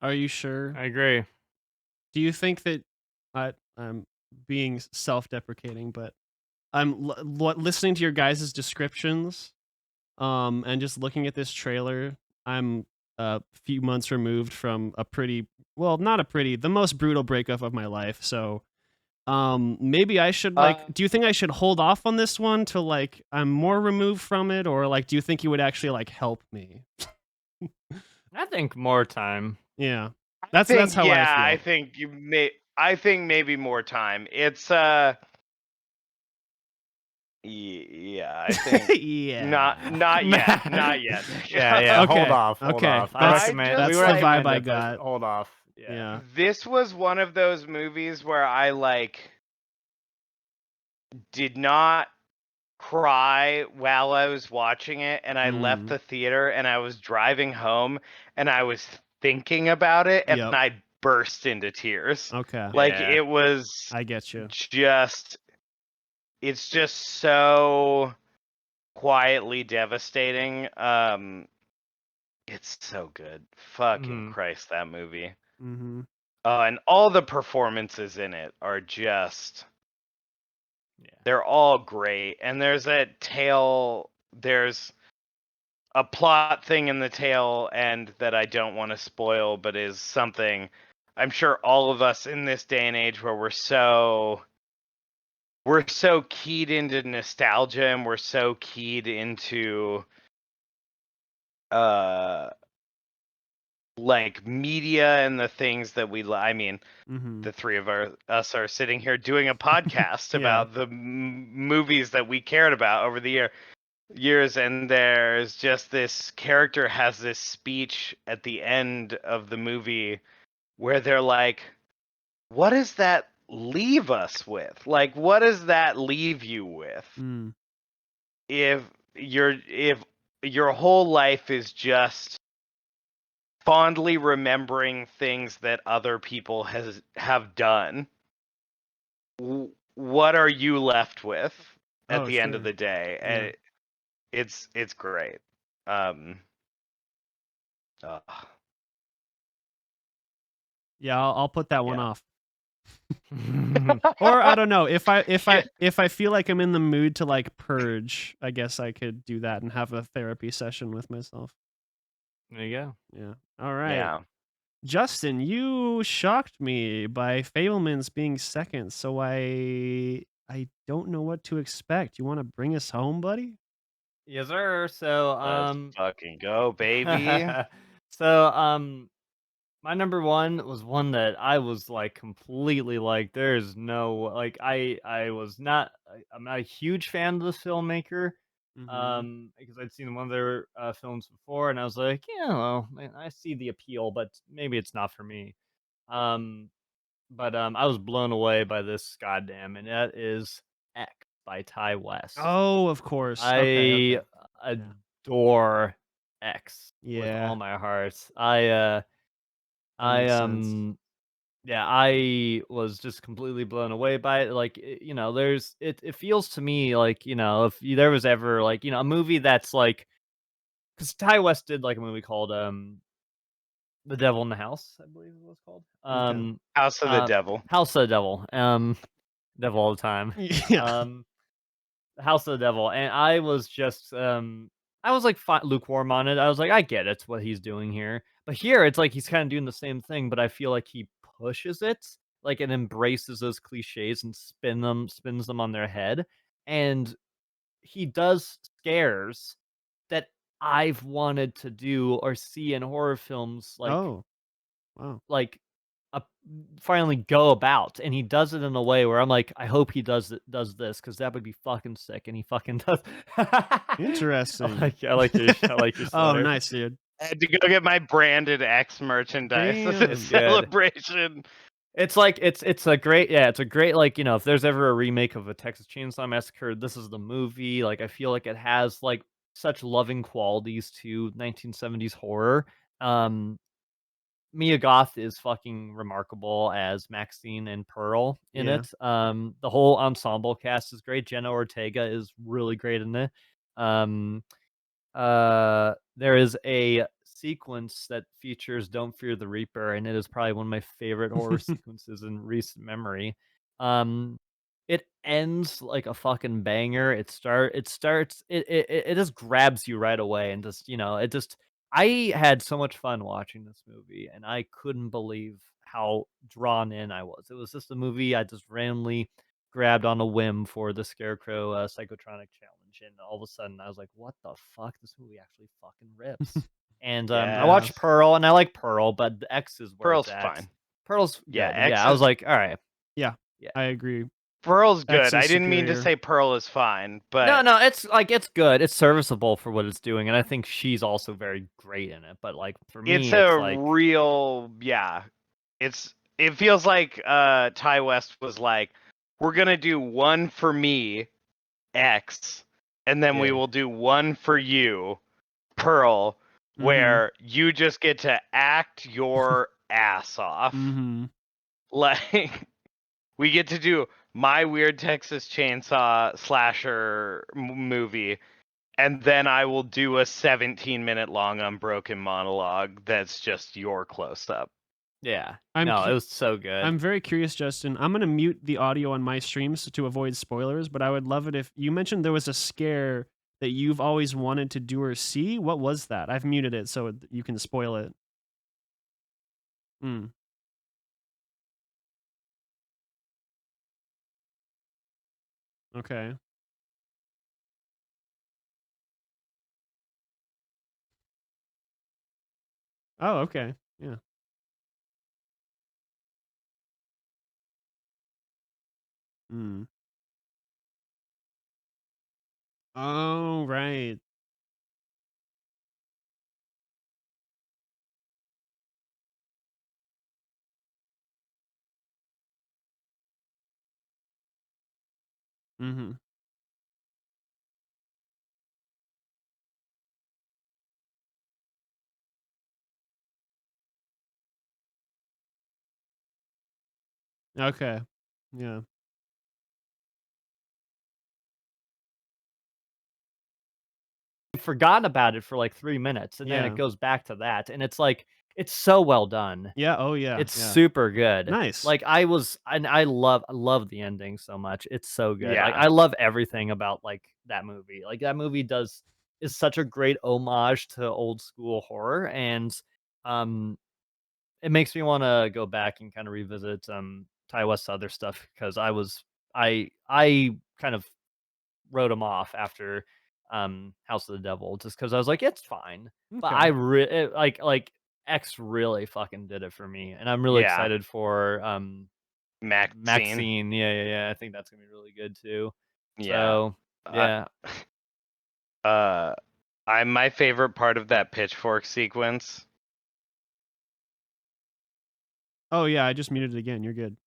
Are you sure? I agree. Do you think that I'm being self-deprecating, but I'm listening to your guys' descriptions, and just looking at this trailer. I'm a few months removed from a pretty, well, not a pretty, the most brutal breakup of my life. So, maybe I should like. Do you think I should hold off on this one till like I'm more removed from it, or like, do you think you would actually like help me? I think more time. Yeah, that's how yeah, I I feel. think you may. I think maybe more time. It's yeah, I think Yeah. not yet, not yet. Yeah. Okay, Hold off. okay. I That's- recommend. that's we the recommend vibe I it, but got. Hold off. Yeah. This was one of those movies where I like did not cry while I was watching it, and I left the theater and I was driving home and I was thinking about it and Yep. I burst into tears. Okay. Like Yeah. it was I get you. it's just so quietly devastating. It's so good. Fucking Christ, that movie. Mm-hmm. And all the performances in it are just Yeah. they're all great. And there's a plot thing in the tail end that I don't want to spoil, but is something I'm sure all of us in this day and age where we're so keyed into nostalgia and we're so keyed into like media and the things that I mean, the three of us are sitting here doing a podcast Yeah. about the movies that we cared about over the years, and there's just this character has this speech at the end of the movie where they're like, what does that leave us with? Like, what does that leave you with if your whole life is just fondly remembering things that other people have done? What are you left with at the end of the day? And it's great. Yeah, I'll put that one Yeah. off. Or I don't know, if I feel like I'm in the mood to like purge, I guess I could do that and have a therapy session with myself. There you go. Yeah. All right. Yeah. Justin, you shocked me by Fablemans being second, so I don't know what to expect. You want to bring us home, buddy? Yes, sir. So Let's fucking go, baby. so my number one was one that I was like completely like there's no like I'm not a huge fan of this filmmaker. Because I'd seen one of their films before and I was like, yeah, well, man, I see the appeal, but maybe it's not for me. But I was blown away by this goddamn, and that is X by Ty West. Oh, of course. I adore X with Yeah. all my heart. That makes sense. Yeah, I was just completely blown away by it. Like, there's it feels to me like, if there was ever like, a movie that's like, because Ty West did like a movie called The Devil in the House, I believe it was called. House of the Devil. House of the Devil. Devil all the time. Yeah. House of the Devil, and I was just I was like lukewarm on it. I was like, I get it, what he's doing here, but here it's like he's kind of doing the same thing, but I feel like he pushes it, like, and embraces those cliches and spins them on their head, and he does scares that I've wanted to do or see in horror films, like Oh. Wow. like finally go about, and he does it in a way where I'm like, I hope he does this because that would be fucking sick, and he fucking does. Interesting. I like your Oh, sweater. nice, dude. I had to go get my branded X merchandise at Damn. this It's good. celebration. It's like it's a great it's a great, like, if there's ever a remake of a Texas Chainsaw Massacre, this is the movie. Like, I feel like it has like such loving qualities to 1970s horror. Um Mia Goth is fucking remarkable as Maxine and Pearl in Yeah. it. The whole ensemble cast is great. Jenna Ortega is really great in it. Um there is a sequence that features Don't Fear the Reaper, and it is probably one of my favorite horror sequences in recent memory. Um, it ends like a fucking banger. It just grabs you right away and just, it just I had so much fun watching this movie, and I couldn't believe how drawn in I was. It was just a movie I just randomly grabbed on a whim for the Scarecrow Psychotronic challenge, and all of a sudden I was like, "What the fuck? This movie actually fucking rips." And I watched Yes. Pearl, and I like Pearl, but the X is where Pearl's it's at. fine. Pearl's Yeah, good. X Yeah, I was is like, all right. Yeah, Yeah. I agree. Pearl's X good. I is didn't mean to superior. say Pearl is fine, but No, it's like it's good. It's serviceable for what it's doing, and I think she's also very great in it. But like for me, it's it's a like real it feels like Ty West was like, we're gonna do one for me, X, and then we Yeah. will do one for you, Pearl, where you just get to act your ass off. Mm-hmm. Like, we get to do my weird Texas Chainsaw slasher movie, and then I will do a 17-minute long unbroken monologue that's just your close up. yeah. I'm No, cu- it was so good. I'm very curious, Justin. I'm gonna mute the audio on my streams to avoid spoilers, but I would love it if you mentioned there was a scare that you've always wanted to do or see. What was that? I've muted it so you can spoil it. Mm. Okay. Oh, okay. Yeah. Mm. Oh, right. Mm-hmm. Okay. Yeah. Forgotten about it for like 3 minutes, and then Yeah. it goes back to that, and it's like it's so well done. Yeah. Oh, yeah. It's Yeah. super good. Nice. Like, I love the ending so much. It's so good. Like, Yeah. I love everything about, like, that movie. Like, that movie is such a great homage to old school horror, and, um, it makes me wanna go back and kinda revisit, Ty West's other stuff because I kind of wrote him off after, House of the Devil just because I was like, "It's fine." But Okay. like, X really fucking did it for me, and I'm really Yeah. excited for, Maxine. Maxine. Yeah, I think that's gonna be really good too. Yeah. So, yeah. I'm my favorite part of that pitchfork sequence. Oh, yeah. I just muted it again. You're good.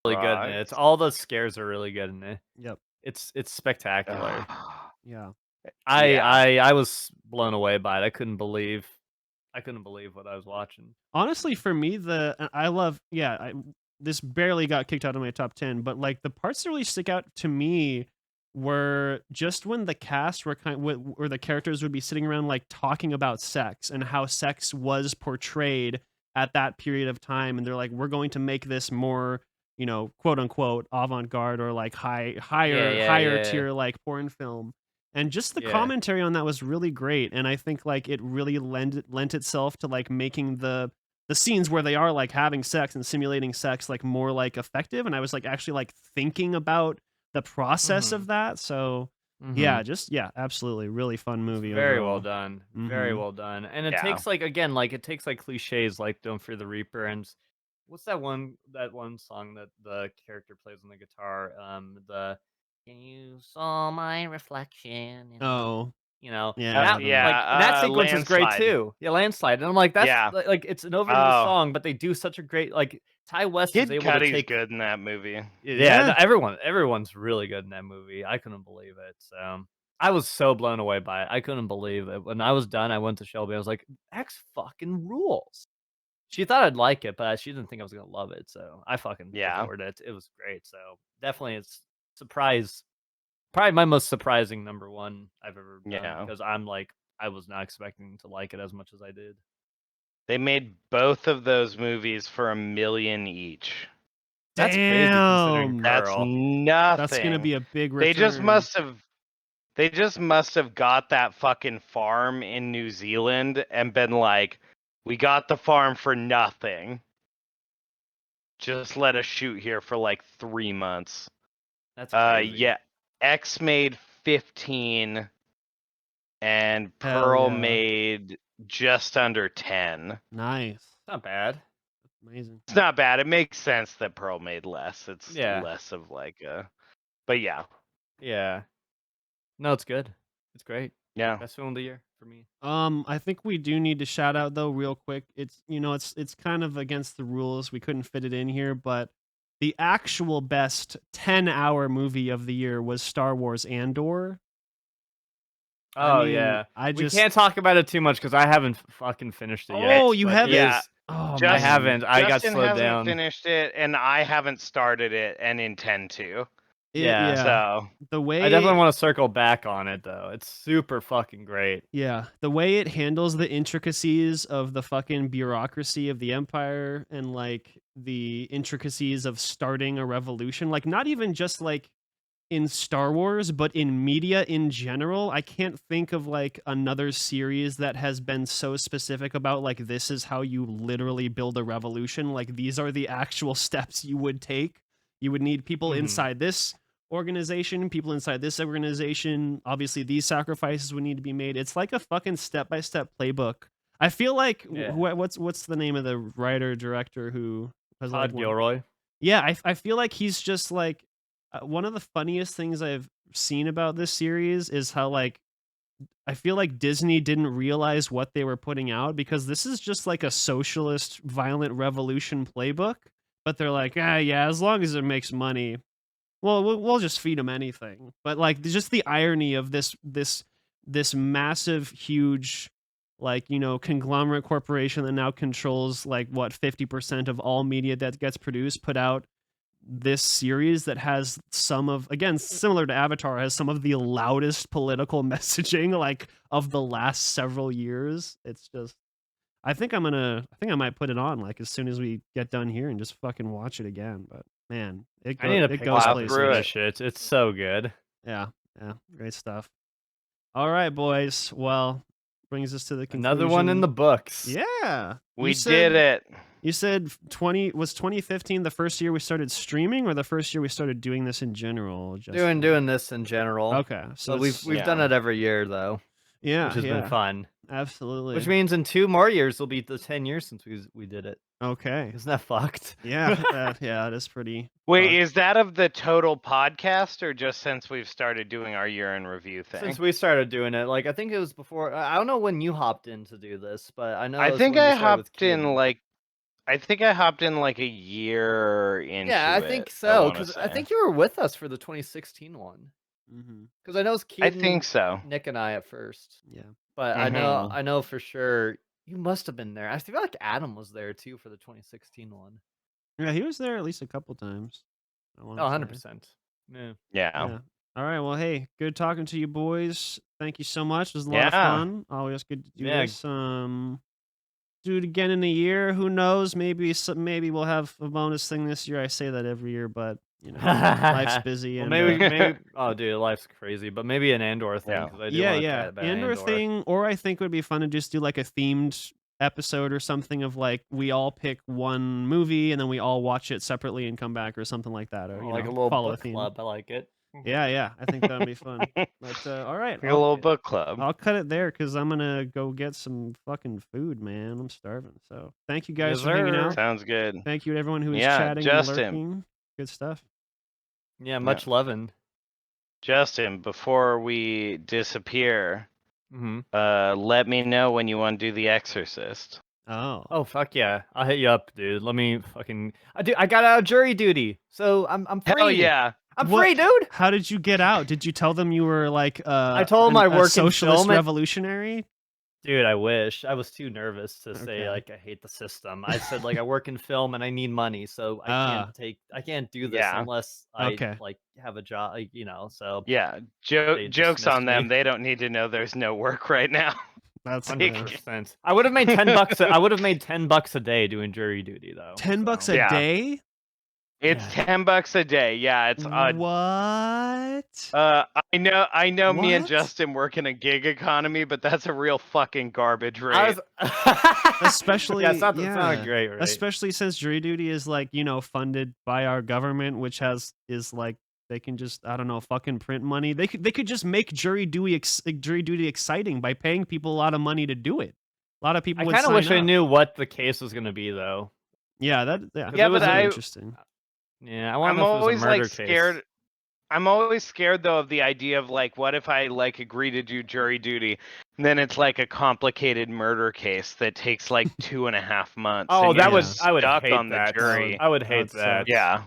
Really good in it. It's Right. all the scares are really good in it. Yep. It's spectacular. Yeah. I was blown away by it. I couldn't believe what I was watching. Honestly, for me, I love, yeah, this barely got kicked out of my top 10, but like the parts that really stick out to me were just when the cast were or the characters would be sitting around like talking about sex and how sex was portrayed at that period of time, and they're like, we're going to make this more, quote unquote, avant garde or like higher Yeah. tier like porn film. And just the Yeah. commentary on that was really great, and I think like it really lent itself to like making the scenes where they are like having sex and simulating sex like more like effective, and I was like actually like thinking about the process of Mhm. that. So Mhm. yeah, absolutely, really fun It's movie very well overall. done. Very Mhm. well done. And it Yeah. takes like again, like it takes like cliches like Don't Fear the Reaper and what's that one song that the character plays on the guitar? The Can you saw my reflection in the Oh, you know, yeah, I don't know. like and that sequence is great Landslide. too. Yeah, Landslide. And I'm like, that's Yeah. like it's an overused Oh, song, but they do such a great like Ty West is Kid able to Cudi's take good in that movie. yeah, Yeah. everyone's really good in that movie. I couldn't believe it. So I was so blown away by it. I couldn't believe it. When I was done, I went to Shelby. I was like, X fucking rules. She thought I'd like it, but she didn't think I was gonna love it. So I fucking Yeah. adored it. It was great. So definitely, it's surprise. Probably my most surprising number one I've ever done Yeah. because I'm like I was not expecting to like it as much as I did. They made both of those movies for $1 million each. That's crazy considering Damn. That's Pearl. That's gonna nothing. be a big They just return. must have they just must have got that fucking farm in New Zealand and been like, we got the farm for nothing. Just let us shoot here for like 3 months. That's crazy. Yeah. X made 15 and Hell Pearl yeah. made just under 10. Nice. Not bad. Amazing. It's not bad. It makes sense that Pearl made less. It's Yeah. less of like a, but yeah, Yeah. No, it's good. It's great. yeah. Best film of the year for me. I think we do need to shout out though real quick. It's it's kind of against the rules. We couldn't fit it in here, but the actual best 10-hour movie of the year was Star Wars Andor. I Oh mean, yeah. I We just can't talk about it too much because I haven't fucking finished it yet. Oh, you but haven't? it Yeah. is- Oh I Just- man. haven't. I got Justin slowed hasn't down. finished it, and I haven't started it and intend to. Yeah. So The way I definitely want to circle back on it though. It's super fucking great. Yeah, the way it handles the intricacies of the fucking bureaucracy of the empire and like the intricacies of starting a revolution, like not even just like in Star Wars, but in media in general. I can't think of like another series that has been so specific about like this is how you literally build a revolution. Like these are the actual steps you would take. You would need people Mhm. inside this organization, people inside this organization. Obviously, these sacrifices would need to be made. It's like a fucking step-by-step playbook. I feel like Yeah. what's the name of the writer director who has like Todd Gilroy. yeah, I feel like he's just like one of the funniest things I've seen about this series is how like I feel like Disney didn't realize what they were putting out because this is just like a socialist violent revolution playbook, but they're like, ah, yeah, as long as it makes money, well, we'll just feed them anything. But like, just the irony of this massive, huge, like conglomerate corporation that now controls like what 50% of all media that gets produced, put out this series that has some of, again, similar to Avatar, has some of the loudest political messaging like of the last several years. It's just I think I might put it on like as soon as we get done here and just fucking watch it again. But man, I need to it pick goes it up Wow, and places. through it. finish it. It's so good. Yeah, great stuff. All right, boys. Well, brings us to the conclusion. Another one in the books. Yeah, we did it. You said 2015 the first year we started streaming, or the first year we started doing this in general? Justin? Doing this in general. Okay, so So we've it's- done yeah. it every year though, yeah, which has yeah, been fun. absolutely. Which means in 2 more years will be the 10 years since we did it. Okay, Isn't that fucked? yeah, yeah, that is pretty. Wait, fucked. is that of the total podcast or just since we've started doing our year in review thing? Since we started doing it, like I think it was before. I don't know when you hopped in to do this, but I know. I it was think when you I started with hopped in Keaton. like a year into Yeah, I it, think so. wanna Because I say. think you were with us for the 2016 one. Mhm. Because I know it's I Keaton, think so. Nick, and I at first. Yeah, But Mhm. I know for sure you must have been there. I feel like Adam was there too for the 2016 one. yeah, he was there at least a couple times. I wanna Oh, say. 100%. Yeah. Yeah. Yeah. All right. Well, hey, good talking to you boys. Thank you so much. It was a lot of Yeah. fun. Always good to do Yeah. this. Do it again in a year. Who knows? Maybe we'll have a bonus thing this year. I say that every year, but you know, life's busy. Well, And maybe. Oh, dude, life's crazy. But maybe an Andor thing Yeah. because I do yeah, want to yeah, chat about Andor thing, or I think it would be fun to just do like a themed episode or something of like we all pick one movie and then we all watch it separately and come back or something like that, or Oh, you like know, a little follow a book theme. club. I like it. Yeah, yeah, I think that'd be fun. But all right, Like a little book club. I'll cut it there because I'm gonna go get some fucking food, man. I'm starving. So thank you guys Yes, for hanging sir. out. Sounds good. Thank you to everyone who was Yeah, chatting Justin. and lurking. Good stuff. Yeah, much loving. Justin, before we disappear, Mm-hmm. let me know when you want to do The Exorcist. Oh, Oh fuck yeah! I'll hit you up, dude. Let me fucking. I got out of jury duty, so I'm free. Hell yeah. I'm What- free, dude. how did you get out? Did you tell them you were like I told them I a work in socialist film and- revolutionary? Dude, I wish. I was too nervous to say Okay. like I hate the system. I said like I work in film and I need money, so I can't do this Yeah. unless I Okay. like have a job, like, you know. So Yeah. They Jokes on dismissed them. me. They don't need to know there's no work right now. That's Like- 100%. I would have made $10. I would have made $10 a day doing jury duty though. $10 so. a Yeah. day. It's Yeah. $10 a day. Yeah, it's odd. What? I know me and What? Justin work in a gig economy, but that's a real fucking garbage rate. I was Especially, yeah, it's not yeah. great, right? Especially since jury duty is like, you know, funded by our government, which is like they can just, I don't know, fucking print money. They could just make jury duty exciting by paying people a lot of money to do it. A lot of people I would kind of sign wish I up. knew what the case was going to be though. Yeah, yeah, Yeah, that was but really I- interesting. Yeah, I want I'm to know if it was always a murder like case. scared. I'm always scared though of the idea of like, what if I like agree to do jury duty, and then it's like a complicated murder case that takes like 2.5 months. Oh, and that you're was just I would stuck hate on that. the jury. I would hate That that. sucks. Yeah.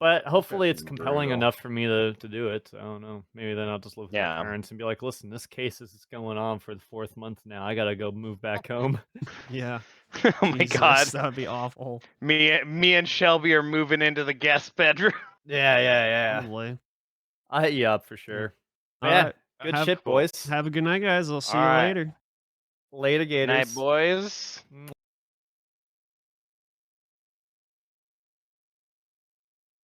But hopefully it's Fucking compelling brutal. enough for me to do it. I don't know. Maybe then I'll just live with Yeah. my parents and be like, listen, this case is going on for the 4th month now. I gotta go move back home. Yeah. Oh my Jesus, god. that would be awful. Me and Shelby are moving into the guest bedroom. Yeah. Probably. I'll hit you up for sure. But All yeah, right. good Have- shit, boys. Have a good night, guys. I'll see All you right. later. Later, Gators. Night, boys. Mwah.